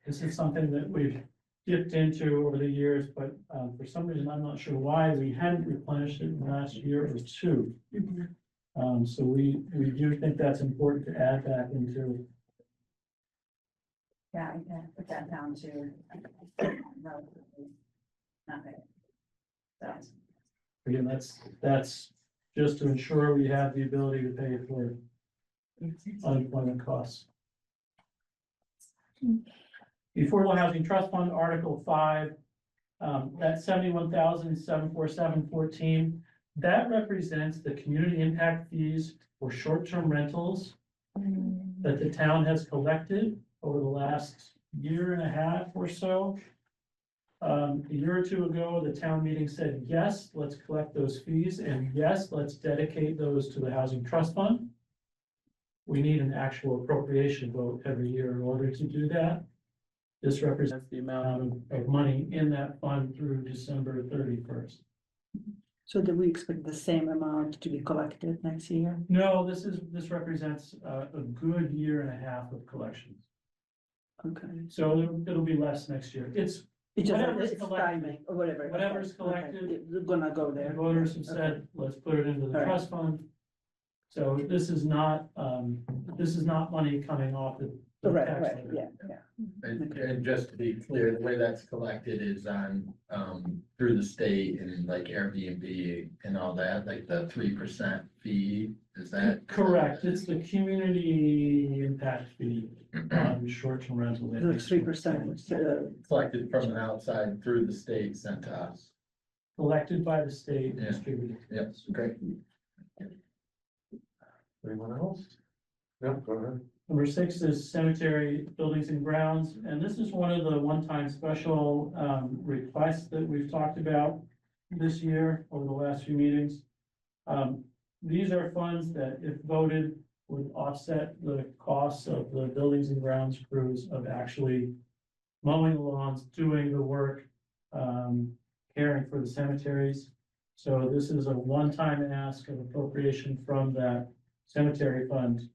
This is something that we've dipped into over the years, but for some reason, I'm not sure why, we hadn't replenished it in the last year or 2. So we do think that's important to add back into. Yeah, I can put that down to relatively nothing. So, Again, that's just to ensure we have the ability to pay for unemployment costs. The Affordable Housing Trust Fund, Article 5, that 71,747.14, that represents the community impact fees for short-term rentals that the town has collected over the last year and a half or so. A year or 2 ago, the town meeting said, yes, let's collect those fees, and yes, let's dedicate those to the Housing Trust Fund. We need an actual appropriation vote every year in order to do that. This represents the amount of money in that fund through December 31st. So do we expect the same amount to be collected next year? No, this represents a good year and a half of collections. Okay. So it'll be less next year. It's It's just, Whatever's it's collected. timing or whatever. Whatever's Okay, collected. We're gonna go the there. voters have said, let's put it into the All right. trust fund. So this is not money coming off the Right, tax right, levy. yeah. And just to be clear, the way that's collected is on, through the state and like Airbnb and all that, like the 3% fee, is that? Correct, it's the community impact fee on short-term rental. The 3%, Collected from the outside through the state sent to us. Collected by the state, Yeah. distributed. Yep, great. Anyone else? No, go ahead. Number 6 is cemetery buildings and grounds, and this is one of the one-time special requests that we've talked about this year over the last few meetings. These are funds that, if voted, would offset the costs of the buildings and grounds crews of actually mowing the lawns, doing the work, caring for the cemeteries. So this is a one-time ask of appropriation from that cemetery fund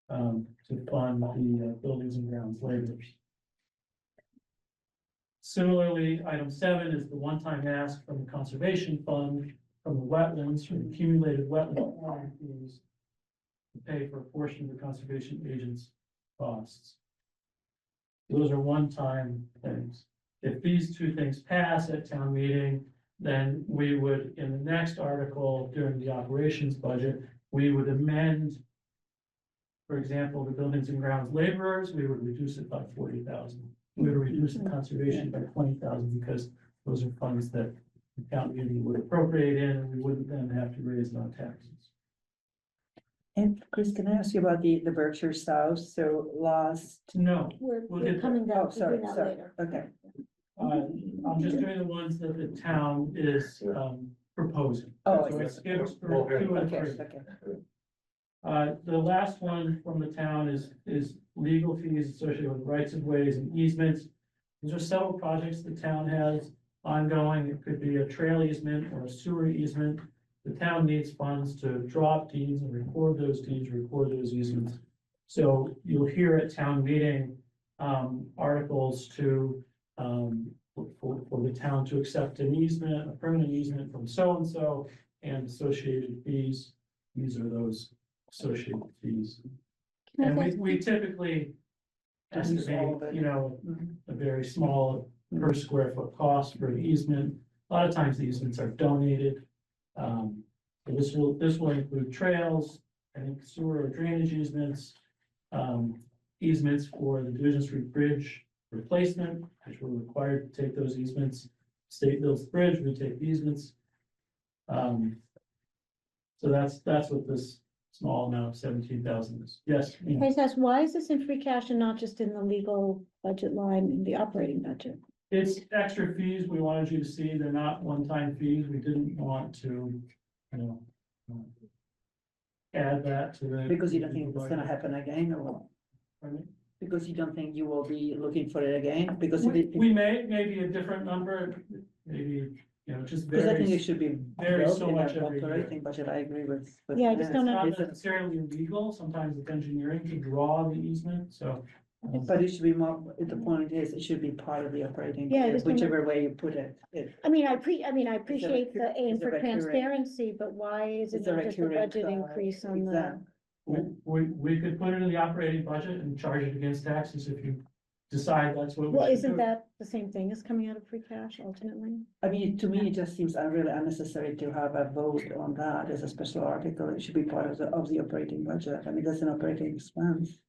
to fund the buildings and grounds laborers. Similarly, item 7 is the one-time ask from the conservation fund, from the wetlands, from the accumulated wetland water fees to pay for a portion of the conservation agent's costs. Those are one-time things. If these two things pass at town meeting, then we would, in the next article during the operations budget, we would amend, for example, the buildings and grounds laborers, we would reduce it by 40,000. We would reduce the conservation by 20,000 because those are funds that the town meeting would appropriate in, and we wouldn't then have to raise it on taxes. and Chris, can I ask you about the Berkshire South? So last, No, We're We'll we're get coming oh, down to sorry, do that sorry, later. okay. I'm just doing the ones that the town is proposing. Oh, I So I see. skipped through 2 and Okay, 3. okay. The last one from the town is legal fees associated with rights of ways and easements. These are several projects the town has ongoing. It could be a trail easement or a sewer easement. The town needs funds to draw up deeds and record those deeds, record those easements. So you'll hear at town meeting, articles to, for the town to accept an easement, a permanent easement from so-and-so and associated fees. These are those associated fees. And we typically Use all estimate, of it. you know, Mhm. a very small per square foot cost for an easement. A lot of times the easements are donated. This will include trails, I think sewer or drainage easements, easements for the Division Street Bridge replacement, which we're required to take those easements. State builds the bridge, we take the easements. So that's what this small amount of 17,000 is. Yes. Can I just ask, why is this in free cash and not just in the legal budget line in the operating budget? It's extra fees we wanted you to see. They're not one-time fees. We didn't want to, you know, add that to the. Because you don't think it's gonna happen again, or what? Pardon me? Because you don't think you will be looking for it again, because if it, We maybe a different number, maybe, you know, just because I think it varies. should be varies built so in much our every year. operating budget, I agree with. Yeah, I just don't It's not It's a- necessarily legal. Sometimes it's engineering to draw the easement, so. But it should be more, the point is, it should be part of the operating, Yeah, I budget, just wanna- whichever way you put it. I mean, I appreciate the aim is a for recurring- transparency, but why is it It's a not just a recurring, budget increase on the? exam. We could put it in the operating budget and charge it against taxes if you decide that's what. we Well, should isn't do. that the same thing as coming out of free cash ultimately? I mean, to me, it just seems really unnecessary to have a vote on that as a special article. It should be part of the operating budget. I mean, that's an operating expense.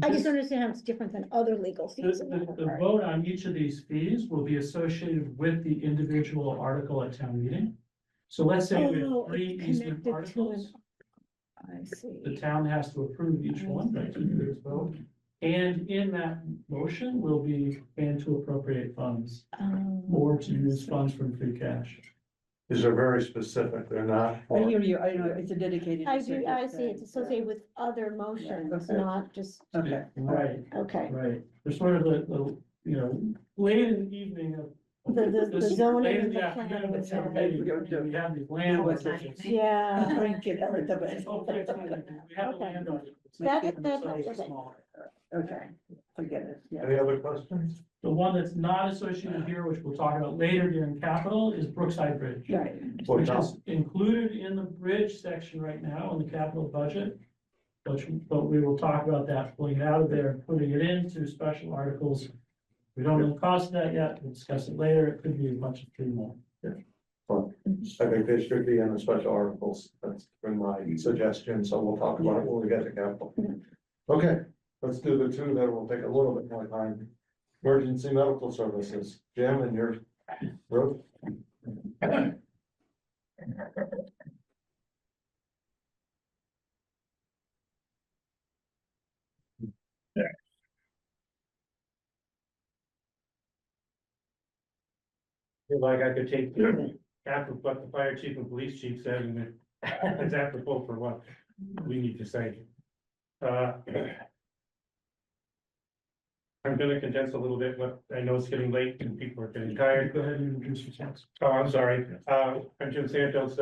I just don't understand how it's different than other legal fees. in that The regard. vote on each of these fees will be associated with the individual article at town meeting. So let's say we Oh, have 3 it's easement connected to an- articles, I the see. town has to approve each one, by 2/3 vote. And in that motion will be and to appropriate funds or to use funds from free cash. These are very specific, they're not. I hear you, I know, it's a dedicated. I research see, it's thing. associated with other motions, okay. not just, Okay. Right, okay. right. They're sort of the, you know, late in the evening of. The this- zoning late in and the the afternoon of planning. town meeting, we have these land. was ordinances. Yeah. Drink it a little bit. Hopefully it's gonna be- we have a Okay. land ordinance. That- Make them that- so okay. small. Okay, forget it, yeah. Any other questions? The one that's not associated here, which we'll talk about later during capital, is Brookside Bridge. Right. Which is included in the bridge section right now in the capital budget. But we will talk about that, pulling it out of there, and putting it into special articles. We don't know the cost of that yet, we'll discuss it later, it could be as much as 3 more. I think they should be in the special articles. That's been my suggestion, so we'll talk about it when we get to capital. Okay, let's do the two that will take a little bit more time. Emergency medical services, Jim and your group. Feel like I could take half of what the fire chief and police chief said, and it's apropos for what we need to say. I'm gonna condense a little bit, but I know it's getting late and people are getting tired. Go ahead and introduce yourselves. Oh, I'm sorry. I'm Jim Santos,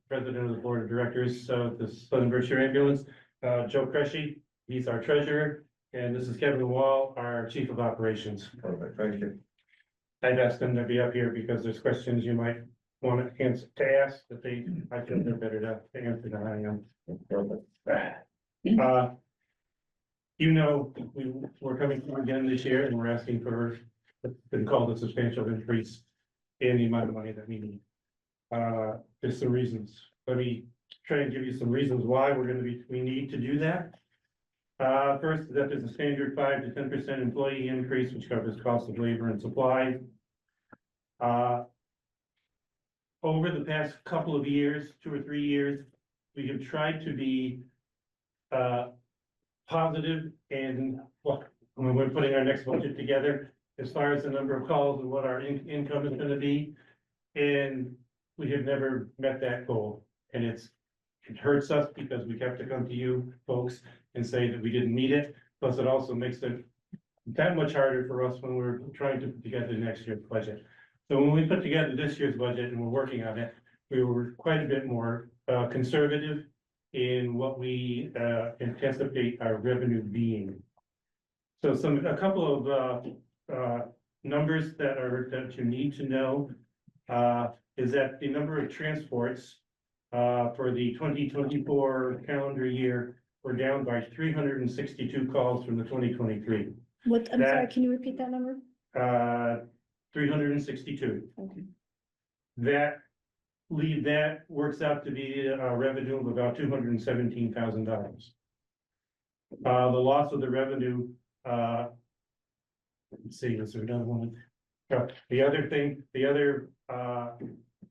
president of the board of directors of the Southern Berkshire Ambulance. Joe Cresci, he's our treasurer, and this is Kevin Wall, our chief of operations. Perfect, thank you. I've asked them to be up here because there's questions you might want to answer, to ask, that I feel they're better to answer than I am. You know, we're coming through again this year and we're asking for, what's been called a substantial increase in the amount of money that we need. There's some reasons. Let me try and give you some reasons why we need to do that. First, that there's a standard 5 to 10% employee increase, which covers cost of labor and supply. Over the past couple of years, 2 or 3 years, we have tried to be positive and when we're putting our next budget together, as far as the number of calls and what our income is gonna be. And we have never met that goal. And it hurts us because we have to come to you folks and say that we didn't meet it. Plus, it also makes it that much harder for us when we're trying to put together next year's budget. So when we put together this year's budget and we're working on it, we were quite a bit more conservative in what we anticipate our revenue being. So a couple of numbers that you need to know is that the number of transports for the 2024 calendar year were down by 362 calls from the 2023. I'm sorry, can you repeat that number? 362. Okay. That works out to be a revenue of about $217,000. The loss of the revenue, let's see, is there another one? The other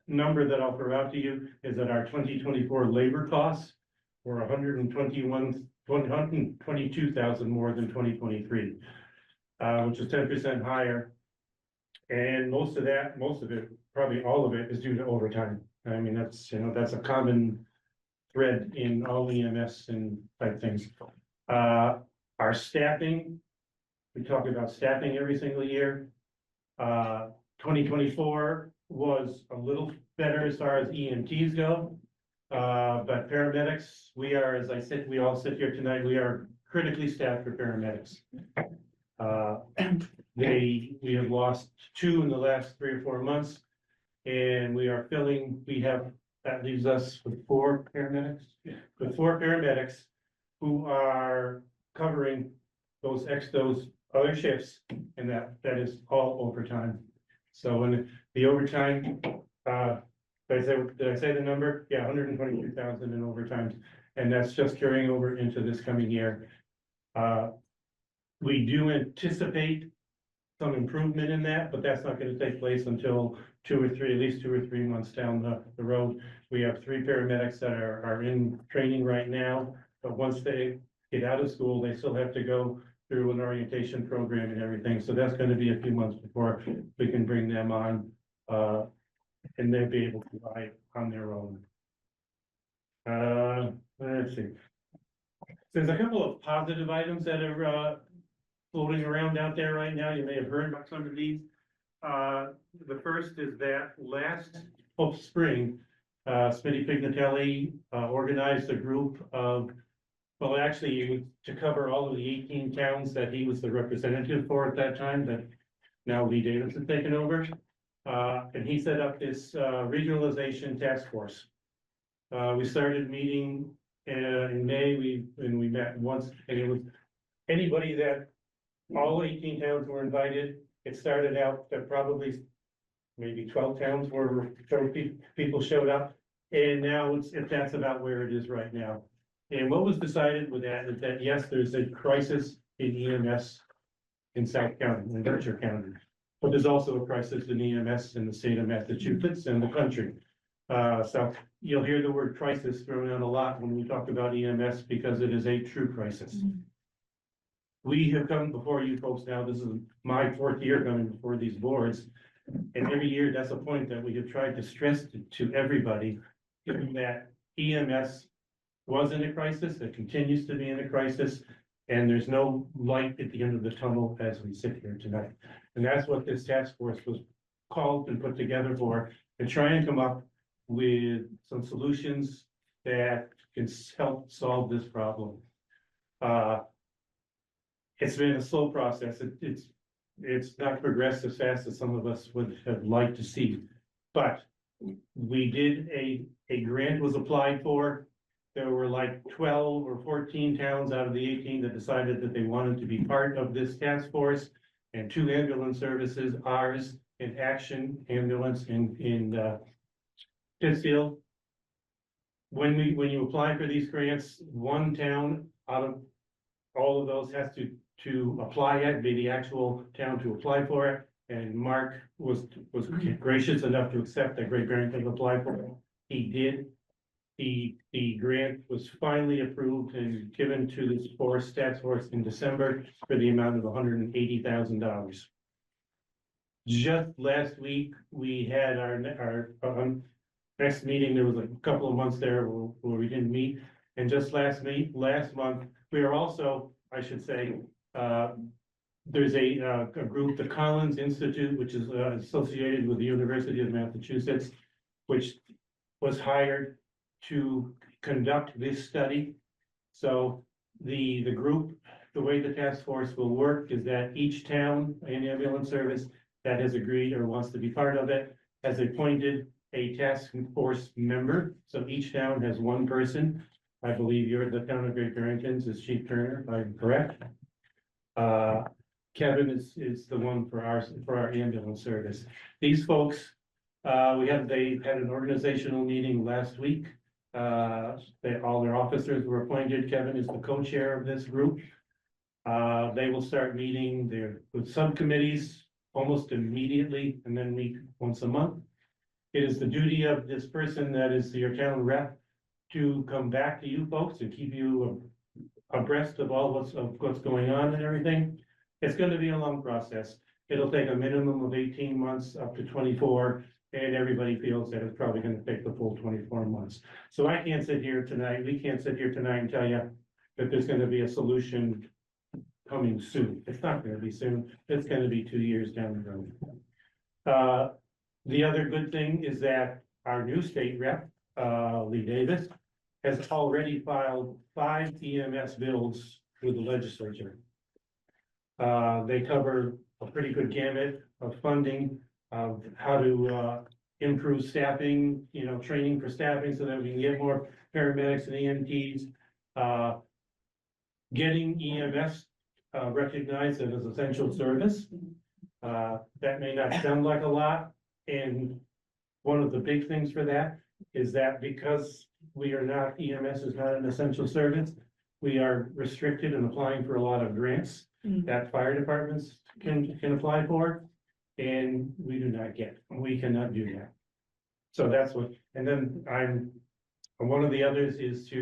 number that I'll throw out to you is that our 2024 labor costs were 122,000 more than 2023, which is 10% higher. And most of it, probably all of it, is due to overtime. I mean, that's a common thread in all EMS and type things. Our staffing, we talk about staffing every single year. 2024 was a little better as far as EMTs go. But paramedics, we are, as I said, we all sit here tonight, we are critically staffed for paramedics. We have lost 2 in the last 3 or 4 months. And that leaves us with 4 paramedics. With 4 paramedics who are covering those other shifts, and that is all overtime. So when the overtime, did I say the number? Yeah, 122,000 in overtime, and that's just carrying over into this coming year. We do anticipate some improvement in that, but that's not gonna take place until at least 2 or 3 months down the road. We have 3 paramedics that are in training right now, but once they get out of school, they still have to go through an orientation program and everything. So that's gonna be a few months before we can bring them on, and they'll be able to ride on their own. Let's see. There's a couple of positive items that are floating around out there right now. You may have heard about some of these. The first is that last spring, Smitty Pignatelli organized a group of Well, actually, it was to cover all of the 18 towns that he was the representative for at that time, that now Lee Davis has taken over. And he set up this regionalization task force. We started meeting in May, we met once, and it was anybody that, all 18 towns were invited. It started out that probably maybe 12 towns were, people showed up. And now that's about where it is right now. And what was decided with that is that, yes, there's a crisis in EMS in South County, in Berkshire County. But there's also a crisis in EMS in the state of Massachusetts and the country. So you'll hear the word crisis thrown out a lot when we talk about EMS because it is a true crisis. We have come before you folks now, this is my 4th year coming before these boards. And every year, that's a point that we have tried to stress to everybody, given that EMS was in a crisis, it continues to be in a crisis, and there's no light at the end of the tunnel as we sit here tonight. And that's what this task force was called and put together for, to try and come up with some solutions that can help solve this problem. It's been a slow process. It's not progressed as fast as some of us would have liked to see. But we did a grant was applied for. There were like 12 or 14 towns out of the 18 that decided that they wanted to be part of this task force. And 2 ambulance services, ours in Action Ambulance in Pittsfield. When you apply for these grants, 1 town out of all of those has to apply it, be the actual town to apply for it. And Mark was gracious enough to accept that Great Barrington applied for it. He did. The grant was finally approved and given to this task force in December for the amount of $180,000. Just last week, we had our next meeting. There was a couple of months there where we didn't meet. And just last month, we are also, I should say, there's a group, the Collins Institute, which is associated with the University of Massachusetts, which was hired to conduct this study. So the group, the way the task force will work is that each town and ambulance service that has agreed or wants to be part of it has appointed a task force member. So each town has 1 person. I believe you're the town of Great Barrington is Chief Turner, if I'm correct. Kevin is the one for our ambulance service. These folks, they had an organizational meeting last week. All their officers were appointed. Kevin is the co-chair of this group. They will start meeting with subcommittees almost immediately and then meet once a month. It is the duty of this person that is your town rep to come back to you folks and keep you abreast of all what's going on and everything. It's going to be a long process. It'll take a minimum of 18 months up to 24, and everybody feels that it's probably going to take the full 24 months. So I can't sit here tonight, we can't sit here tonight and tell you that there's going to be a solution coming soon. It's not going to be soon. It's going to be 2 years down the road. The other good thing is that our new state rep, Lee Davis, has already filed 5 EMS bills with the legislature. They cover a pretty good gamut of funding, of how to improve staffing, training for staffing so that we can get more paramedics and EMTs. Getting EMS recognized as an essential service. That may not sound like a lot. And one of the big things for that is that because EMS is not an essential service, we are restricted in applying for a lot of grants that fire departments can apply for, and we cannot do that. So that's what, and then one of the others is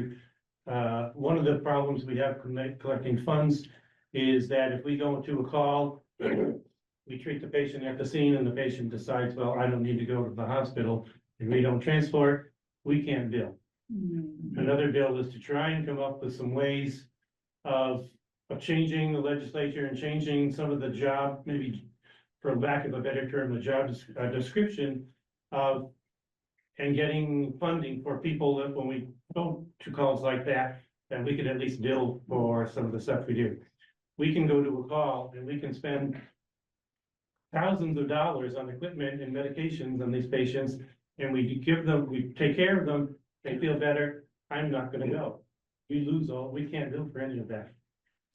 one of the problems we have collecting funds is that if we go into a call, we treat the patient at the scene and the patient decides, well, I don't need to go to the hospital, and we don't transport, we can't bill. Another bill is to try and come up with some ways of changing the legislature and changing some of the job, maybe for lack of a better term, the job description of and getting funding for people that when we go to calls like that, and we could at least bill for some of the stuff we do. We can go to a call and we can spend thousands of dollars on equipment and medications on these patients, and we take care of them, they feel better, I'm not gonna go. We can't bill for any of that.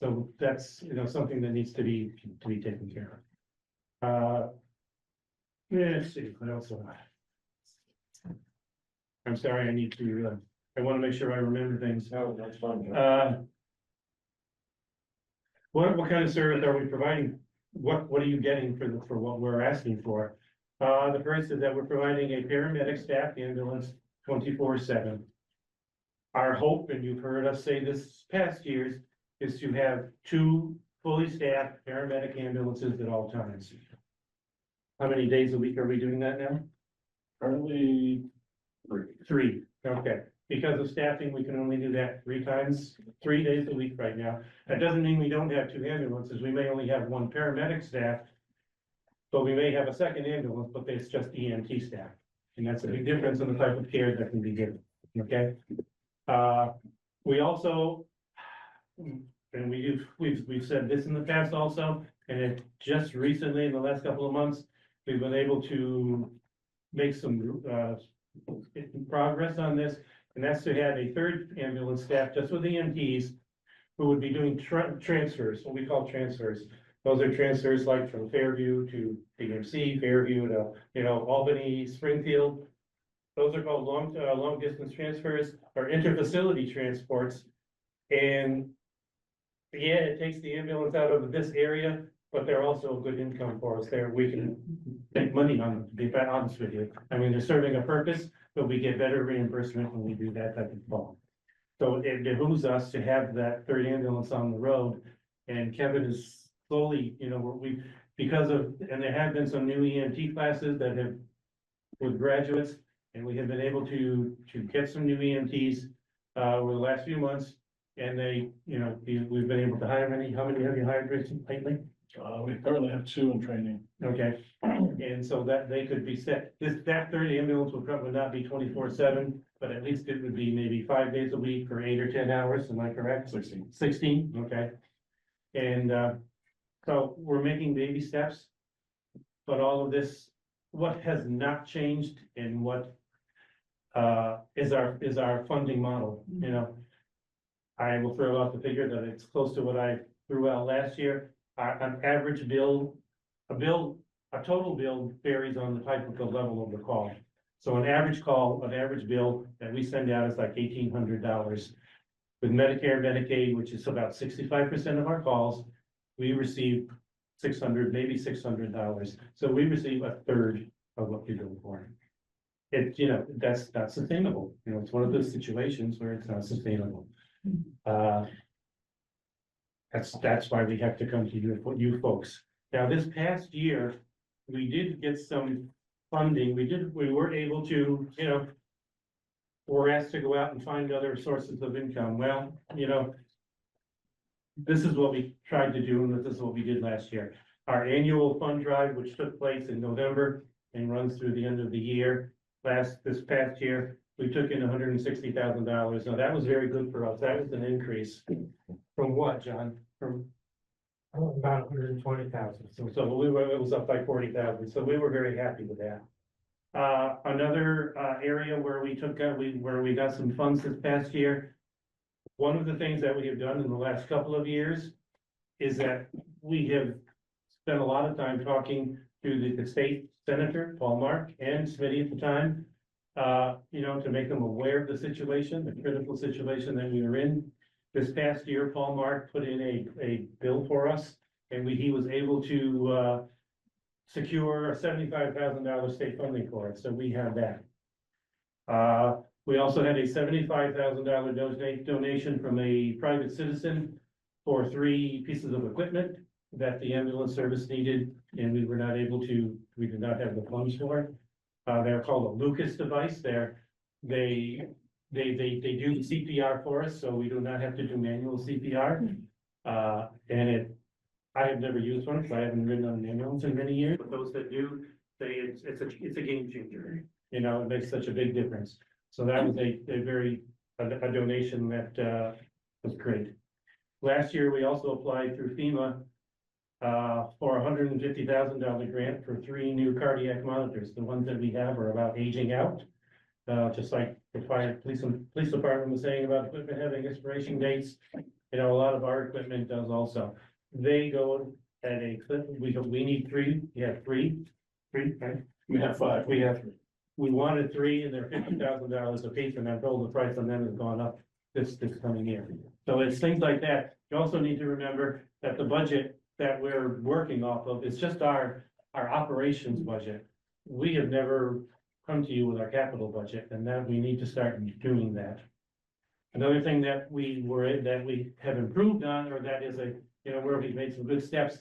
So that's, something that needs to be taken care of. Let's see, what else? I'm sorry, I need to, I wanna make sure I remember things. No, that's fine. What kind of service are we providing? What are you getting for what we're asking for? The first is that we're providing a paramedic staff ambulance 24/7. Our hope, and you've heard us say this past years, is to have 2 fully staffed paramedic ambulances at all times. How many days a week are we doing that now? Currently, 3, okay. Because of staffing, we can only do that 3 days a week right now. That doesn't mean we don't have 2 ambulances. We may only have 1 paramedic staff. But we may have a second ambulance, but it's just EMT staff. And that's a big difference in the type of care that can be given, okay? We also, and we've said this in the past also, and it just recently, in the last couple of months, we've been able to make some, progress on this. And that's to have a 3rd ambulance staff just with EMTs who would be doing transfers, what we call transfers. Those are transfers like from Fairview to DMC, Fairview to, Albany, Springfield. Those are called long distance transfers or interfacility transports. And yeah, it takes the ambulance out of this area, but they're also a good income for us there. We can make money on them, to be quite honest with you. I mean, they're serving a purpose, but we get better reimbursement when we do that type of call. So it behooves us to have that 3rd ambulance on the road. And Kevin is slowly, and there have been some new EMT classes that have with graduates, and we have been able to get some new EMTs over the last few months. And we've been able to hire how many have you hired lately? we currently have 2 in training. Okay, and so that they could be set, that 3rd ambulance would probably not be 24/7, but at least it would be maybe 5 days a week for 8 or 10 hours, am I correct? 16. 16, okay. And so we're making baby steps, but all of this, what has not changed and what is our funding model, I will throw out the figure that it's close to what I threw out last year. An average bill, a total bill varies on the type of the level of the call. So an average bill that we send out is like $1,800. With Medicare, Medicaid, which is about 65% of our calls, we receive maybe $600. So we receive a third of what we bill for. That's not sustainable. It's one of those situations where it's not sustainable. That's why we have to come to you folks. Now, this past year, we did get some funding. We were able to, we're asked to go out and find other sources of income. Well, this is what we tried to do, and this is what we did last year. Our annual fund drive, which took place in November and runs through the end of the year, this past year, we took in $160,000. Now, that was very good for us. That was an increase from what, John? From About 120,000. So it was up by 40,000. So we were very happy with that. Another area where we got some funds this past year. One of the things that we have done in the last couple of years is that we have spent a lot of time talking to the state senator, Paul Mark, and Smitty at the time, to make them aware of the situation, the critical situation that we were in. This past year, Paul Mark put in a bill for us, and he was able to secure a $75,000 state funding for it, so we have that. We also had a $75,000 donation from a private citizen for 3 pieces of equipment that the ambulance service needed, and we did not have the funds for it. They're called a Lucas device. They do CPR for us, so we do not have to do manual CPR. I have never used one, because I haven't ridden on an ambulance in many years, but those that do, say it's a game changer. It makes such a big difference. So that was a donation that was great. Last year, we also applied through FEMA for $150,000 grant for 3 new cardiac monitors. The ones that we have are about aging out. Just like the police department was saying about equipment having expiration dates, you know, a lot of our equipment does also. They go at a clip, we need 3, we have 3, right? We have 5. We wanted 3 and they're $50,000 a piece, and I'm told the price on them has gone up this coming year. So it's things like that. You also need to remember that the budget that we're working off of is just our operations budget. We have never come to you with our capital budget, and that we need to start doing that. Another thing that we have improved on, or that is where we've made some good steps,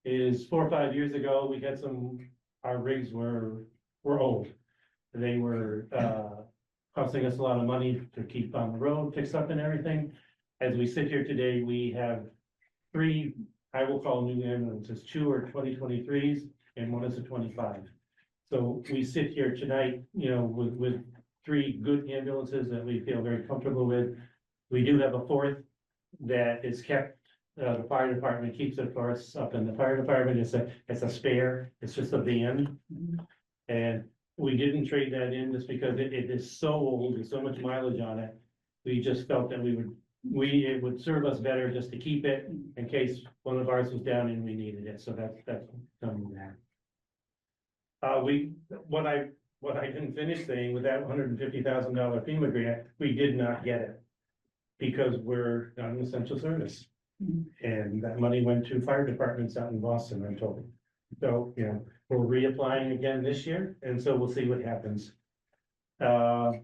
is 4 or 5 years ago, we had our rigs were old. They were, costing us a lot of money to keep on the road, fixed up and everything. As we sit here today, we have 3, I will call new ambulances. 2 are 2023s and 1 is a 25. So we sit here tonight, with 3 good ambulances that we feel very comfortable with. We do have a 4th that is kept, the fire department keeps it for us up in the fire department. It's a spare, it's just a van. And we didn't trade that in just because it is so old, there's so much mileage on it. We just felt that it would serve us better just to keep it in case one of ours was down and we needed it. So that's done there. What I didn't finish saying with that $150,000 FEMA grant, we did not get it because we're not an essential service. And that money went to fire departments out in Boston, I'm told. So, we're reapplying again this year, and so we'll see what happens. I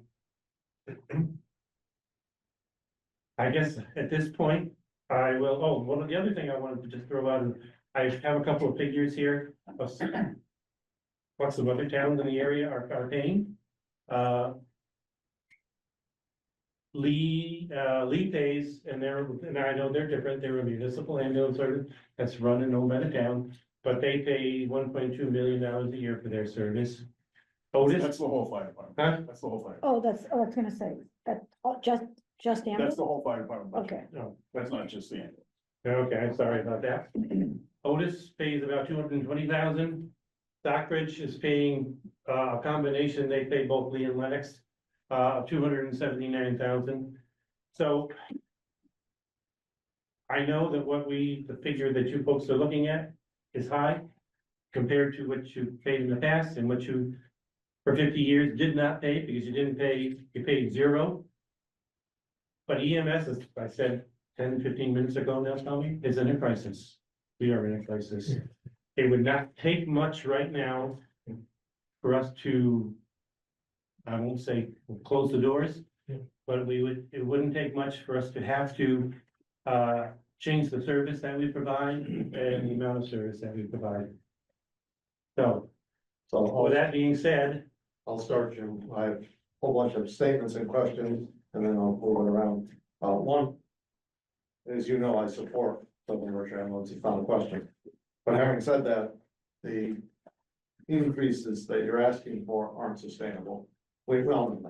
guess at this point, I will, one of the other thing I wanted to just throw out, and I have a couple of figures here. What some other towns in the area are paying. Lee pays, and I know they're different, they're a municipal ambulance service that's run in Old Town, but they pay $1.2 million a year for their service. Otis, That's the whole fire department. Huh? That's the whole fire. Oh, I was gonna say, that, just That's ambulance? the whole fire department. budget. Okay. no, That's not just the ambulance. okay, sorry about that. Otis pays about $220,000. Stockbridge is paying a combination, they pay both Lee and Lennox, $279,000. So I know that the figure that you folks are looking at is high compared to what you paid in the past and what you, for 50 years, did not pay because you paid 0. But EMS, as I said 10, 15 minutes ago now, Tommy, is in a crisis. We are in a crisis. It would not take much right now for us to, I won't say close the doors, but it wouldn't take much for us to have to change the service that we provide and the amount of service that we provide. So with that being said, I'll start, Jim. I have a whole bunch of statements and questions, and then I'll move it around. One, as you know, I support Southern Berkshire Ambulance. It's not a question. But having said that, the increases that you're asking for aren't sustainable. We well know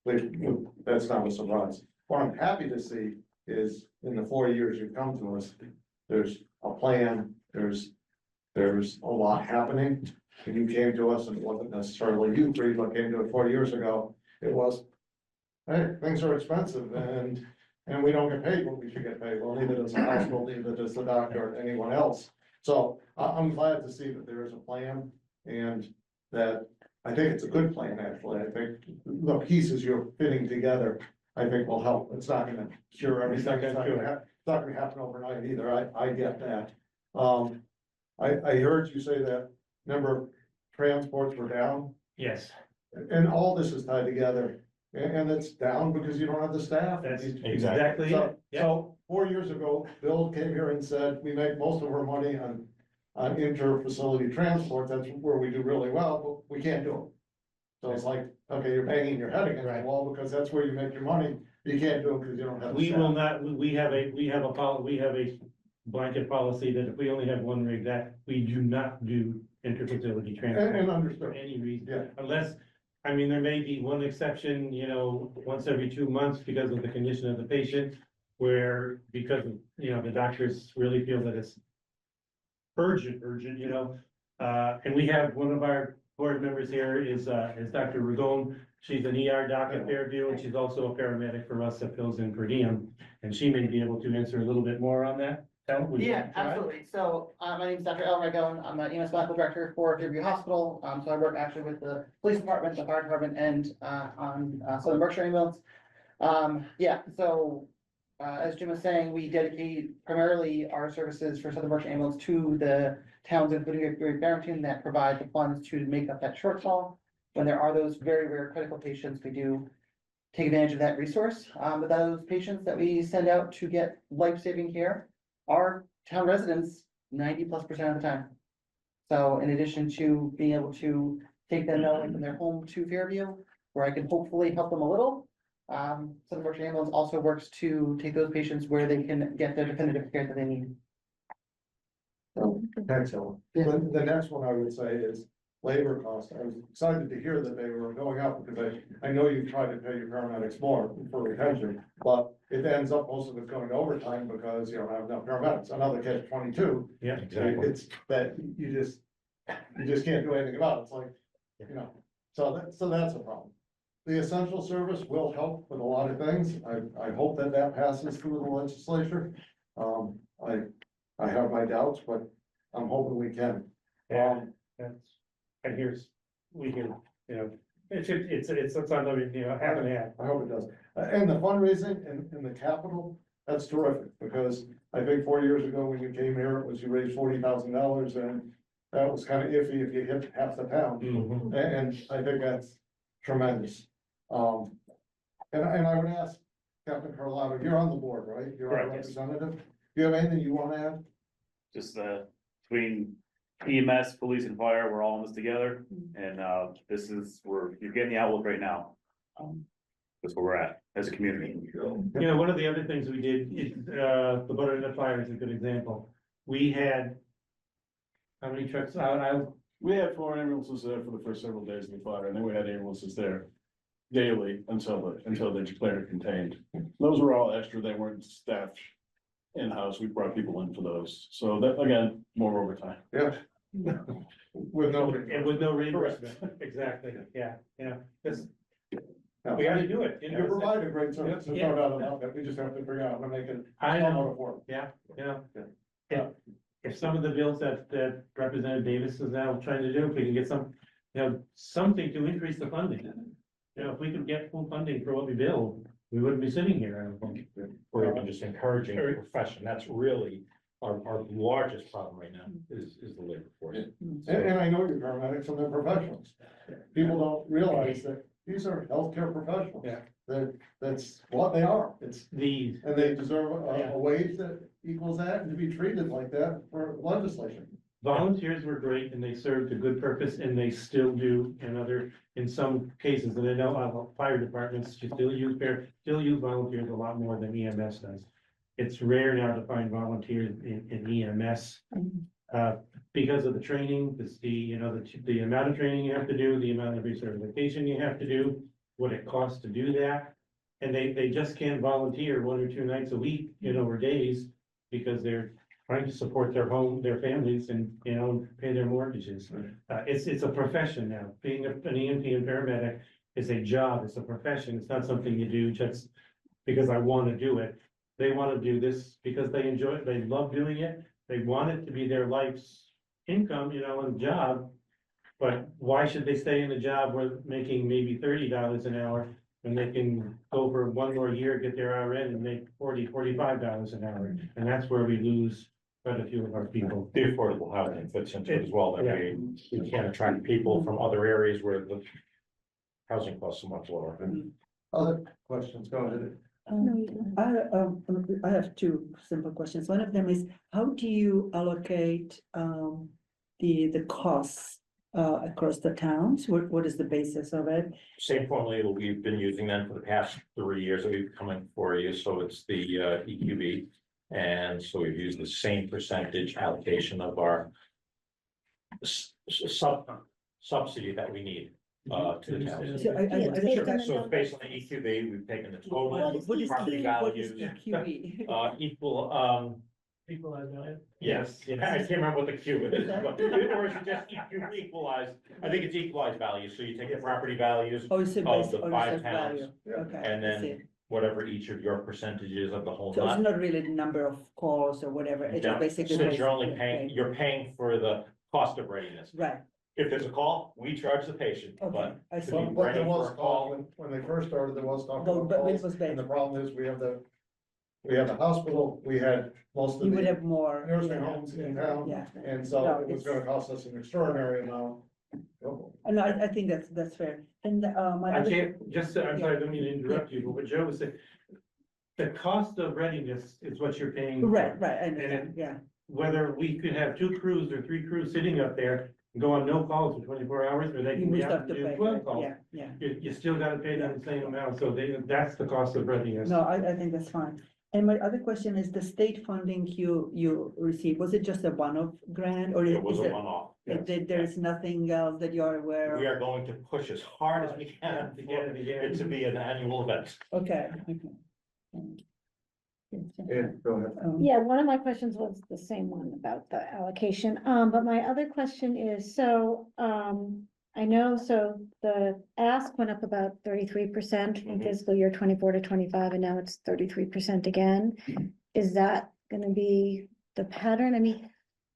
that. That's not a surprise. What I'm happy to see is in the 4 years you've come to us, there's a plan, there's a lot happening. When you came to us, and it wasn't necessarily you 3, but came to it 4 years ago, it was, hey, things are expensive and we don't get paid what we should get paid. Well, neither does the hospital, neither does the doctor or anyone else. So I'm glad to see that there is a plan and that I think it's a good plan, actually. I think the pieces you're fitting together, I think will help. It's not gonna cure everything. It's not gonna happen overnight either. I get that. I heard you say that number of transports were down, yes, and all this is tied together. And it's down because you don't have the staff. that's exactly So, it. Yeah. so 4 years ago, Bill came here and said, we make most of our money on inter-facility transport. That's where we do really well, but we can't do it. So it's like, okay, you're banging your head against the wall because that's where you make your money. You can't do it because you don't have. the We staff. will not, we have a blanket policy that if we only have 1 rig, that we do not do interfacility transport. And For understood, any reason, yeah. unless, there may be one exception, once every 2 months because of the condition of the patient. where, because, the doctors really feel that it's urgent, and we have one of our board members here is Dr. Ragone. She's an ER doc at Fairview, and she's also a paramedic for us that fills in per diem, and she may be able to answer a little bit more on that. Ellen, would you Yeah, try? absolutely. So, my name is Dr. El Ragone. I'm an EMS medical director for Fairview Hospital. So I work actually with the police department, the fire department, and, on, Southern Berkshire ambulance. As Jim was saying, we dedicate primarily our services for Southern Berkshire ambulance to the towns, including Great Barrington, that provide the funds to make up that shortfall. When there are those very, very critical patients, we do take advantage of that resource. But those patients that we send out to get life-saving care are town residents 90+% of the time. So in addition to being able to take them away from their home to Fairview, where I can hopefully help them a little, Southern Berkshire Ambulance also works to take those patients where they can get the definitive care that they need. Excellent. The next one I would say is labor costs. I was excited to hear that they were going up because I know you've tried to pay your paramedics more for retention, but it ends up most of it going to overtime because you don't have enough paramedics. Another catch 22. Yeah, It's that you just can't do anything about it. It's like, so that's a problem. The essential service will help with a lot of things. I hope that passes through the legislature. I have my doubts, but I'm hoping we can. And we can, it's unlimited, half and half. I hope it does. And the fundraising and the capital, that's terrific, because I think 4 years ago when you came here, it was you raised $40,000 and that was kind of iffy if you hit half the town. And I think that's tremendous. And I would ask Captain Carlotta, you're on the board, right? You're a Correct, yes. representative. Do you have anything you want to add? Just, between EMS, police and fire, we're all in this together, and, you're getting the outlook right now. That's where we're at as a community. One of the other things we did is, the Butternut Fire is a good example. We had, how many trucks We had 4 ambulances there for the first several days of the fire, and then we had ambulances there daily until they declared it contained. Those were all extra, they weren't staffed in-house, we brought people in for those, so that, again, more overtime. Yeah. With no. And with no reimbursement, exactly, this, we gotta do it. You provide a great service, there's no doubt about that, we just have to figure out how to make it. I know. Affordable. Yeah. If some of the bills that Representative Davis is now trying to do, if we can get something to increase the funding. If we could get full funding for what we build, we wouldn't be sitting here, I don't think. Or even just encouraging the profession, that's really our largest problem right now, is the labor force. And I know you're paramedics and they're professionals. People don't realize that these are healthcare professionals. Yeah. That's what they are. These. And they deserve a wage that equals that and to be treated like that for legislation. Volunteers were great and they served a good purpose and they still do in some cases, and I know fire departments still use volunteers a lot more than EMS does. It's rare now to find volunteers in EMS. Because of the training, the amount of training you have to do, the amount of recertification you have to do, what it costs to do that. And they just can't volunteer 1 or 2 nights a week, or days, because they're trying to support their families and, pay their mortgages. It's a profession now. Being an EMT and paramedic is a job, it's a profession. It's not something you do just because I want to do it. They want to do this because they enjoy it, they love doing it. They want it to be their life's income, and job. But why should they stay in a job where making maybe $30 an hour when they can go for 1 more year, get their RN and make $45 an hour? And that's where we lose quite a few of our people. The affordable housing fits into it as well, that we can't attract people from other areas where the housing costs are much lower. Other questions, go ahead. I have 2 simple questions. One of them is, how do you allocate the costs across the towns? What is the basis of it? Same formula we've been using then for the past 3 years that we've been coming for you, so it's the EQB. And so we've used the same percentage allocation of our subsidy that we need. to the town. So I Yeah, just- based on the So it's based on the numbers. EQB, we've taken the What total is- what is property what is values. EQB? Equal, Equalize value. yes, I can't remember what the Q is, but, or is it just equalized? I think it's equalized value, so you take the property values Oh, it's of based the on five assessed towns, value, okay. and I see. then whatever each of your percentages of the whole So it's lot. not really the number of calls or whatever, it's No, just basically. Since you're only based- paying, okay. you're paying for the cost of readiness. Right, If there's a call, we charge the patient, okay, but I to see. be But there ready was for a talk, call. when they first started, there was talk But- about but it calls, was based- and the problem is, we have the hospital, we had most of You would the have more. nursing yeah, homes in town, Yeah, and so No, it was it's- gonna cost us an extraordinary amount. no, I think that's fair, and, my I other. can't, just, I'm sorry, I don't mean to interrupt you, but what Joe was saying, the cost of readiness is what you're paying. for. Right, I understand, yeah, Whether we could have 2 crews or 3 crews sitting up there, and go on no calls for 24 hours, or they you can be must out have to to do pay, 12 right, calls. yeah. You still gotta pay them the same amount, so that's the cost of readiness. No, I think that's fine. And my other question is the state funding you received, was it just a one-off grant or? It was is a it- one-off. There's nothing else that you're aware We of? are going to push as hard as we can to get it to be an annual event. Okay. Yeah, go ahead. Yeah, one of my questions was the same one about the allocation, but my other question is, so, I know, so the ask went up about 33% from Mhm. fiscal year 24 to 25, and now it's 33% again. Is that gonna be the pattern? I mean,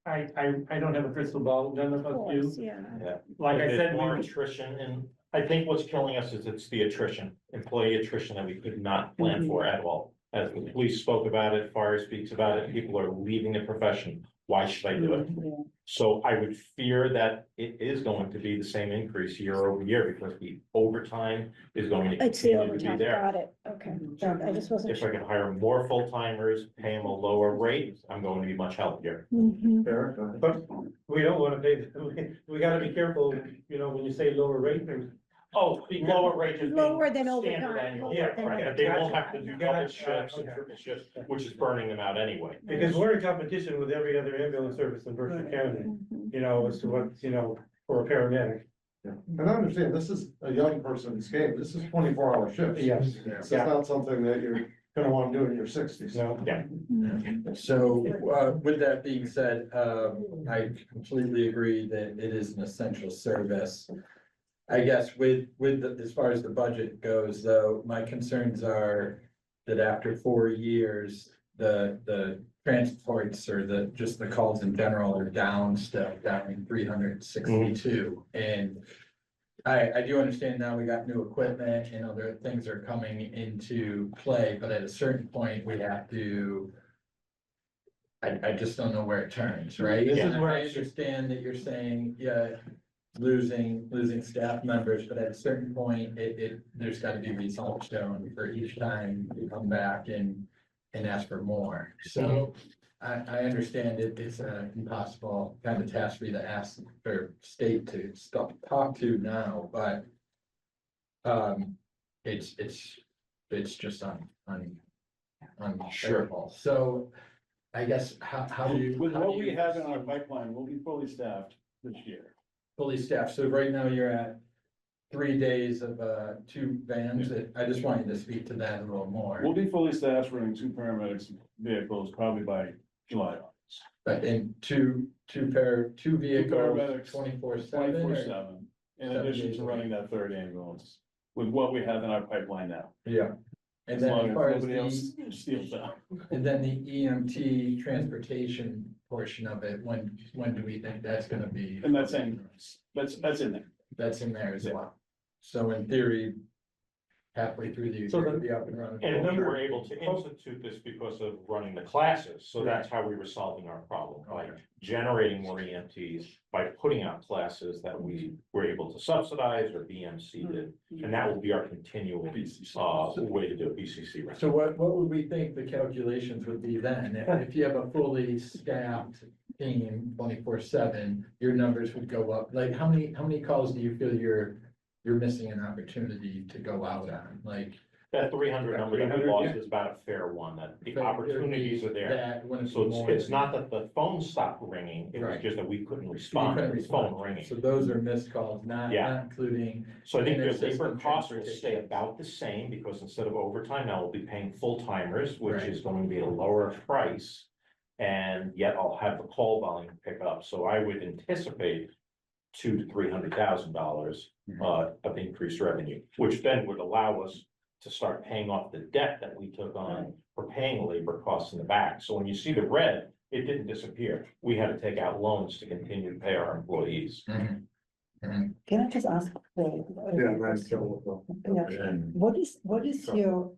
I don't have a crystal ball, none of of us do. course, yeah. Yeah. Like I There's said, more we, attrition, and I think what's killing us is it's the attrition, employee attrition that we could not plan for at all. As the police spoke about it, fire speaks about it, people are leaving the profession. Why should I do it? Yeah. So I would fear that it is going to be the same increase year over year because the overtime is going to It's the continue to be overtime, there. got it, okay. I just wasn't If I sure. can hire more full-timers, pay them a lower rate, I'm going to be much healthier. Mhm. Eric, go ahead. but we don't wanna pay, we gotta be careful, when you say lower rate, there's. Oh, the lower rate is being Lower than standard overtime. annual, Yeah, right, right, but they won't gotcha. have to do Gotcha. double shifts and Okay. triple shifts, which is burning them out anyway. Because we're in competition with every other ambulance service in Berkshire County, Mhm. as to what, for a paramedic. Yeah. And I understand, this is a young person's game, this is 24-hour shifts. Yes. It's not something that you're gonna wanna do in your 60s. No. Yeah. So, with that being said, I completely agree that it is an essential service. I guess as far as the budget goes, though, my concerns are that after 4 years, the transports or just the calls in general are down still, down in 362. And I do understand now we got new equipment and other things are coming into play, but at a certain point, we have to. I just don't know where it turns, right? This is And where I understand that you're saying, yeah, losing staff members, but at a certain point, there's gotta be results shown for each time you come back and ask for more. So I understand it's an impossible kind of task for you to ask or state to talk to now, but it's just unshareable. So I guess how do you? With how do what we you have in our pipeline, we'll be fully staffed this year. fully staffed, so right now you're at 3 days of 2 vans, I just want you to speak to that a little more. We'll be fully staffed, running 2 paramedics vehicles probably by July. But in two vehicles, paramedics, 24/7. 24/7, in addition to running that 3rd ambulance, with what we have in our pipeline now. Yeah. And As then long as as far as nobody else steals that. and then the EMT transportation portion of it, when do we think that's gonna be? And that's in there. That's in there as well. So in theory, halfway through the year, So it'll be up and running. And we were able to institute this because of running the classes, so that's how we were solving our problem, by generating more EMTs, by putting out classes that we were able to subsidize or BMC did, and that will be our continual way to do it, BCC. right? So what would we think the calculations would be then? If you have a fully staffed team 24/7, your numbers would go up. Like, how many calls do you feel you're missing an opportunity to go out on? Like, that 300 number that we 300, lost yeah. is about a fair one, that the Fair, opportunities are there. That when it's So more it's than- not that the phone stopped ringing, it was Right. just that we couldn't You respond to couldn't the phone respond. ringing. So those are missed calls, not Yeah. including. So I think your intersystem labor costs will transportation. stay about the same, because instead of overtime, now we'll be paying full timers, which Right. is going to be a lower price. And yet I'll have the call volume pick up, so I would anticipate $200,000 to $300,000 of increased revenue, which then would allow us to start paying off the debt that we took on for paying labor costs in the back. So when you see the red, it didn't disappear. We had to take out loans to continue to pay our employees. Can I just ask? What is your,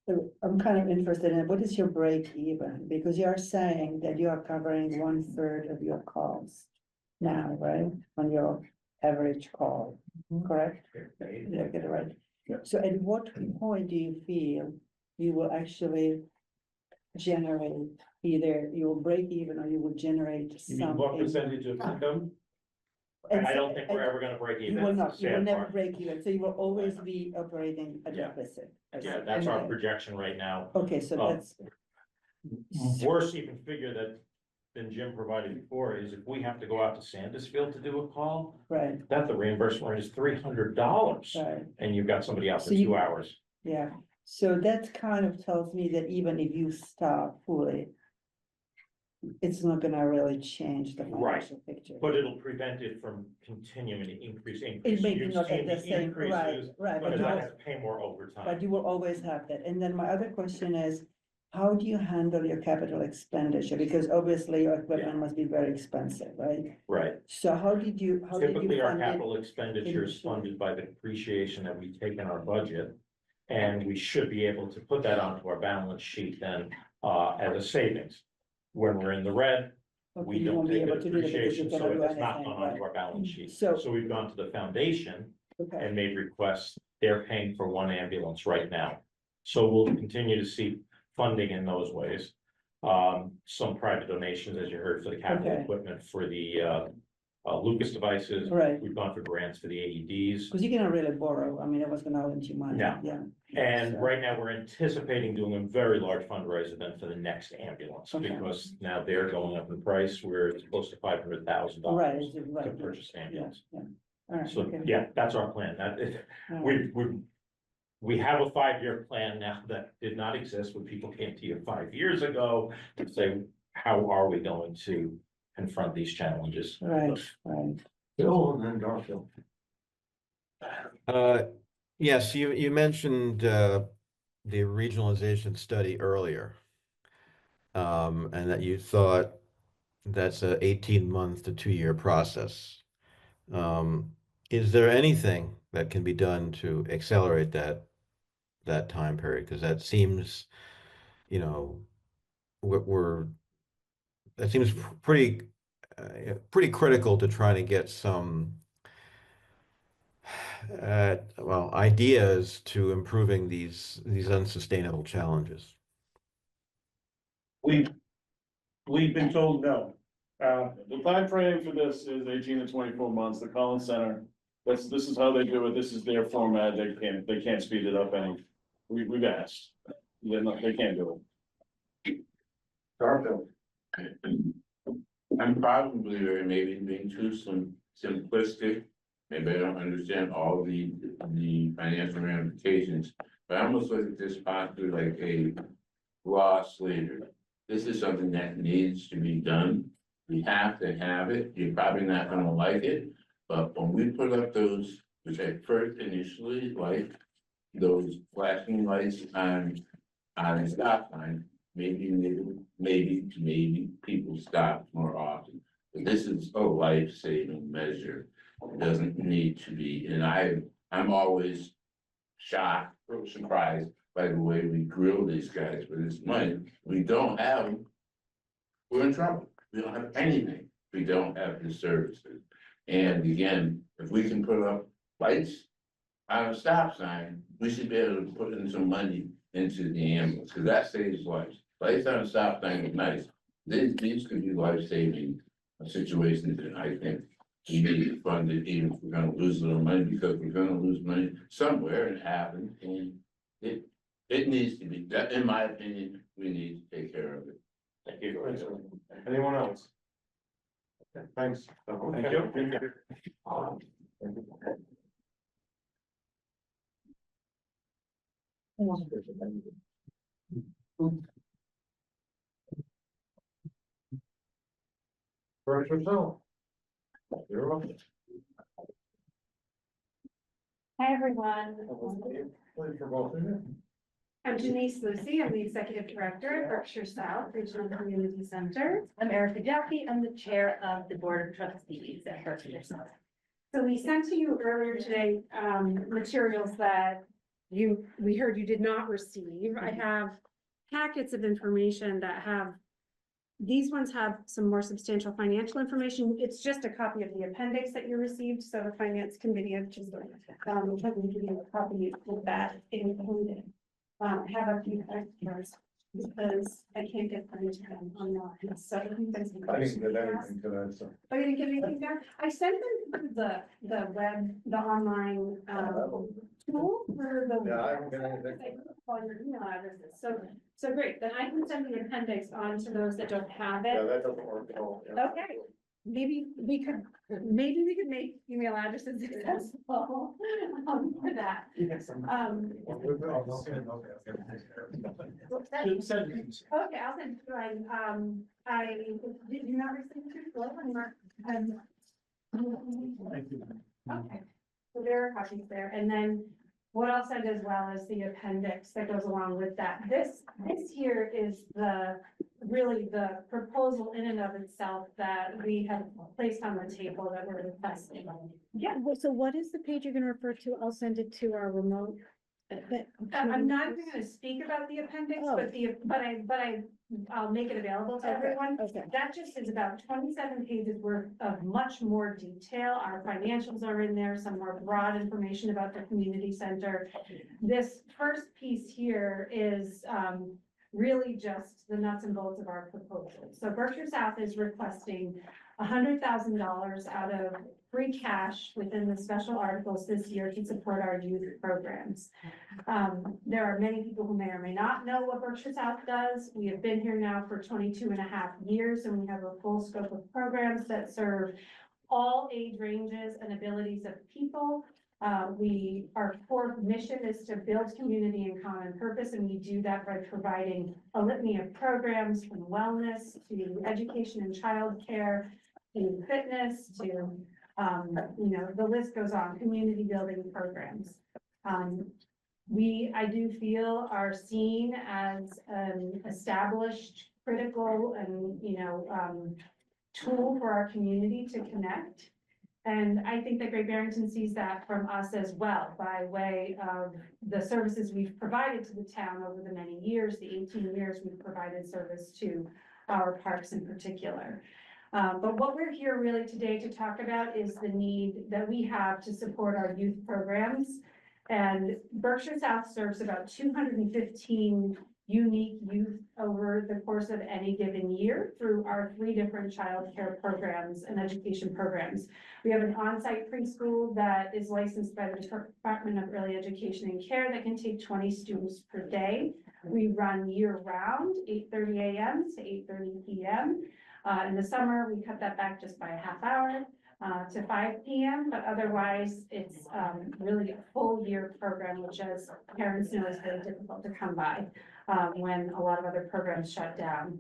so I'm kind of interested in, what is your break even? Because you are saying that you are covering 1/3 of your calls now, right? On your average call, correct? Did I get it right? So at what point do you feel you will actually generate, either you will break even or you will generate You mean what some percentage of income? I don't think we're ever gonna break even. You will not, That's the you will sad never part. break even, so you will always be operating a Yeah. deficit. Yeah, that's our projection right now. Okay, so Oh. that's, Worse even figure than Jim provided before is if we have to go out to Sandusfield to do a call, right, that the reimbursement rate is $300. right, And you've got somebody out So for you- 2 hours. yeah. So that kind of tells me that even if you stop fully, it's not gonna really change the Right. financial picture. But it'll prevent it from continuing to increase. It may be You've not at seen the same, right, increases, right, but Because you I will, have to pay more overtime. but you will always have that. And then my other question is, how do you handle your capital expenditure? Because obviously your equipment must be very expensive, right? Right. So how did you Typically, our fund it? capital expenditure is initially? funded by the depreciation that we take in our budget. And we should be able to put that onto our balance sheet then, as a savings. When we're in the red, Okay, we you don't won't be take the able to do that because you depreciation, so cannot do it's not anything, gone onto right? our balance sheet. So- So we've gone to the foundation Okay, and made requests. They're paying for one ambulance right now. So we'll continue to see funding in those ways. Some private donations, as you heard, for the capital Okay. equipment for the Lucas devices. Right. We've gone for grants for the AEDs. because you cannot really borrow, I mean, it was gonna lend you money, No. yeah. And So- right now, we're anticipating doing a very large fundraiser then for the next ambulance, Okay. because now they're going up in price, we're close to $500,000. Right, it's right, To yeah, purchase an ambulance. yeah. All right, So, okay. yeah, that's our plan, that is, All right. we have a 5-year plan now that did not exist when people came to you 5 years ago to say, how are we going to confront these challenges? Right, right. Bill and then Garfield. Yes, you mentioned, the regionalization study earlier. And that you thought that's a 18-month to 2-year process. Is there anything that can be done to accelerate that time period? Because that seems, you know, that seems pretty critical to try to get some ideas to improving these unsustainable challenges. We've been told no. The time frame for this is 18 to 24 months, the Collins Center. This is how they do it, this is their format, they can't speed it up any. We've asked, they can't do it. Garfield. I'm probably maybe being too simplistic. Maybe I don't understand all the financial ramifications, but I almost look at this possibly like a raw slavery. This is something that needs to be done. We have to have it. You're probably not gonna like it, but when we put up those, which I first initially liked, those flashing lights on the stop sign, maybe people stop more often. But this is a life-saving measure. It doesn't need to be, and I'm always shocked or surprised by the way we grill these guys for this money. We don't have them. We're in trouble. We don't have anything. We don't have the services. And again, if we can put up lights on a stop sign, we should be able to put in some money into the ambulance, because that saves lives. Lights on a stop sign is nice. These could be life-saving situations, and I think to be funded, even if we're gonna lose a little money, because we're gonna lose money somewhere, and it happens, and it needs to be, that, in my opinion, we need to take care of it. Thank you. Anyone else? Okay, thanks. Thank you. First yourself. You're welcome. Hi, everyone. Please for both of you. I'm Denise Lucy. I'm the Executive Director at Berkshire South Regional Community Center. I'm Erica Jaffe. I'm the Chair of the Board of Trustees at Berkshire South. So we sent to you earlier today, materials that we heard you did not receive. I have packets of information that have, these ones have some more substantial financial information. It's just a copy of the appendix that you received, so the Finance Committee have just, let me give you a copy of that included. I have a few extras because I can't get them online, so. I didn't get anything today, so. Oh, you didn't get anything back? I sent them the web, the online, tool for the. Yeah, I haven't got anything. I put all your email addresses, so great, then I can send the appendix on to those that don't have Yeah, it. that doesn't work at all. Yeah. Okay, maybe we could make email addresses accessible, for that. Okay, I'll send it to you. I did you not receive it? Well, I'm not, okay, so there are copies there, and then what I'll send as well is the appendix that goes along with that. This here is really the proposal in and of itself that we have placed on the table that we're requesting. Yeah, so what is the page you're gonna refer to? I'll send it to our remote. I'm not even gonna speak about the appendix, Oh. but I'll make it available to everyone. Okay. That just is about 27 pages worth of much more detail. Our financials are in there, some more broad information about the community center. This first piece here is really just the nuts and bolts of our proposal. So Berkshire South is requesting $100,000 out of free cash within the special articles this year to support our youth programs. There are many people who may or may not know what Berkshire South does. We have been here now for 22 and a half years, and we have a full scope of programs that serve all age ranges and abilities of people. Our core mission is to build community and common purpose, and we do that by providing a litany of programs from wellness to education and childcare to fitness to, the list goes on, community building programs. I do feel are seen as an established, critical and, tool for our community to connect. And I think that Great Barrington sees that from us as well, by way of the services we've provided to the town over the many years, the 18 years we've provided service to our parks in particular. But what we're here really today to talk about is the need that we have to support our youth programs. And Berkshire South serves about 215 unique youth over the course of any given year through our 3 different child care programs and education programs. We have an on-site preschool that is licensed by the Department of Early Education and Care that can take 20 students per day. We run year-round, 8:30 a.m. to 8:30 p.m. In the summer, we cut that back just by a half hour to 5 p.m. But otherwise, it's really a full year program, which, as parents know, is very difficult to come by when a lot of other programs shut down.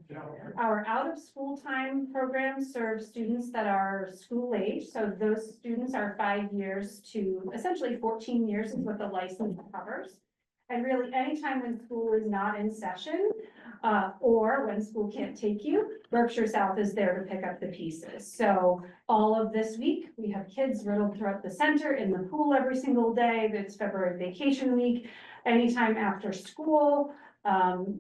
Our out of school time program serves students that are school age. So those students are 5 years to essentially 14 years is what the license covers. And really anytime when school is not in session or when school can't take you, Berkshire South is there to pick up the pieces. So all of this week, we have kids riddled throughout the center in the pool every single day. It's February vacation week. Anytime after school,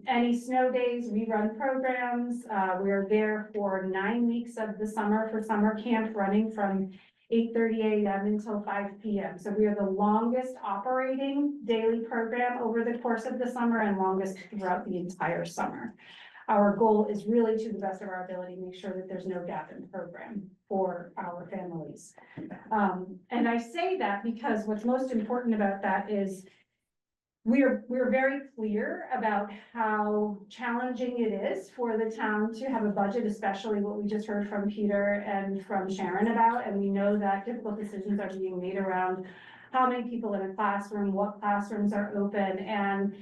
any snow days, we run programs. We are there for 9 weeks of the summer for summer camp, running from 8:30 a.m. until 5 p.m. So we are the longest operating daily program over the course of the summer and longest throughout the entire summer. Our goal is really, to the best of our ability, make sure that there's no gap in the program for our families. days. And I say that because what's most important about that is we're very clear about how challenging it is for the town to have a budget, especially what we just heard from Peter and from Sharon about. And we know that difficult decisions are being made around how many people in a classroom, what classrooms are open. And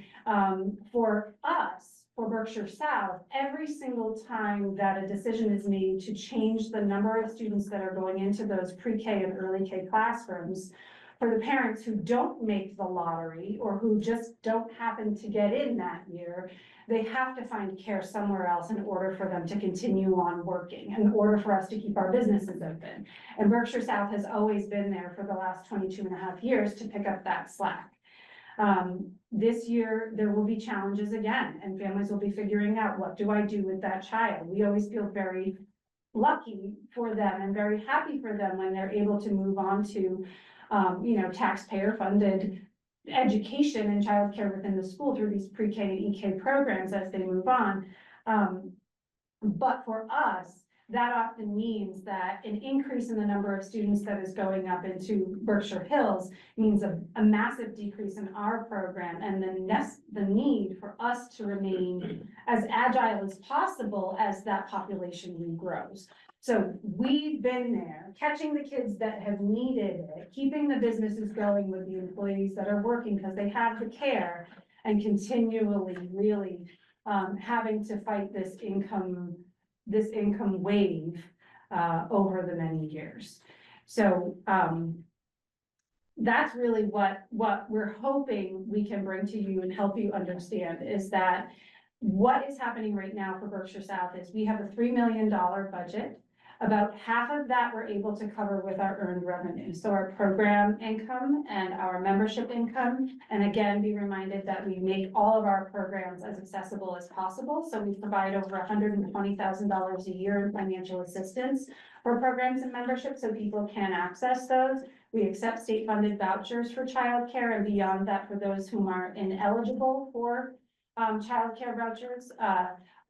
for us, for Berkshire South, every single time that a decision is made to change the number of students that are going into those pre-K and early K classrooms, for the parents who don't make the lottery or who just don't happen to get in that year, they have to find care somewhere else in order for them to continue on working, in order for us to keep our businesses open. And Berkshire South has always been there for the last 22 and a half years to pick up that slack. This year, there will be challenges again, and families will be figuring out, what do I do with that child? We always feel very lucky for them and very happy for them when they're able to move on to taxpayer-funded education and childcare within the school through these pre-K and EK programs as they move on. But for us, that often means that an increase in the number of students that is going up into Berkshire Hills means a massive decrease in our program, and the need for us to remain as agile as possible as that population regrows. So we've been there, catching the kids that have needed it, keeping the businesses going with the employees that are working because they have the care, and continually really having to fight this income wave over the many years. So that's really what we're hoping we can bring to you and help you understand, is that what is happening right now for Berkshire South is we have a $3 million budget. About half of that we're able to cover with our earned revenue. So our program income and our membership income. And again, be reminded that we make all of our programs as accessible as possible. So we provide over $120,000 a year in financial assistance for programs and membership so people can access those. We accept state funded vouchers for childcare, and beyond that for those who are ineligible for childcare vouchers,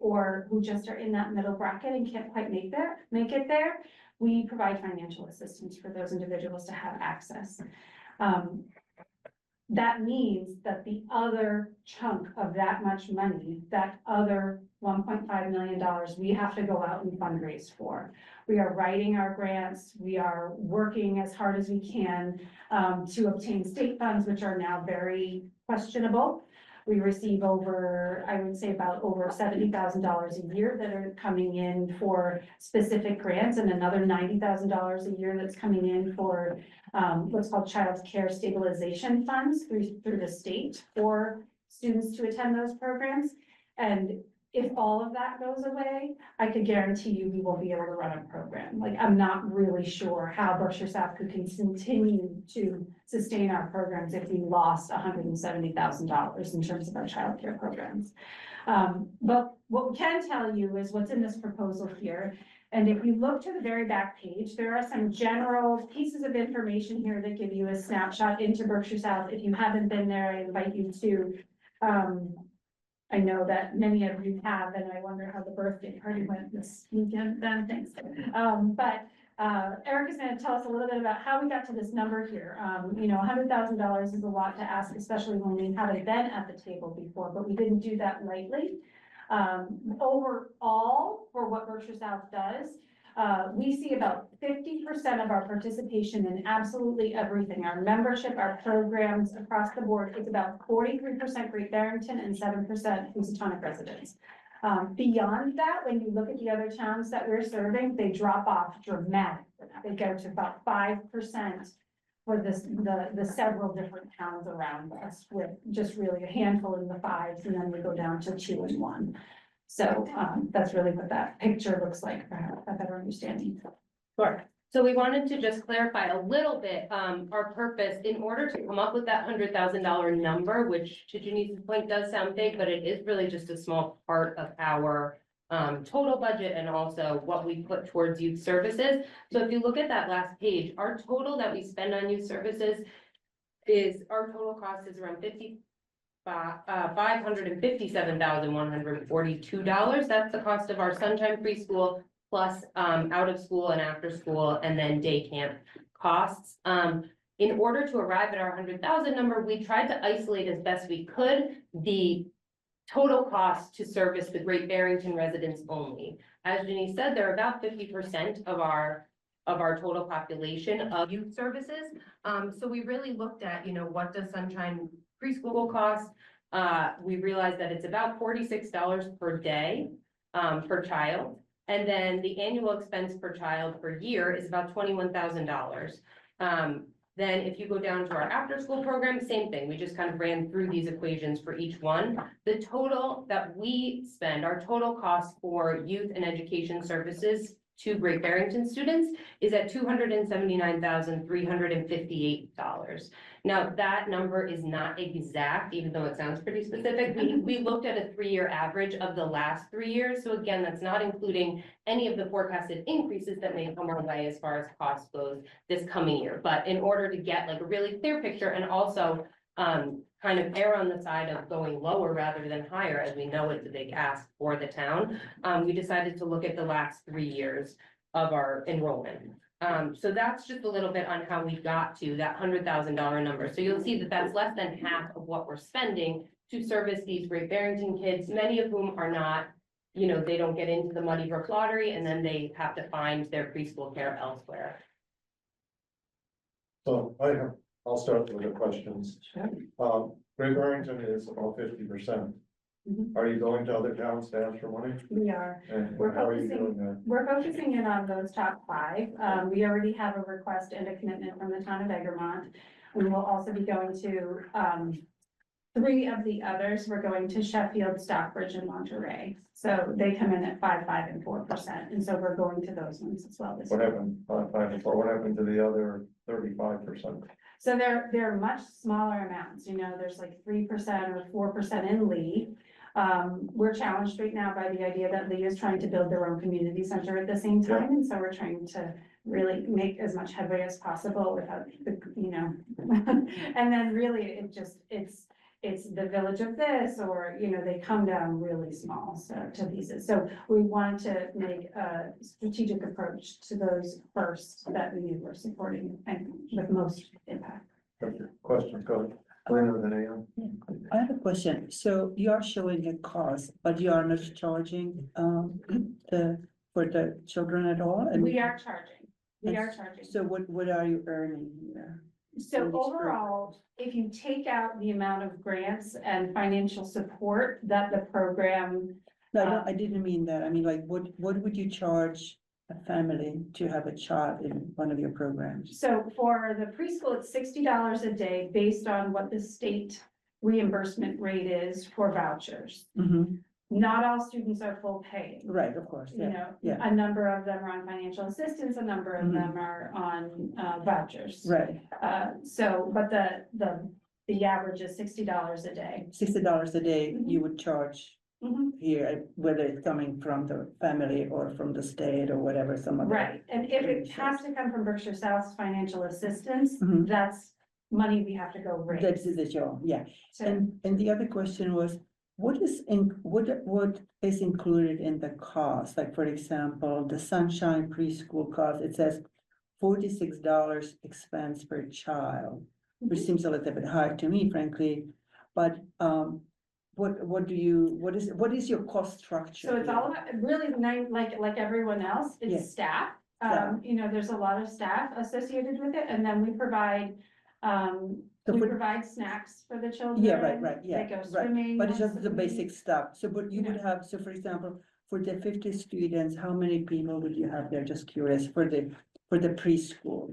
or who just are in that middle bracket and can't quite make it there, we provide financial assistance for those individuals to have access. That means that the other chunk of that much money, that other $1.5 million, we have to go out and fundraise for. We are writing our grants. We are working as hard as we can to obtain state funds, which are now very questionable. We receive I would say about over $70,000 a year that are coming in for specific grants, and another $90,000 a year that's coming in for what's called child care stabilization funds through the state for students to attend those programs. And if all of that goes away, I could guarantee you we won't be able to run a program. Like, I'm not really sure how Berkshire South could continue to sustain our programs if we lost $170,000 in terms of our childcare programs. But what we can tell you is what's in this proposal here. And if you look to the very back page, there are some general pieces of information here that give you a snapshot into Berkshire South. If you haven't been there, I invite you to. I know that many of you have, and I wonder how the birthday party went this weekend, then, thanks. But Eric is going to tell us a little bit about how we got to this number here. $100,000 is a lot to ask, especially when we haven't been at the table before, but we didn't do that lightly. Overall, for what Berkshire South does, we see about 50% of our participation in absolutely everything. Our membership, our programs across the board is about 43% Great Barrington and 7% Housatonic residents. Beyond that, when you look at the other towns that we're serving, they drop off dramatically. They go to about 5% for the several different towns around us, with just really a handful in the 5s, and then we go down to 2 and 1. So that's really what that picture looks like, for a better understanding. Sure. So we wanted to just clarify a little bit, our purpose in order to come up with that $100,000 number, which to Janice's point does sound big, but it is really just a small part of our total budget and also what we put towards youth services. So if you look at that last page, our total that we spend on youth services our total cost is around $557,142. That's the cost of our Sunshine Preschool plus out of school and after school, and then day camp costs. In order to arrive at our 100,000 number, we tried to isolate as best we could the total cost to service the Great Barrington residents only. As Denise said, they're about 50% of our total population of youth services. So we really looked at, what does Sunshine Preschool cost? We realized that it's about $46 per day per child. And then the annual expense per child per year is about $21,000. Then if you go down to our after-school program, same thing. We just kind of ran through these equations for each one. The total that we spend, our total cost for youth and education services to Great Barrington students is at $279,358. Now, that number is not exact, even though it sounds pretty specific. We looked at a 3-year average of the last 3 years. So again, that's not including any of the forecasted increases that may come our way as far as cost goes this coming year. But in order to get like a really clear picture and also kind of err on the side of going lower rather than higher, as we know it's a big ask for the town, we decided to look at the last 3 years of our enrollment. So that's just a little bit on how we got to that $100,000 number. So you'll see that that's less than half of what we're spending to service these Great Barrington kids, many of whom are not, they don't get into the Muddy Brook lottery, and then they have to find their preschool care elsewhere. So I'll start with the questions. Great Barrington is about 50%. Are you going to other towns to ask for money? We are. And We're how are you focusing- doing that? We're focusing in on those top 5. We already have a request and a commitment from the town of Egremont. We will also be going to 3 of the others. We're going to Sheffield, Stockbridge, and Monterey. So they come in at 5, 5, and 4%. And so we're going to those ones as well this What year. happened, 5 and 4, what happened to the other 35%? So they're much smaller amounts, there's like 3% or 4% in Lee. We're challenged right now by the idea that Lee is trying to build their own community center at the same time, and so we're trying to really make as much headway as possible without the, and then really it's the village of this, or, they come down really small, so to pieces. So we want to make a strategic approach to those first that we were supporting and with most impact. Question, go ahead. Later than AM. I have a question. So you are showing a cost, but you are not charging for the children at all? And We are charging. so what are you earning here? So overall, if you take out the amount of grants and financial support that the program, No, I didn't mean that. I mean, like, what would you charge a family to have a child in one of your programs? so for the preschool, it's $60 a day based on what the state reimbursement rate is for vouchers. Mm-hmm. Not all students are full pay. Right, of course, yeah. A number of them are on financial assistance, a number of them are on vouchers. Right, But the average is $60 a day. $60 a day you would charge Mhm. here, whether it's coming from the family or from the state or whatever, some of Right, and if it has to come from Berkshire South's financial assistance, Mhm. that's money we have to go raise. That's the job, yeah. So- And the other question was, what is included in the cost? Like, for example, the Sunshine Preschool cost, it says $46 expense per child, which Mhm. seems a little bit high to me, frankly. But what is your cost structure? So it's here? all about, really, like everyone else, Yeah. it's staff. Staff. There's a lot of staff associated with it, and then we provide, So we for- provide snacks for the children. Yeah, right, yeah, They go right. swimming. But it's once just a the week. basic stuff. So, but you would Yeah. have, so for example, for the 50 students, how many people would you have there? Just curious, for the preschool,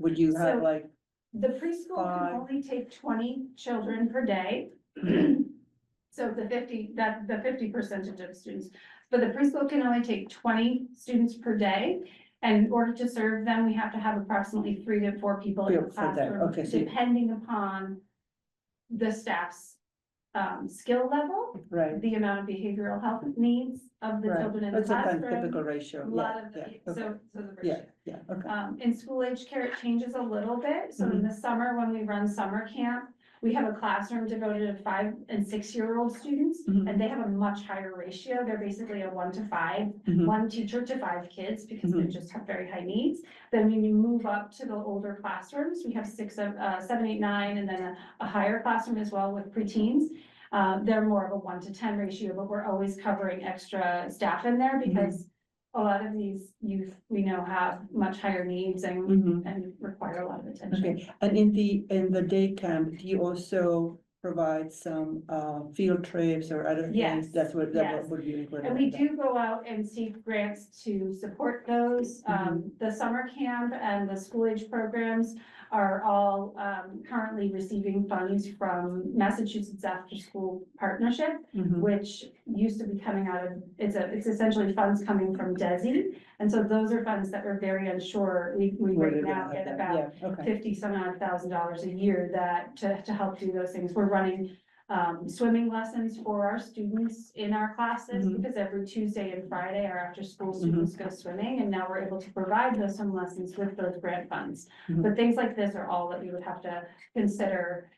would you have So- like, The preschool can 5. only take 20 children per day. So the 50% of students, but the preschool can only take 20 students per day. And in order to serve them, we have to have approximately 3 to 4 people in the For that, classroom, okay, so- depending upon the staff's skill level, right? the amount of behavioral health needs of the Right. children in the That's a kind of classroom. typical ratio, A yeah, lot of, yeah, the- okay. so the Yeah, ratio. yeah, okay. In school age care, it changes a little bit. So in the summer, when we run summer camp, We have a classroom devoted to 5 and 6-year-old students, Mhm. and they have a much higher ratio. They're basically a 1 to 5, Mhm. 1 teacher to 5 kids, because they Mhm. just have very high needs. Then when you move up to the older classrooms, we have 7, 8, 9, and then a higher classroom as well with preteens. They're more of a 1 to 10 ratio, but we're always covering extra staff in there because a lot of these youth we know have much higher needs and require a lot of attention. Okay, and in the day camp, do you also provide some field trips or other Yes, things? That's what yes. would be included. And we in that. do go out and seek grants to support those. The summer camp and the school age programs are all currently receiving funds from Massachusetts After School Partnership, Mhm. which used to be coming out of, it's essentially funds coming from DESI. And so those are funds that we're very unsure. We Where right they're now gonna get have about that. Yeah, okay. 50 some odd $1,000 a year that to help do those things. We're running swimming lessons for our students in our classes, Mhm. because every Tuesday and Friday our after-school students go swimming, and now we're able to provide those swim lessons with those grant funds. Mhm. But things like this are all that we would have to consider,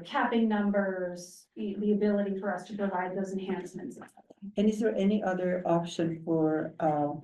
capping numbers, the ability for us to provide those enhancements. And is there any other option for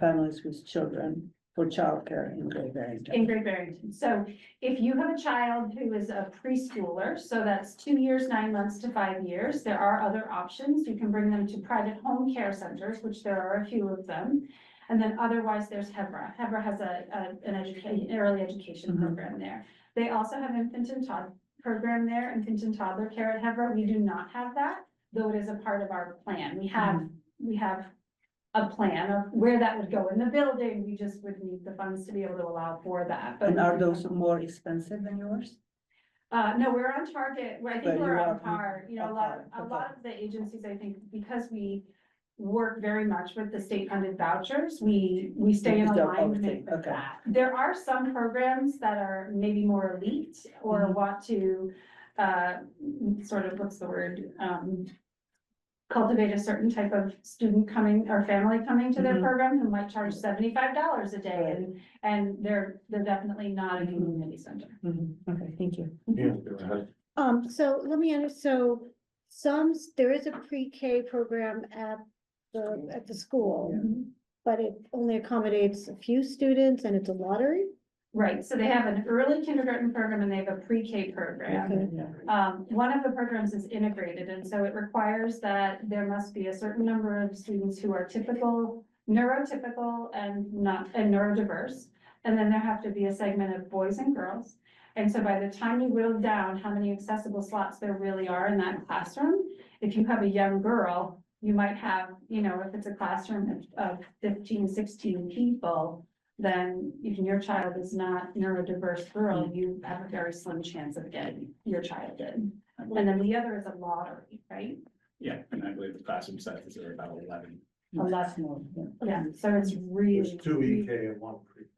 families with children for childcare in Great Barrington? In Great Barrington. So if you have a child who is a preschooler, so that's 2 years, 9 months to 5 years, there are other options. You can bring them to private home care centers, which there are a few of them. And then otherwise there's Hebra. Hebra has an early education program there. They also have infant and toddler program there, infant and toddler care at Hebra. We do not have that, though it is a part of our plan. We have a plan of where that would go in the building. We just would need the funds to be able to allow for that. But And are those more expensive than yours? no, we're on target. I But think you we're are on par. A on lot par, of the agencies, I think, because we work very much with the state funded vouchers, we stay in It's the alignment thing, with okay. that. There are some programs that are maybe more elite or want to sort of, what's the word? Cultivate a certain type of student coming or family coming to their program who might charge $75 a day, and they're definitely not a community center. Okay, thank you. Yeah, go ahead. So let me understand, there is a pre-K program at the school, but it only accommodates a few students and it's a lottery? Right, so they have an early kindergarten program and they have a pre-K program. One of the programs is integrated, and so it requires that there must be a certain number of students who are neurotypical and neurodiverse. And then there have to be a segment of boys and girls. And so by the time you whittle down how many accessible slots there really are in that classroom, if you have a young girl, you might have, if it's a classroom of 15, 16 people, then even your child is not neurodiverse girl, you have a very slim chance of getting your child in. And then the other is a lottery, right? Yeah, and I believe the classroom sizes are about 11. 11. Yeah, so it's really. There's 2 EK and 1 pre-K.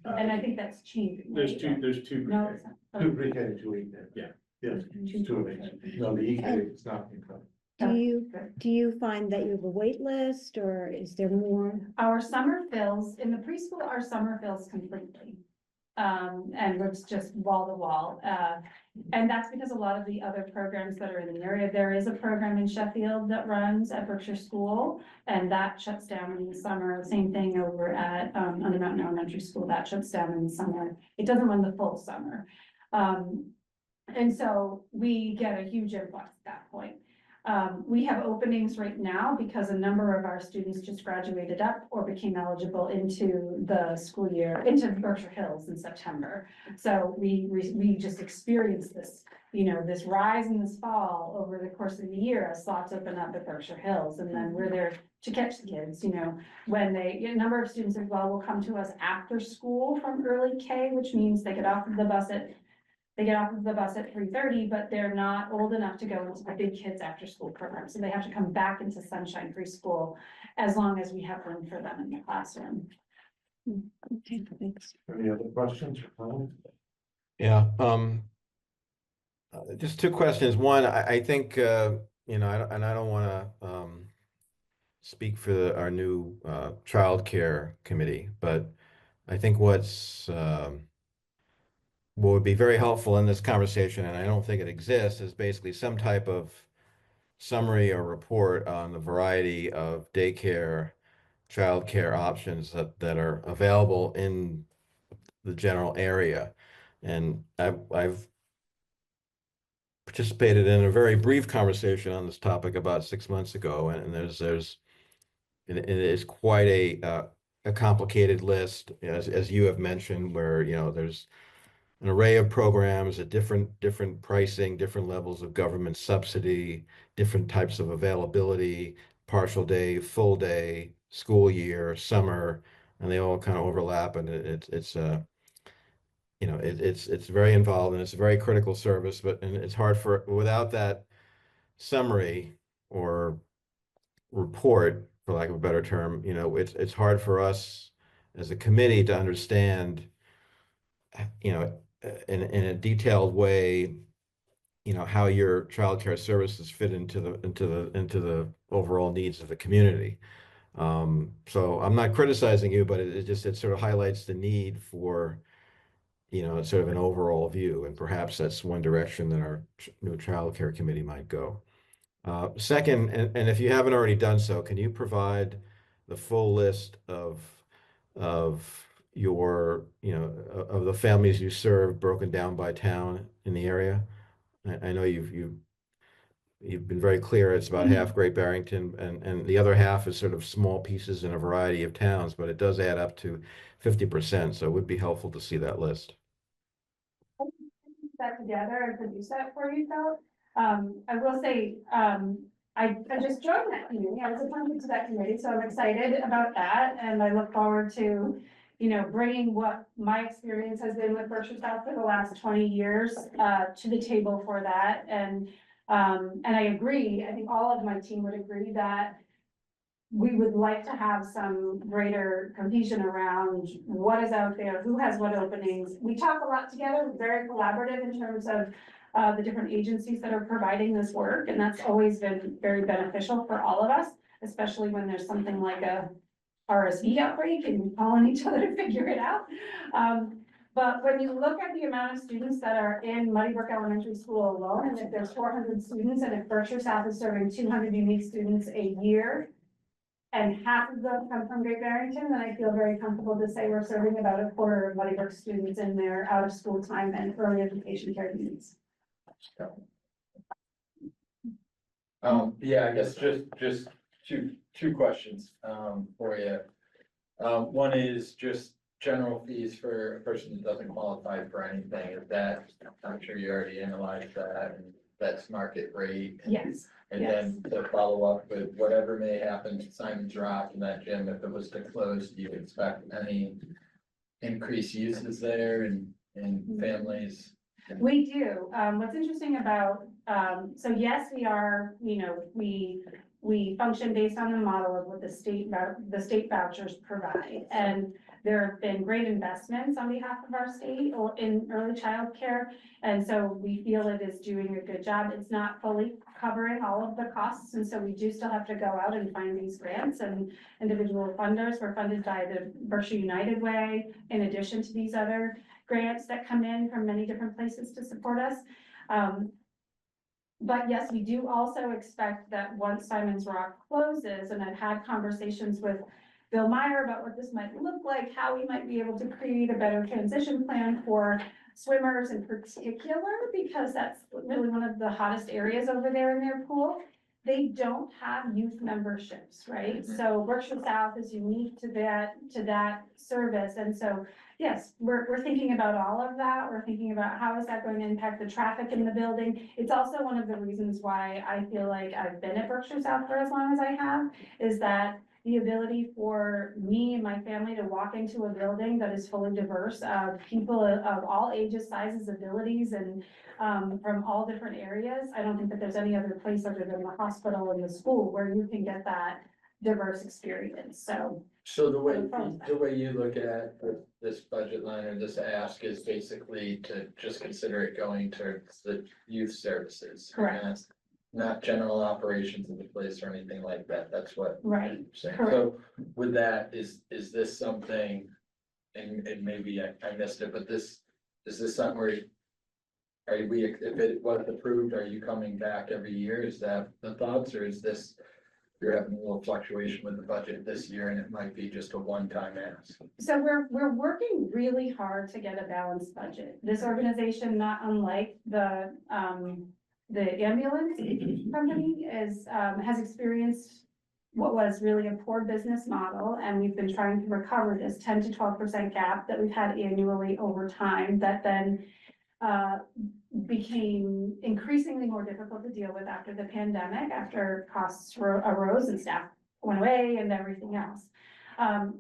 And I think that's changing. There's right? two pre-K. No, it's not. 2 pre-K and 2 EK. Yeah. Yes, it's 2 of each. No, the EK is not included. Do you find that you have a wait list or is there more? Our summer fills, in the preschool, our summer fills completely. And it's just wall to wall. And that's because a lot of the other programs that are in the area, there is a program in Sheffield that runs at Berkshire School, and that shuts down in the summer. Same thing over at, Under Mountain Elementary School, that shuts down in the summer. It doesn't run the full summer. And so we get a huge influx at that point. We have openings right now because a number of our students just graduated up or became eligible into the school year, into Berkshire Hills in September. So we just experienced this, this rise and this fall over the course of the year as slots open up at Berkshire Hills. And then we're there to catch the kids, when a number of students as well will come to us after school from early K, which means they get off of the bus at 3:30, but they're not old enough to go into the big kids after school program. So they have to come back into Sunshine Preschool as long as we have room for them in the classroom. Okay, thanks. Any other questions or comments? Yeah, just 2 questions. One, I think, I don't want to speak for our new child care committee, but I think what would be very helpful in this conversation, and I don't think it exists, is basically some type of summary or report on the variety of daycare, childcare options that are available in the general area. And I've participated in a very brief conversation on this topic about 6 months ago, and it is quite a complicated list, as you have mentioned, where, there's an array of programs at different pricing, different levels of government subsidy, different types of availability, partial day, full day, school year, summer, and they all kind of overlap, and it's very involved, and it's a very critical service, and it's hard without that summary or report, for lack of a better term, it's hard for us as a committee to understand, in a detailed way, how your childcare services fit into the overall needs of the community. So I'm not criticizing you, but it sort of highlights the need for, sort of an overall view, and perhaps that's one direction that our new childcare committee might go. Second, and if you haven't already done so, can you provide the full list of your, of the families you serve broken down by town in the area? I know you've been very clear. It's about half Great Barrington, and the other half is sort of small pieces in a variety of towns, but it does add up to 50%. So it would be helpful to see that list. That together and produce that for you, Phil. I will say, I just joined that committee. I was appointed to that committee, so I'm excited about that. And I look forward to, bringing what my experience has been with Berkshire South for the last 20 years, to the table for that. And I agree, I think all of my team would agree that we would like to have some greater cohesion around what is out there, who has what openings. We talk a lot together, very collaborative in terms of the different agencies that are providing this work, and that's always been very beneficial for all of us, especially when there's something like a RSV outbreak and we call on each other to figure it out. But when you look at the amount of students that are in Muddy Brook Elementary School alone, and if there's 400 students, and if Berkshire South is serving 200 unique students a year, and half of them come from Great Barrington, then I feel very comfortable to say we're serving about a quarter of Muddy Brook students in their out of school time and early education care needs. Yeah, I guess just two questions, for you. One is just general fees for a person that doesn't qualify for anything. Is that, I'm sure you already analyzed that, and that's market rate. Yes. And then to follow up with whatever may happen to Simon's Rock and that gym, if it was to close, do you expect any increased uses there and families? We do. What's interesting about, so yes, we are, we function based on the model of what the state vouchers provide. And there have been great investments on behalf of our state or in early childcare. And so we feel it is doing a good job. It's not fully covering all of the costs. And so we do still have to go out and find these grants, and individual funders. We're funded by the Berkshire United Way, in addition to these other grants that come in from many different places to support us. But yes, we do also expect that once Simon's Rock closes, and I've had conversations with Bill Meyer about what this might look like, how we might be able to create a better transition plan for swimmers in particular, because that's really one of the hottest areas over there in their pool. They don't have youth memberships, right? So Berkshire South is unique to that service. And so, yes, we're thinking about all of that. We're thinking about how is that going to impact the traffic in the building. It's also one of the reasons why I feel like I've been at Berkshire South for as long as I have, is that the ability for me and my family to walk into a building that is fully diverse of people of all ages, sizes, abilities, and from all different areas. I don't think that there's any other place other than the hospital and the school where you can get that diverse experience. So the way you look at this budget line or this ask is basically to just consider it going towards the youth services. Correct. Not general operations of the place or anything like that. That's what. Right. you're saying. Correct. So with that, is this something, and maybe I missed it, but this Is this something where? Are we, if it was approved, are you coming back every year? Is that the thoughts, or is this? You're having a little fluctuation with the budget this year and it might be just a one-time ask? So we're working really hard to get a balanced budget. This organization, not unlike the ambulance company has experienced what was really a poor business model, and we've been trying to recover this 10 to 12% gap that we've had annually over time that then became increasingly more difficult to deal with after the pandemic, after costs arose and staff went away and everything else.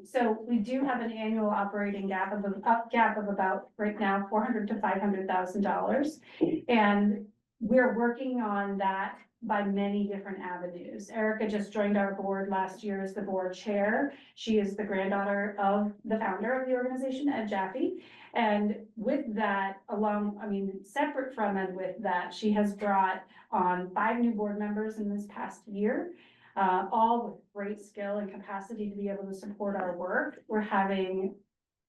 So we do have an annual operating gap of about right now $400,000 to $500,000, and we're working on that by many different avenues. Erica just joined our board last year as the board chair. She is the granddaughter of the founder of the organization, Ed Jaffe. And with that, separate from and with that, she has brought on 5 new board members in this past year, all with great skill and capacity to be able to support our work. We're having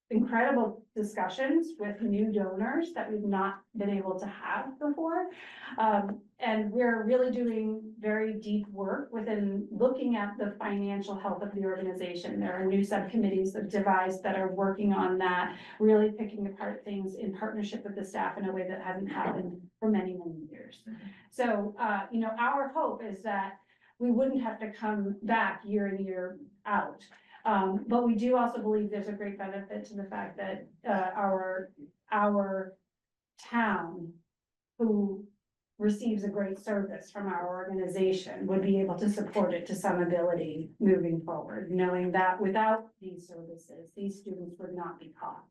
incredible discussions with new donors that we've not been able to have before. And we're really doing very deep work within looking at the financial health of the organization. There are new subcommittees that devised that are working on that, really picking apart things in partnership with the staff in a way that hasn't happened for many, many years. So, our hope is that we wouldn't have to come back year in, year out. But we do also believe there's a great benefit to the fact that our town, who receives a great service from our organization, would be able to support it to some ability moving forward, knowing that without these services, these students would not be caught.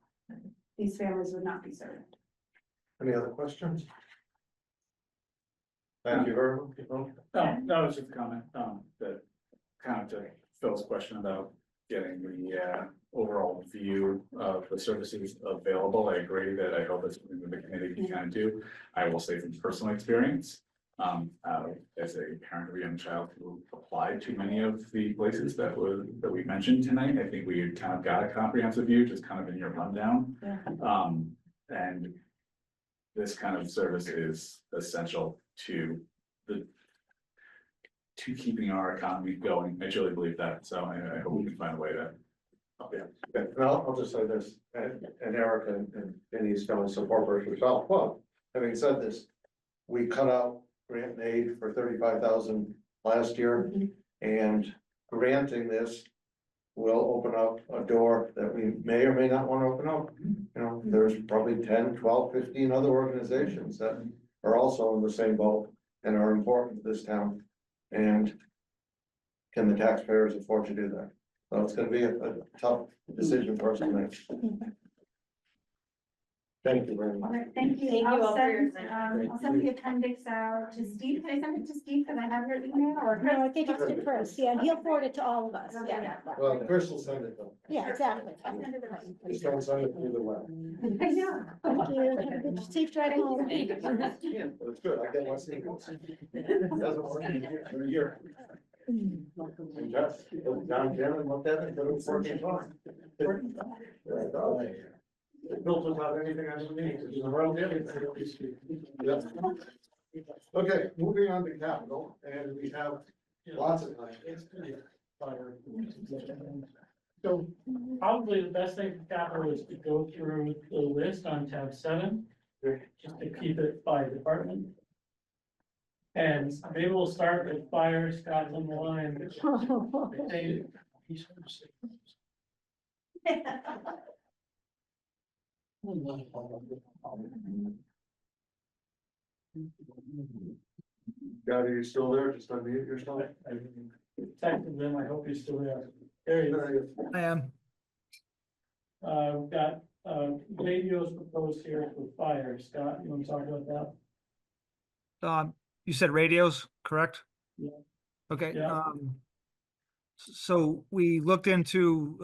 These families would not be served. Any other questions? Thank you very much. No, it's just a comment, that kind of to Phil's question about getting the overall view of the services available. I agree that I hope it's something that the committee can kind of do. I will say from personal experience, as a parent of a young child who applied to many of the places that we mentioned tonight, I think we kind of got a comprehensive view, just kind of in your rundown. And this kind of service is essential to keeping our economy going. I truly believe that, so I hope we can find a way to. Yeah, and I'll just say this, and Erica and he's going to support her herself. Well, having said this, we cut out grant and aid for 35,000 last year, and granting this will open up a door that we may or may not want to open up. There's probably 10, 12, 15 other organizations that are also in the same boat and are important to this town. And can the taxpayers afford to do that? So it's gonna be a tough decision for us to make. Thank you very much. All right, thank you. Thank you all for your I'll send the appendix out to Steve. Can I send it to Steve? Can I have your email or? No, I think it's to Chris, yeah, and he'll forward it to all of us, yeah. Well, Chris will send it though. Yeah, exactly. Just don't send it through the web. I know. Thank you, have a good, safe drive home. It's good, I get my signals. Doesn't work for a year. And just, down there and looked at it, but it was working fine. Built without anything underneath, it's around everything. Okay, moving on to capital, and we have lots of time. So probably the best thing for capital is to go through the list on tab 7, just to keep it by department. And maybe we'll start with fire, Scott's on the line. God, are you still there? Just unmute yourself. Texted them, I hope he's still there. There he is. I am. We've got, radios proposed here for fire. Scott, you want to talk about that? You said radios, correct? Yeah. Okay, Yeah. So we looked into,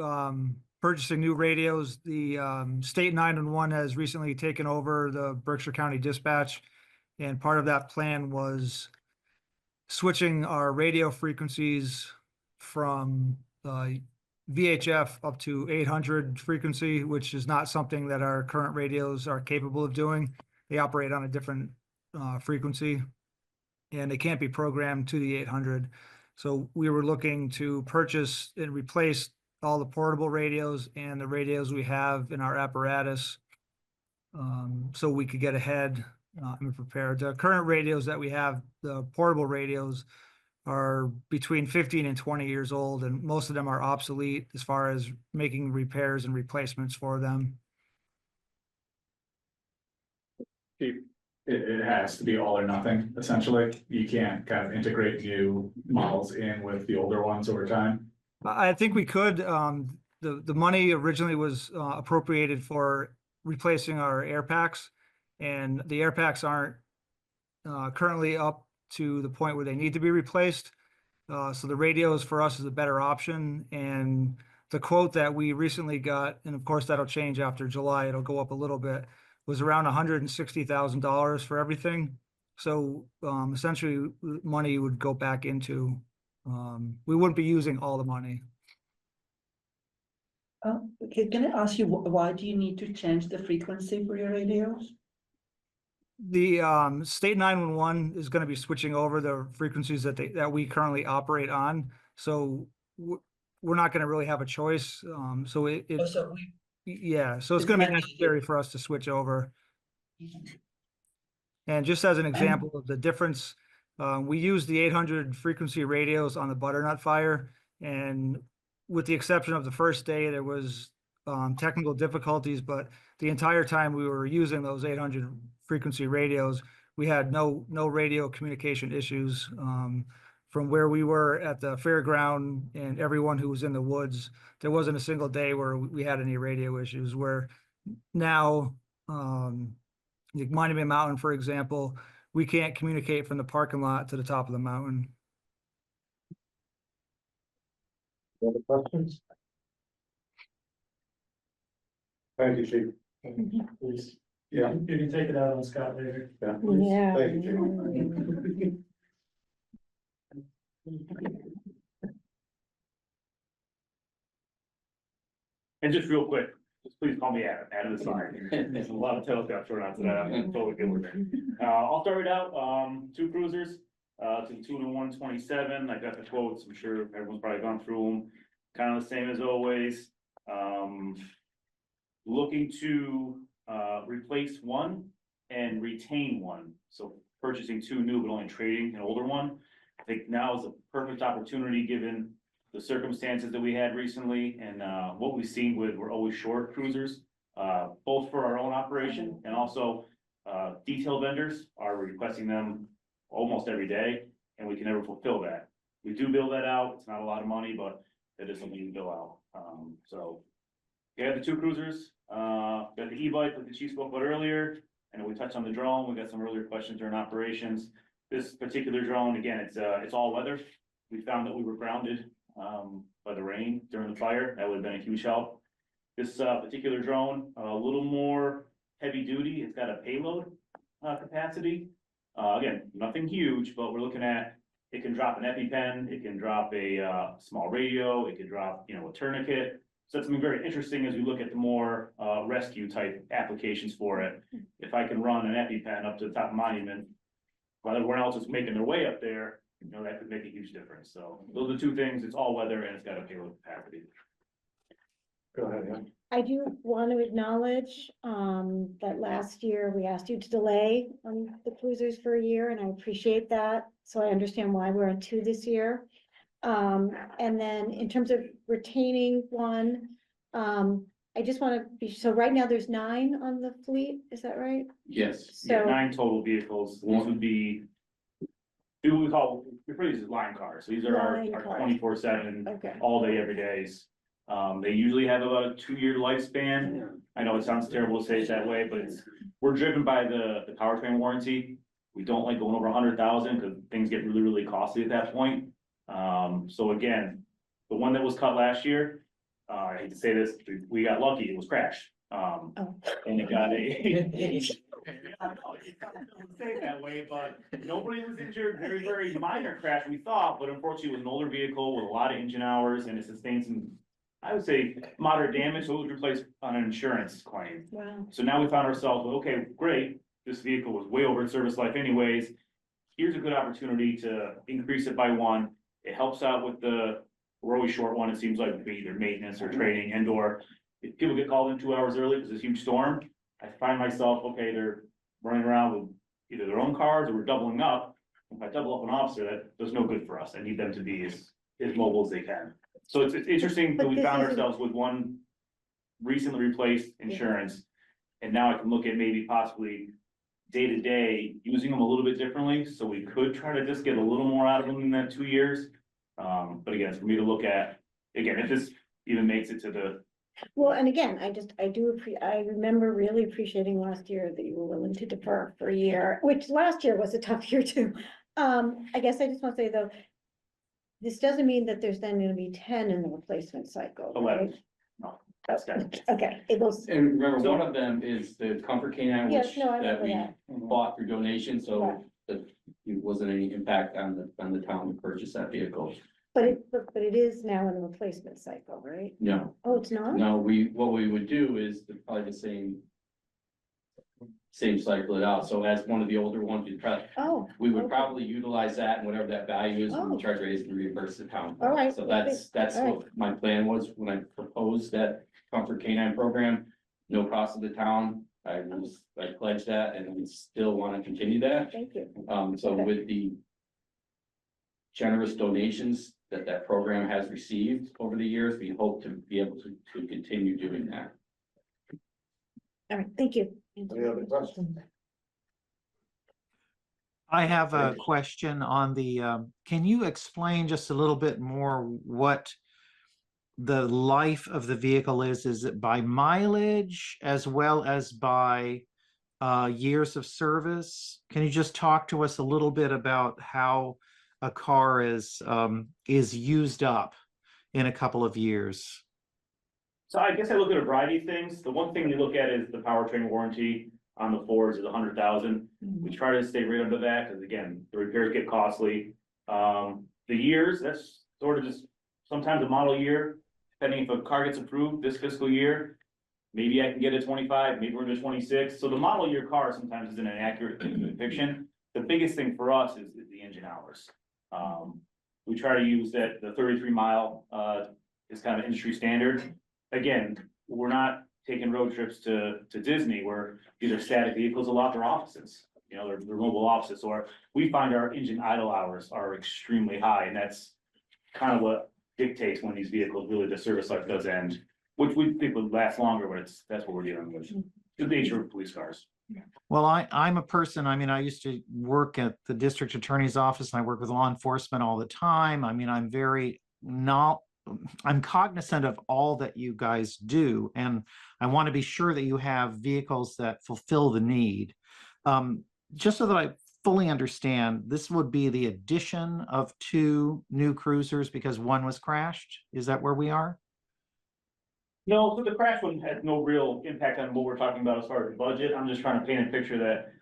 purchasing new radios. The, state 911 has recently taken over the Berkshire County Dispatch. And part of that plan was switching our radio frequencies from, VHF up to 800 frequency, which is not something that our current radios are capable of doing. They operate on a different frequency, and they can't be programmed to the 800. So we were looking to purchase and replace all the portable radios and the radios we have in our apparatus, so we could get ahead and prepared. The current radios that we have, the portable radios, are between 15 and 20 years old, and most of them are obsolete as far as making repairs and replacements for them. It has to be all or nothing, essentially. You can't kind of integrate new models in with the older ones over time. I think we could. The money originally was appropriated for replacing our air packs, and the air packs aren't currently up to the point where they need to be replaced. So the radios for us is a better option. And the quote that we recently got, and of course that'll change after July, it'll go up a little bit, was around $160,000 for everything. So essentially money would go back into, we wouldn't be using all the money. Can I ask you, why do you need to change the frequency for your radios? The state 911 is going to be switching over the frequencies that we currently operate on. So we're not going to really have a choice. So yeah, so it's going to be necessary for us to switch over. And just as an example of the difference, we use the 800 frequency radios on the butternut fire, and with the exception of the first day, there was technical difficulties, but the entire time we were using those 800 frequency radios, we had no radio communication issues. From where we were at the fairground and everyone who was in the woods, there wasn't a single day where we had any radio issues. Where now, like Monument Mountain, for example, we can't communicate from the parking lot to the top of the mountain. Other questions? Thank you, Chief. Please. Yeah. You can take it out on Scott later. Yeah. Please. Yeah. Thank you, Chief. And just real quick, just please call me Adam the sign. There's a lot of tails got thrown out today. I'm totally good with it. I'll start it out, 2 cruisers, to the tune of 127. I got the quotes. I'm sure everyone's probably gone through them. Kind of the same as always. Looking to, replace one and retain one. So purchasing 2 new, but only trading an older one. I think now is a perfect opportunity, given the circumstances that we had recently and what we've seen with, we're always short cruisers, both for our own operation and also detail vendors are requesting them almost every day, and we can never fulfill that. We do bill that out. It's not a lot of money, but it is something you bill out. So we have the 2 cruisers, got the e-bike that the chief spoke about earlier, and we touched on the drone. We got some earlier questions during operations. This particular drone, again, it's all weather. We found that we were grounded by the rain during the fire. That would have been a huge help. This particular drone, a little more heavy duty. It's got a payload capacity. Again, nothing huge, but we're looking at, it can drop an EpiPen, it can drop a small radio, it could drop, a tourniquet. So that's something very interesting as we look at the more rescue type applications for it. If I can run an EpiPen up to the top of Monument, while everyone else is making their way up there, that could make a huge difference. So those are 2 things. It's all weather and it's got a payload capacity. Go ahead, yeah. I do want to acknowledge that last year we asked you to delay on the cruisers for a year, and I appreciate that. So I understand why we're on 2 this year. And then in terms of retaining one, I just want to be, so right now there's 9 on the fleet, is that right? Yes. So 9 total vehicles. These would be, we refer to these as line cars. So these are our Line cars. 24/7, Okay. all day, every days. They usually have about a 2-year lifespan. I know it sounds terrible to say it that way, but we're driven by the powertrain warranty. We don't like going over 100,000 because things get really, really costly at that point. So again, the one that was cut last year, I hate to say this, we got lucky, it was crashed. And it got say it that way, but nobody was injured. Very, very minor crash, we thought, but unfortunately it was an older vehicle with a lot of engine hours, and it sustained some, I would say moderate damage, so it was replaced on an insurance claim. Wow. So now we found ourselves, well, okay, great, this vehicle was way over its service life anyways. Here's a good opportunity to increase it by one. It helps out with we're always short one, it seems like, with either maintenance or training and or if people get called in 2 hours early because there's a huge storm, I find myself, okay, they're running around with either their own cars or we're doubling up. If I double up an officer, that does no good for us. I need them to be as mobile as they can. So it's interesting that But we this found isn't- ourselves with one recently replaced insurance. And now I can look at maybe possibly day to day, using them a little bit differently. So we could try to just get a little more out of them in that 2 years. But again, it's for me to look at, again, if this even makes it to the, Well, and again, I remember really appreciating last year that you were willing to defer for a year, which last year was a tough year too. I guess I just want to say though, this doesn't mean that there's then gonna be 10 in the replacement cycle, right? 11. No, that's that. Okay, it was, And remember, one of them is the Comfort Canine, Yes, which no, I that remember we that. bought through donation, Right. so that it wasn't any impact on the town to purchase that vehicle. but it is now in the replacement cycle, right? No, Oh, it's not? no, what we would do is probably the same cycle it out. So as one of the older ones, Oh, we would okay. probably utilize that and whatever that value is, we Oh. would try to raise and reimburse the town. All right, So okay, that's all what my plan was when I proposed that Comfort Canine program, no cost to the town. I pledged that and we still want to continue that. Thank you. So Okay. with the generous donations that program has received over the years, we hope to be able to continue doing that. All right, thank you. Any other questions? I have a question on can you explain just a little bit more what the life of the vehicle is? Is it by mileage as well as by years of service? Can you just talk to us a little bit about how a car is used up in a couple of years? So I guess I look at a variety of things. The one thing we look at is the powertrain warranty on the Fords is 100,000. We try to stay right under that, because again, the repairs get costly. The years, that's sort of just sometimes a model year, depending if a car gets approved this fiscal year. Maybe I can get a 25, maybe we're into 26. So the model year car sometimes isn't an accurate depiction. The biggest thing for us is the engine hours. We try to use that, the 33 mile is kind of industry standard. Again, we're not taking road trips to Disney where these are static vehicles, a lot they're offices. You know, they're mobile offices, or we find our engine idle hours are extremely high, and that's kind of what dictates when these vehicles really, the service life does end, which we think would last longer, but that's what we're dealing with. The nature of police cars. Well, I'm a person, I mean, I used to work at the district attorney's office and I work with law enforcement all the time. I mean, I'm cognizant of all that you guys do, and I want to be sure that you have vehicles that fulfill the need. Just so that I fully understand, this would be the addition of 2 new cruisers because one was crashed? Is that where we are? No, so the crash one has no real impact on what we're talking about as far as the budget. I'm just trying to paint a picture that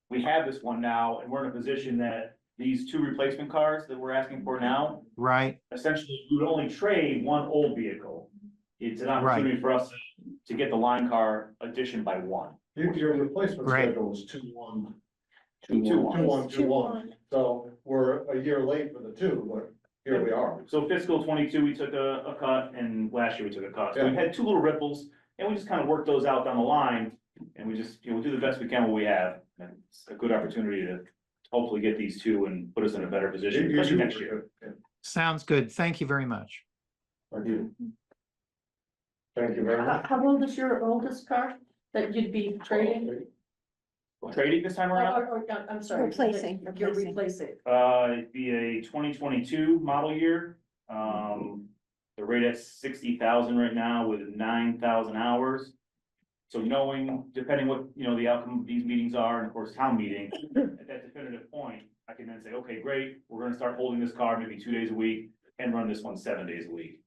we have this one now, and we're in a position that these 2 replacement cars that we're asking for now, Right. essentially, we would only trade one old vehicle. It's an opportunity for us to get the line car addition by 1. Your replacement Great. schedule was 2-1. 2-1. 2-1. So we're a year late for the 2, but here we are. So fiscal 22, we took a cut, and last year we took a cut. So we had 2 little ripples, and we just kind of worked those out down the line. And we just, we do the best we can what we have. And it's a good opportunity to hopefully get these 2 and put us in a better position, especially next year. Sounds good. Thank you very much. Thank you. Thank you very much. How old is your oldest car that you'd be trading? Trading this time around? I'm sorry. Replacing. You're replacing. It'd be a 2022 model year. The rate at 60,000 right now with 9,000 hours. So knowing, depending what, the outcome of these meetings are, and of course, town meeting, at that definitive point, I can then say, okay, great, we're gonna start holding this car maybe 2 days a week and run this one 7 days a week.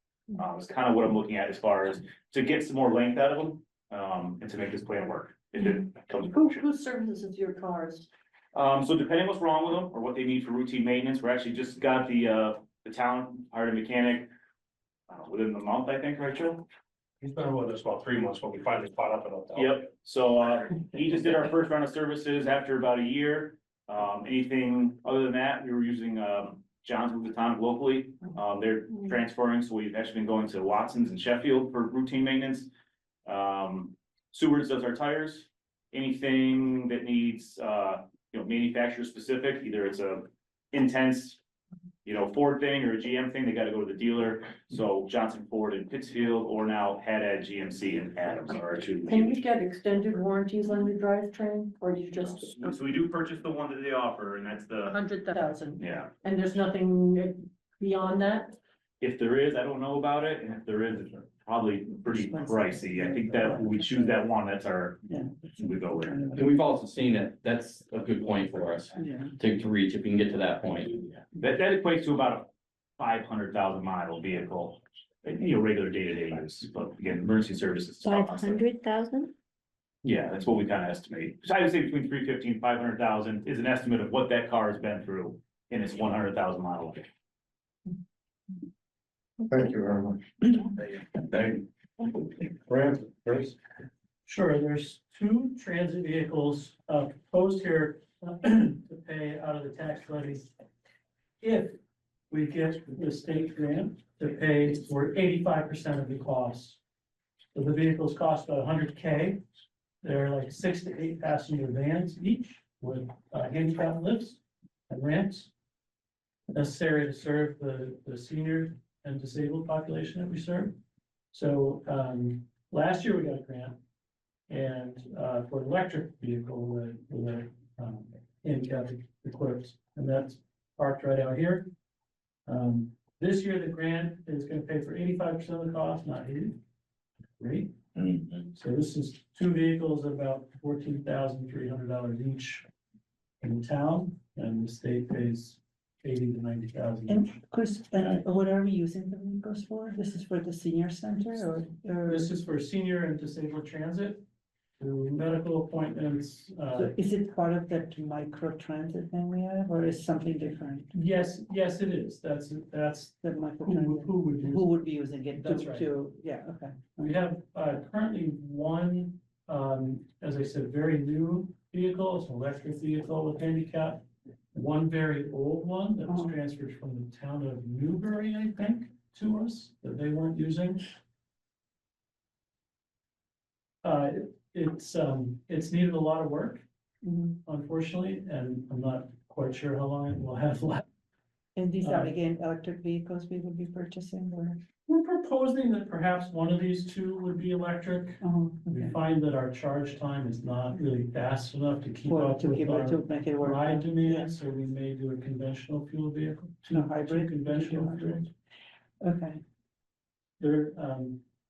It's kind of what I'm looking at as far as to get some more length out of them, and to make this plan work. If it comes to fruition. Who services your cars? So depending what's wrong with them or what they need for routine maintenance, we're actually just got the town hired a mechanic. within the month, I think, right, Joe? He's been with us about 3 months when we finally caught up about that. Yep, so, he just did our first round of services after about a year. Anything other than that, we were using, Johnson with the town locally. They're transferring, so we've actually been going to Watson's and Sheffield for routine maintenance. Seward's does our tires. Anything that needs, manufacturer specific, either it's a intense, Ford thing or a GM thing, they gotta go to the dealer. So Johnson Ford in Pittsfield, or now Haddad GMC in Adams are our two. Can you get extended warranties on the drivetrain, or you just So we do purchase the one that they offer, and that's the, 100,000? yeah. And there's nothing beyond that? If there is, I don't know about it, and if there is, it's probably pretty pricey. I think that when we choose that one, that's our, we go with. And we've also seen it, that's a good point for us to reach, if we can get to that point. That equates to about a 500,000 mile vehicle, regular day-to-day use, but again, emergency services. 500,000? Yeah, that's what we kind of estimate. So I would say between 350 and 500,000 is an estimate of what that car has been through in its 100,000 mile life. Thank you very much. Thank you. Brandon, please. Sure, there's 2 transit vehicles proposed here to pay out of the tax levy. If we get the state grant to pay for 85% of the costs. So the vehicles cost about $100K. They're like 6 to 8 passenger vans each with handicap lifts and ramps necessary to serve the senior and disabled population that we serve. So last year we got a grant and for an electric vehicle with a handicap equipped, and that's parked right out here. This year the grant is going to pay for 85% of the cost, not 80. Great. So this is 2 vehicles at about $14,300 each in the town, and the state pays 80 to 90,000. And Chris, what are we using the vehicles for? This is for the senior center or? This is for senior and disabled transit, to medical appointments. So is it part of that micro transit thing we have, or is something different? Yes, it is. That's The micro who transit, would use who it. would be using it That's right. yeah, okay. We have currently one, as I said, very new vehicle, it's an electric vehicle with handicap. One very old one that was transferred from the town of Newbury, I think, to us, that they weren't using. It's needed a lot of work, unfortunately, and I'm not quite sure how long it will have left. And these are again electric vehicles we would be purchasing or? We're proposing that perhaps one of these 2 would be electric. We find that our charge time is not really fast enough to keep up with To make it our work. ride demand, so we may do a conventional fuel vehicle. No, 2 hybrid? conventional fuels. Okay. They're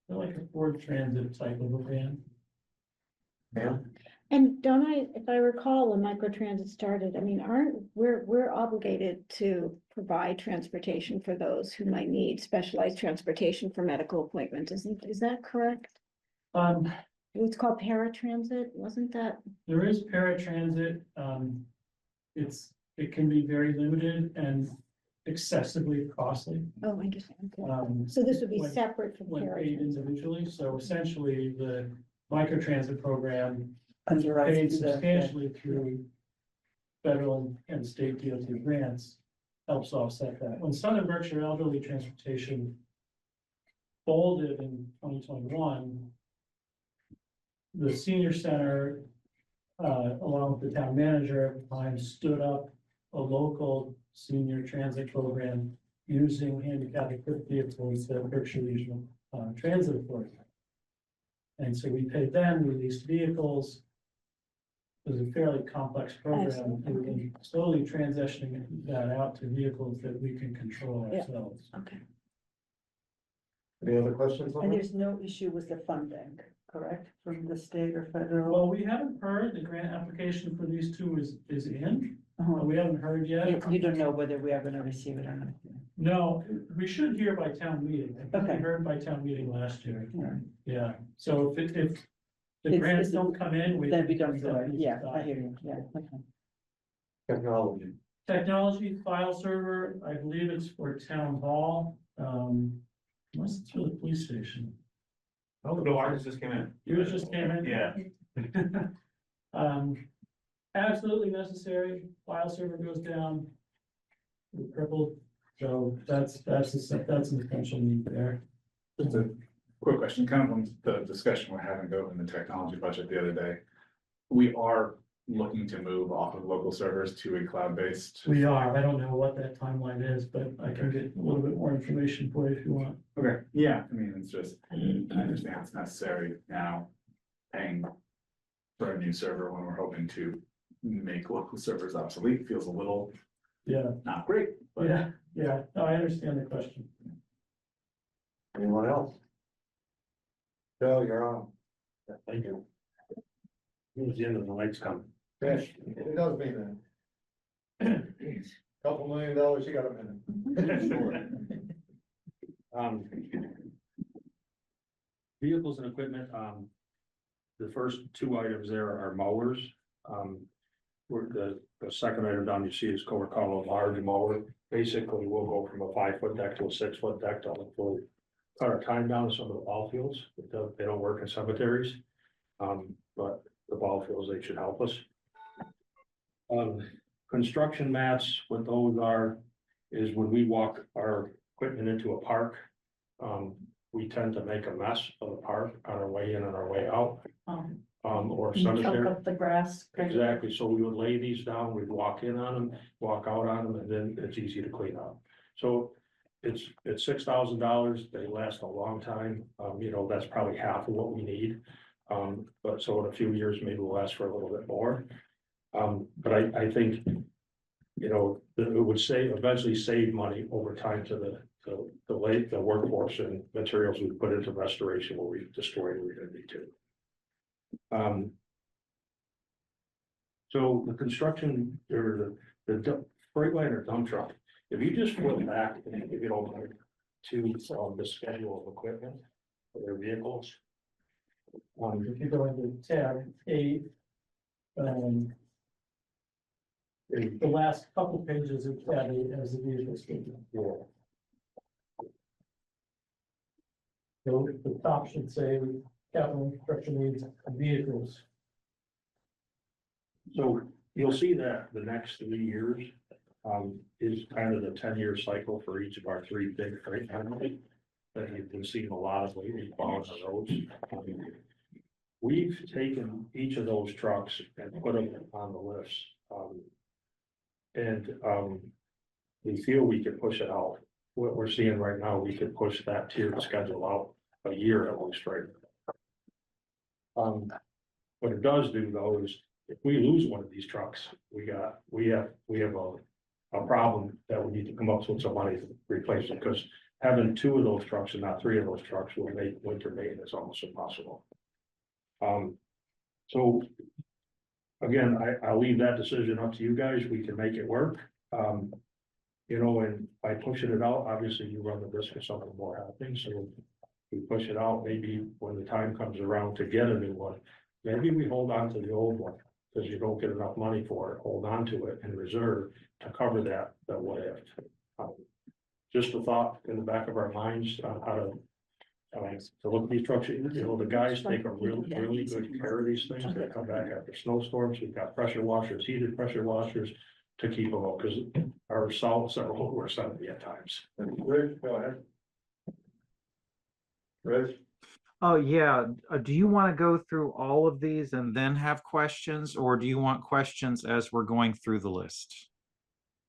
like a Ford Transit type of a van. Yeah. And don't if I recall, when microtransit started, I mean, we're obligated to provide transportation for those who might need specialized transportation for medical appointments, is that correct? It's called paratransit, wasn't that? There is paratransit. It can be very limited and excessively costly. Oh, I understand. Okay. So this would be separate from When paid paratransit. individually, so essentially the microtransit program Underwrites paid the- substantially through federal and state DOT grants helps offset that. When Southern Berkshire Elderly Transportation folded in 2021, the senior center, along with the town manager at the time, stood up a local senior transit program using handicap equipped vehicles at Berkshire Regional Transit Authority. And so we paid them, we leased vehicles. It was a fairly complex program, and we're slowly transitioning that out to vehicles that we can control Yeah. ourselves. Okay. Any other questions? And there's no issue with the funding, correct, from the state or federal? Well, we haven't heard, the grant application for these 2 is in, we haven't heard yet. You don't know whether we are gonna receive it or not. No, we should hear by town meeting. I think we Okay. heard by town meeting last year. Yeah. Yeah, so if the It's- grants it's- don't come in, Then we don't do don't it, yeah, I hear you, yeah, okay. Technology. Technology file server, I believe it's for town hall. Unless it's for the police station. Oh, no, ours just came in. Yours just came in? Yeah. Absolutely necessary, file server goes down. We're crippled, so that's an essential need there. Just a quick question, kind of on the discussion we're having over in the technology budget the other day. We are looking to move off of local servers to a cloud-based. We are, I don't know what that timeline is, but I can get a little bit more information for you if you want. Okay, yeah, I mean, it's just, I understand it's necessary now, paying for a new server when we're hoping to make local servers obsolete feels a little Yeah, not great, but. yeah, no, I understand the question. Anyone else? Bill, you're on. Thank you. Who's the end of the lights coming? Fish, it does mean that. Couple $1 million, you got a minute. Sure. Vehicles and equipment, the first two items there are mowers. Where the second item down you see is called a large mower. Basically, we'll go from a 5-foot deck to a 6-foot deck to hopefully cut our time down to some of the ball fields. They don't work in cemeteries. But the ball fields, they should help us. Construction mats, what those are, is when we walk our equipment into a park, we tend to make a mess of the park on our way in and our way out. Or Chunk cemetery. up the grass. Exactly, so we would lay these down, we'd walk in on them, walk out on them, and then it's easy to clean up. So it's $6,000, they last a long time, that's probably half of what we need. But so in a few years, maybe we'll ask for a little bit more. But I think, it would eventually save money over time to the workforce and materials we put into restoration where we destroyed where we didn't need to. So the construction or the Freightliner dump truck, if you just flip back and if you don't mind to the schedule of equipment for their vehicles. If you go into tab 8, the last couple pages of tab 8 has the vehicle schedule. Yeah. So the top should say capital infrastructure needs vehicles. So you'll see that the next 3 years is kind of the 10-year cycle for each of our 3 big freight companies that you've been seeing a lot of lately on the roads. We've taken each of those trucks and put them on the list. We feel we could push it out. What we're seeing right now, we could push that tiered schedule out a year at least, right? What it does do though is if we lose one of these trucks, we have a problem that we need to come up with some money to replace it, because having 2 of those trucks and not 3 of those trucks will make winter maintenance almost impossible. So again, I'll leave that decision up to you guys. We can make it work. And by pushing it out, obviously you run the risk of something more happening. So we push it out, maybe when the time comes around to get a new one, maybe we hold on to the old one because you don't get enough money for it. Hold on to it in reserve to cover that what if. Just a thought in the back of our minds on how to look at these trucks. The guys take a really good care of these things. They come back after snowstorms. We've got pressure washers, heated pressure washers to keep them up because our salts are over 70 at times. Rich, go ahead. Rich? Oh, yeah. Do you want to go through all of these and then have questions, or do you want questions as we're going through the list?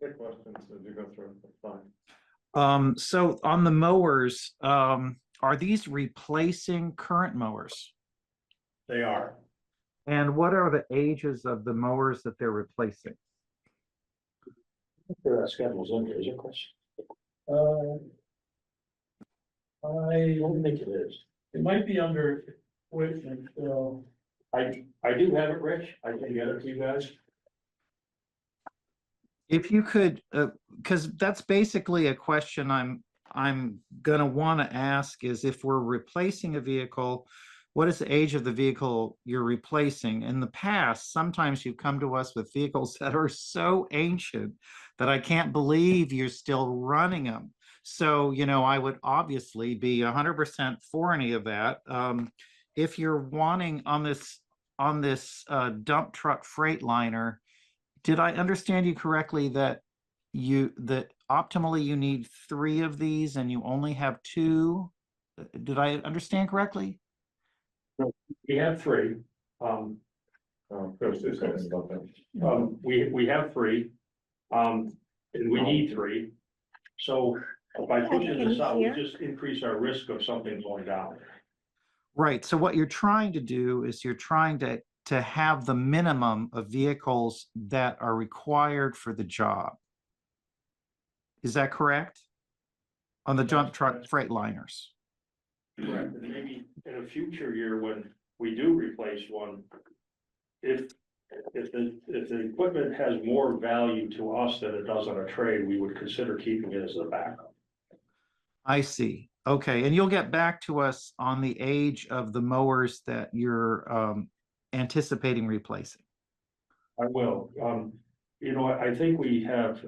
Good questions as you go through, that's fine. So on the mowers, are these replacing current mowers? They are. And what are the ages of the mowers that they're replacing? There are schedules in there, is your question? I don't think it is. It might be under equipment, I do have it, Rich. I can get it to you guys. If you could, because that's basically a question I'm gonna want to ask is if we're replacing a vehicle, what is the age of the vehicle you're replacing? In the past, sometimes you've come to us with vehicles that are so ancient that I can't believe you're still running them. So, I would obviously be 100% for any of that. If you're wanting on this dump truck Freightliner, did I understand you correctly that optimally you need 3 of these and you only have 2? Did I understand correctly? We have 3. We have 3. And we need 3. So by pushing this out, we just increase our risk of something going down. Right. So what you're trying to do is you're trying to have the minimum of vehicles that are required for the job. Is that correct? On the dump truck Freightliners? Correct. And maybe in a future year when we do replace one, if the equipment has more value to us than it does on a trade, we would consider keeping it as a backup. I see. Okay. And you'll get back to us on the age of the mowers that you're anticipating replacing. I will. I think we have,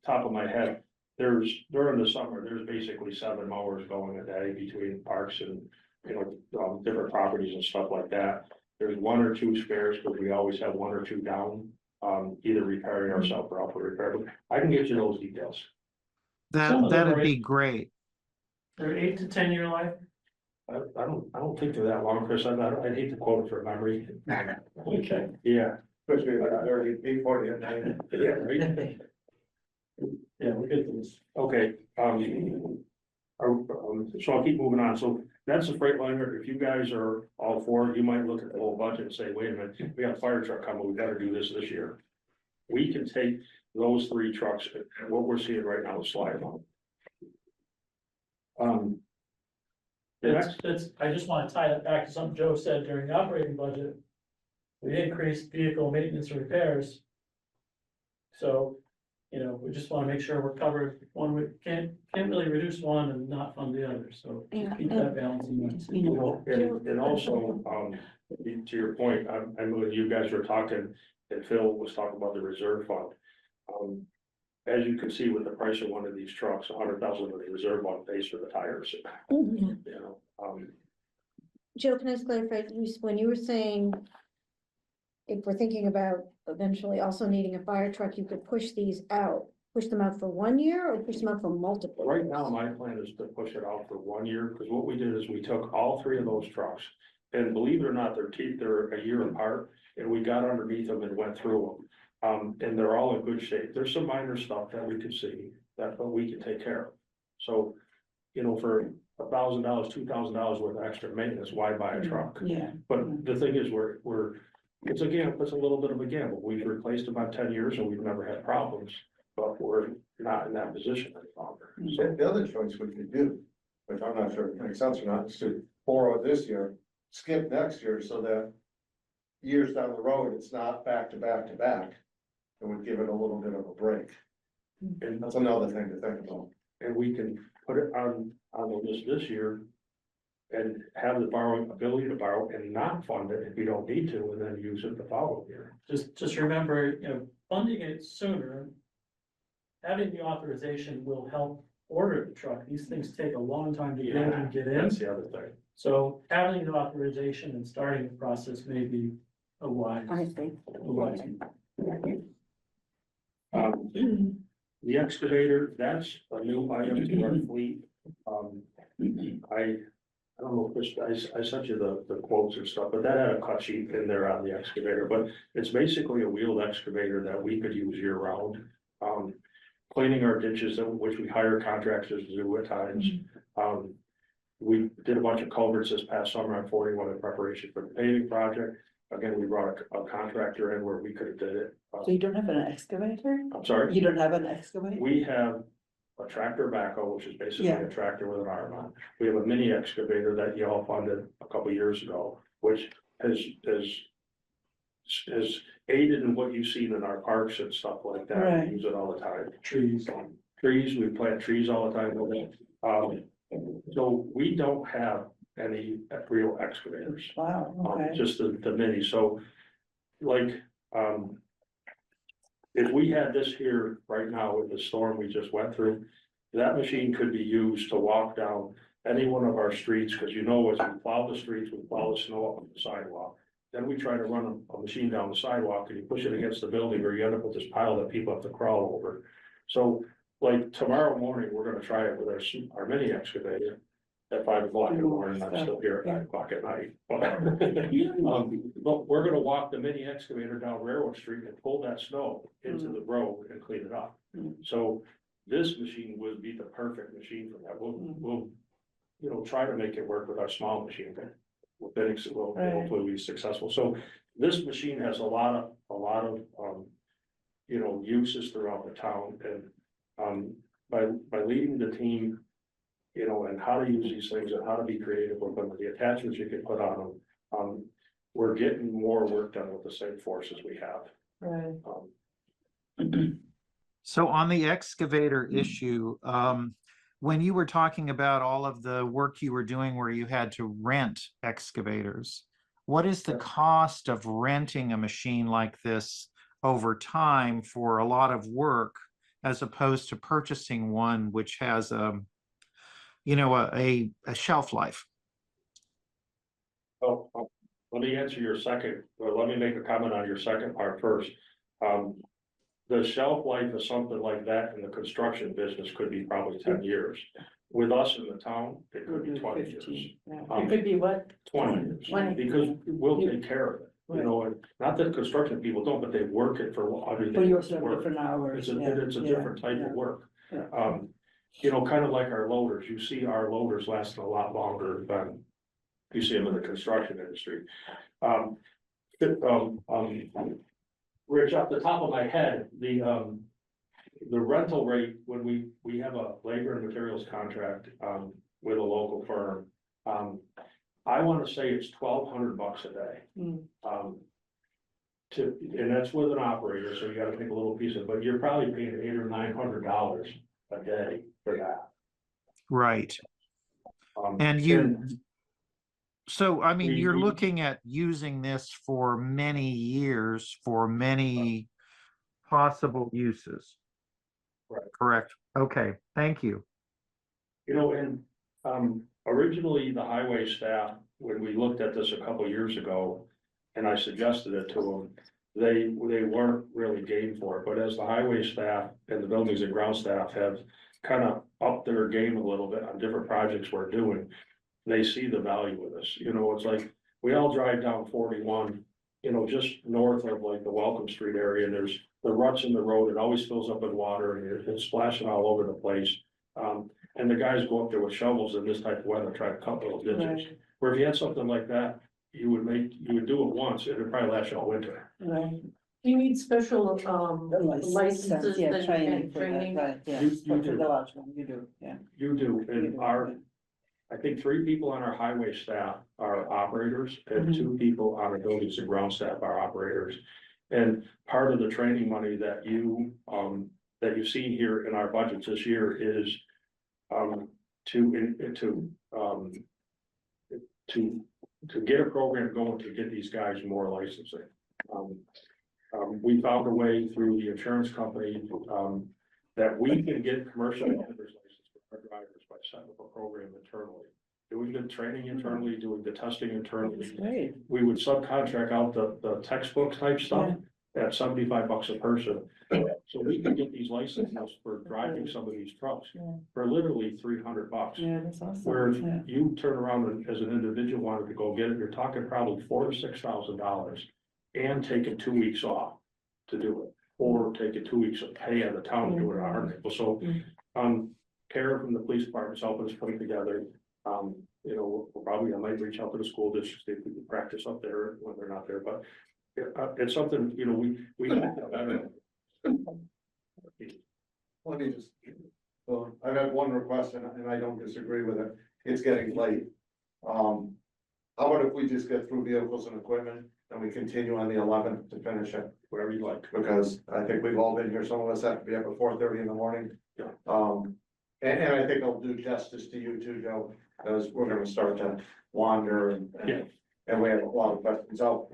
top of my head, during the summer, there's basically 7 mowers going a day between parks and, different properties and stuff like that. There's 1 or 2 spares because we always have 1 or 2 down, either repairing ourselves or up for repair. But I can get you those details. That'd be great. They're 8 to 10 year life. I don't think they're that long, Chris. I'd hate to quote it for memory. Okay. Yeah. Especially if they're before the end. Yeah, right. Yeah, we're good to this. Okay, so I'll keep moving on. So that's a Freightliner. If you guys are all for it, you might look at the whole budget and say, wait a minute, we got a fire truck coming, we gotta do this year. We can take those 3 trucks, and what we're seeing right now is slide them on. I just want to tie that back to something Joe said during the operating budget. We increased vehicle maintenance and repairs. So, we just want to make sure we're covered. One, we can't really reduce one and not fund the other, so keep that balance in mind. And also, to your point, I know you guys were talking, and Phil was talking about the reserve fund. As you can see with the price of one of these trucks, 100,000 of the reserve fund pays for the tires. Joe, can I just clarify, when you were saying if we're thinking about eventually also needing a fire truck, you could push them out for 1 year or push them out for multiple? Right now, my plan is to push it out for 1 year, because what we did is we took all 3 of those trucks, and believe it or not, they're a year apart, and we got underneath them and went through them. And they're all in good shape. There's some minor stuff that we can see that we can take care of. So, for $1,000, $2,000 worth of extra maintenance, why buy a truck? Yeah. But the thing is, it's a little bit of a gamble. We've replaced about 10 years and we've never had problems, but we're not in that position any longer. The other choice we could do, which I'm not sure if it makes sense or not, is to borrow this year, skip next year, so that years down the road, it's not back to back to back. It would give it a little bit of a break. And that's another thing to think about. And we can put it on the list this year and have the ability to borrow and not fund it if we don't need to, and then use it the following year. Just remember, funding it sooner, having the authorization will help order the truck. These things take a long time to get and get in. That's the other thing. So having the authorization and starting the process may be a wise. I think. The excavator, that's a new item to our fleet. I don't know, Chris, I sent you the quotes and stuff, but that had a cut sheet in there on the excavator, but it's basically a wheeled excavator that we could use year round. Cleaning our ditches, which we hire contractors to do at times. We did a bunch of culverts this past summer on 41 in preparation for the paving project. Again, we brought a contractor in where we could have did it. So you don't have an excavator? I'm sorry? You don't have an excavator? We have a tractor backhoe, which is basically a tractor with an arm on. We have a mini excavator that y'all funded a couple years ago, which has aided in what you've seen in our parks and stuff like that. Right. We use it all the time. Trees, we plant trees all the time with it. So we don't have any real excavators. Wow, okay. Just the mini. So like, if we had this here right now with the storm we just went through, that machine could be used to walk down any one of our streets, because you know, as we plow the streets, we plow the snow up the sidewalk. Then we try to run a machine down the sidewalk and you push it against the building, or you end up with this pile that people have to crawl over. So like tomorrow morning, we're gonna try it with our mini excavator at 5 o'clock in the morning. I'm still here at 5 o'clock at night. But we're gonna walk the mini excavator down Railroad Street and pull that snow into the road and clean it up. So this machine would be the perfect machine for that. We'll, you know, try to make it work with our small machine. We'll hopefully be successful. So this machine has a lot of, you know, uses throughout the town, and, by leading the team, you know, and how to use these things and how to be creative with them, the attachments you can put on them, we're getting more work done with the same forces we have. Right. So on the excavator issue, when you were talking about all of the work you were doing where you had to rent excavators, what is the cost of renting a machine like this over time for a lot of work, as opposed to purchasing one which has you know, a shelf life? Oh, let me answer your second, or let me make a comment on your second part first. The shelf life of something like that in the construction business could be probably 10 years. With us in the town, it could be 20 years. It could be what? 20 years, 20. because we'll take care of it, you know, and not that construction people don't, but they work it for everything. For your different hours. It's a different type of work. You know, kind of like our loaders, you see our loaders lasting a lot longer than you see them in the construction industry. Rich, off the top of my head, the rental rate, when we have a labor and materials contract, with a local firm, I want to say it's $1,200 a day. And that's with an operator, so you gotta take a little piece of it, but you're probably paying $800 or $900 a day for that. Right. So, I mean, you're looking at using this for many years, for many possible uses. Right. Correct. Okay, thank you. You know, and originally the highway staff, when we looked at this a couple of years ago, and I suggested it to them, they weren't really game for it, but as the highway staff and the buildings and ground staff have kind of upped their game a little bit on different projects we're doing, they see the value of this. You know, it's like, we all drive down 41, you know, just north of like the Welcome Street area, and there's the ruts in the road, it always fills up with water, and it's splashing all over the place. And the guys go up there with shovels in this type of weather, try to cut those ditches. Where if you had something like that, you would do it once, it would probably last you all winter. Right. You need special licenses and Training. You do. You do, yeah. You do, and I think 3 people on our highway staff are operators, and 2 people on our buildings and ground staff are operators. And part of the training money that you've seen here in our budgets this year is to get a program going to get these guys more licensing. We found a way through the insurance company that we can get commercial driver's license for our drivers by setting up a program internally. Doing the training internally, doing the testing internally. We would subcontract out the textbook type stuff at $75 a person. So we can get these licenses for driving some of these trucks for literally $300. Yeah, that's awesome. Where if you turn around and as an individual wanted to go get it, you're talking probably $4,000 to $6,000 and taking 2 weeks off to do it, or taking 2 weeks of pay at the town to do it on our nickel. So, Kara from the police department's helping us put it together. You know, I might reach out to the school district, see if we can practice up there when they're not there, but it's something, you know, we can get better. Let me just, well, I've got one request and I don't disagree with it. It's getting late. How about if we just get through vehicles and equipment and we continue on the 11th to finish it? Whatever you like. Because I think we've all been here. Some of us have to be up at 4:30 in the morning. And I think I'll do justice to you too, Joe, because we're gonna start to wander and we have a lot of questions. So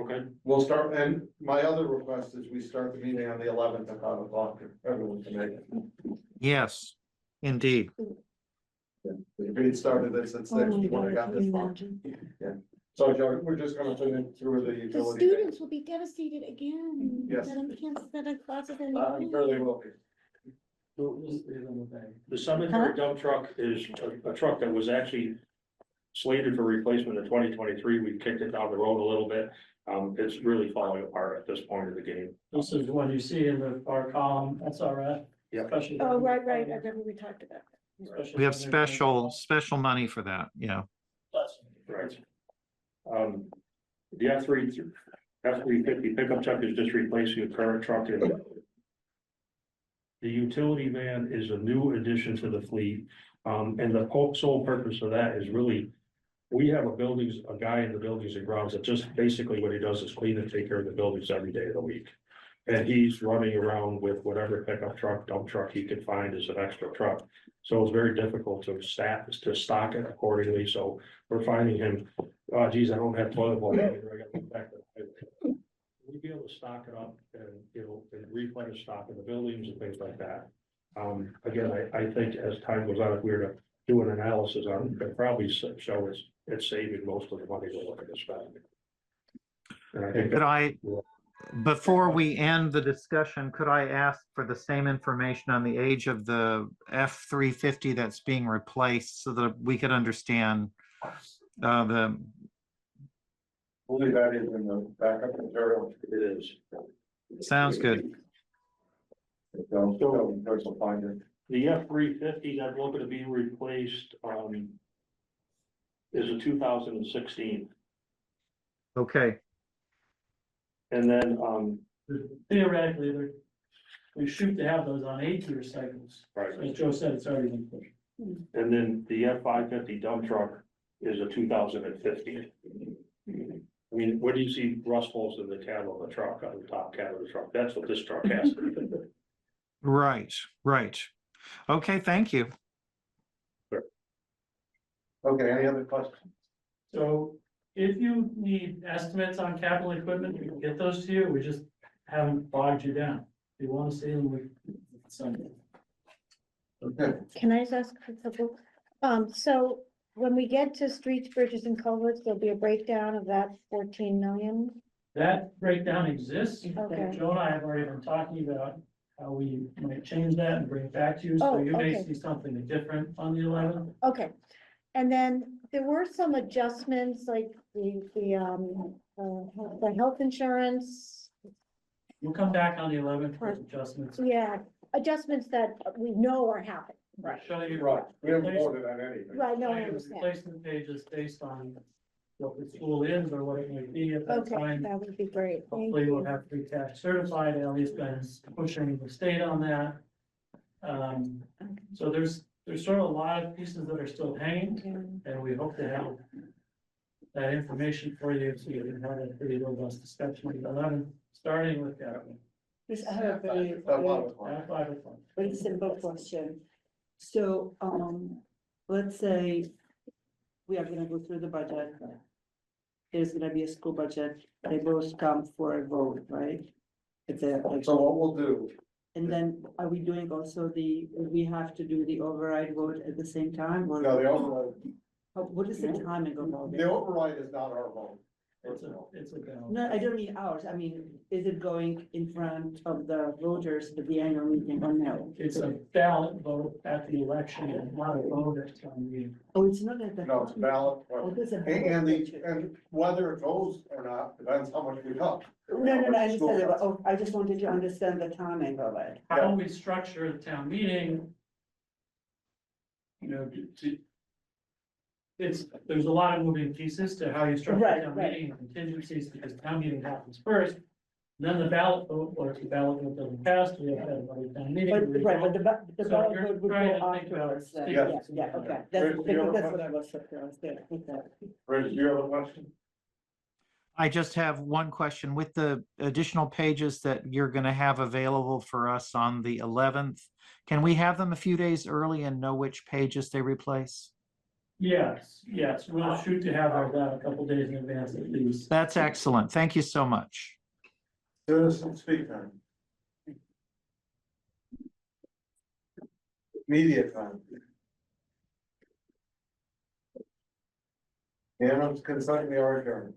we'll start, and my other request is we start the meeting on the 11th at 5 o'clock, if everyone can make it. Yes. Indeed. We started this at Oh my six, when I God, got can this you far. imagine? Yeah. So Joe, we're just gonna put it through the The utility. students will be devastated again. Yes. That I can't set up classes I'm anymore. sure they will be. The cemetery dump truck is a truck that was actually slated for replacement in 2023. We kicked it down the road a little bit. It's really falling apart at this point of the game. This is what you see in the far column, SRF. Yep. especially- Oh, right, I remember we talked about that. especially We have when they're doing- special money for that, yeah. Right. The F-350 pickup truck is just replacing a current truck. The utility van is a new addition to the fleet. And the sole purpose of that is really, we have a guy in the buildings and grounds that just basically what he does is clean and take care of the buildings every day of the week. And he's running around with whatever pickup truck, dump truck he could find as an extra truck. So it's very difficult to stock it accordingly. So we're finding him, oh geez, I don't have toilet paper. I got to go back to the highway. We'd be able to stock it up and, and replenish stock in the buildings and things like that. Again, I think as time goes on, if we were to do an analysis on it, it'd probably show it's saving most of the money we're looking to spend. And I think Could I, before we end the discussion, could I ask for the same information on the age of the F-350 that's being replaced so that we could understand the, Only that is in the backup material. It is. sounds good. Personal finder. The F-350 that's looking to be replaced, is a 2016. Okay, And then, Theoretically, we shoot to have those on 8-year cycles. right, As Joe said, it's already been pushed. and then the F-550 dump truck is a 2050. I mean, where do you see rust holes in the cab of the truck, on the top cab of the truck? That's what this truck has. right. Okay, thank you. Okay, any other questions? So if you need estimates on capital equipment, we can get those to you. We just haven't bogged you down. If you want to see them, we send them. Okay. Can I just ask a couple? So when we get to streets, bridges and culverts, there'll be a breakdown of that 14 million. That breakdown exists. Okay. Joe and I have already been talking about how we might change that and bring it back to you. So Oh, you may okay. see something different on the 11th. Okay, and then there were some adjustments, like the health insurance. We'll come back on the 11th with adjustments. Yeah, adjustments that we know are happening. Right. Show you. Right, we haven't voted on anything. Right, no, I Show you understand. Replacement pages based on what the school is or what it may be at that Okay, time. that would be great. Thank Hopefully we'll you. have free cash certified. Ellie's been pushing the state on that. So there's sort of a lot of pieces that are still hanging, and we hope to have that information for you, so you can have a pretty robust discussion at 11, starting with capital. Yes, I have a very, At 5 o'clock. very simple question. So, let's say we are gonna go through the budget. There's gonna be a school budget, they both come for a vote, right? It's a, So what we'll do, and then are we doing also we have to do the override vote at the same time? Or no, the override, what is the timing of all the this? override is not our vote. It's a balance. No, I don't mean ours. I mean, is it going in front of the voters at the annual meeting or no? It's a ballot vote at the election, and not a vote at town meeting. Oh, it's not at the. No, it's a ballot. Oh, there's a And ballot. and whether it goes or not, depends how much we come. No, I understand it, but, oh, I just wanted to understand the timing of it. How we structure the town meeting. You know, there's a lot of moving pieces to how you structure Right, town right. meeting and contingencies, because town meeting happens first. Then the ballot vote, or if the ballot vote doesn't pass, we have to have another town meeting. But, right, but the So ballot you're vote would trying go to think about afterwards. then. Yeah. Yeah, okay, Rich, do you have a that's what I was surprised, yeah, okay. Rich, do you have a question? I just have one question. With the additional pages that you're going to have available for us on the 11th, can we have them a few days early and know which pages they replace? Yes, we'll shoot to have all that a couple days in advance at least. That's excellent. Thank you so much. Citizen speak time. Media time. And I'm consulting the art journal.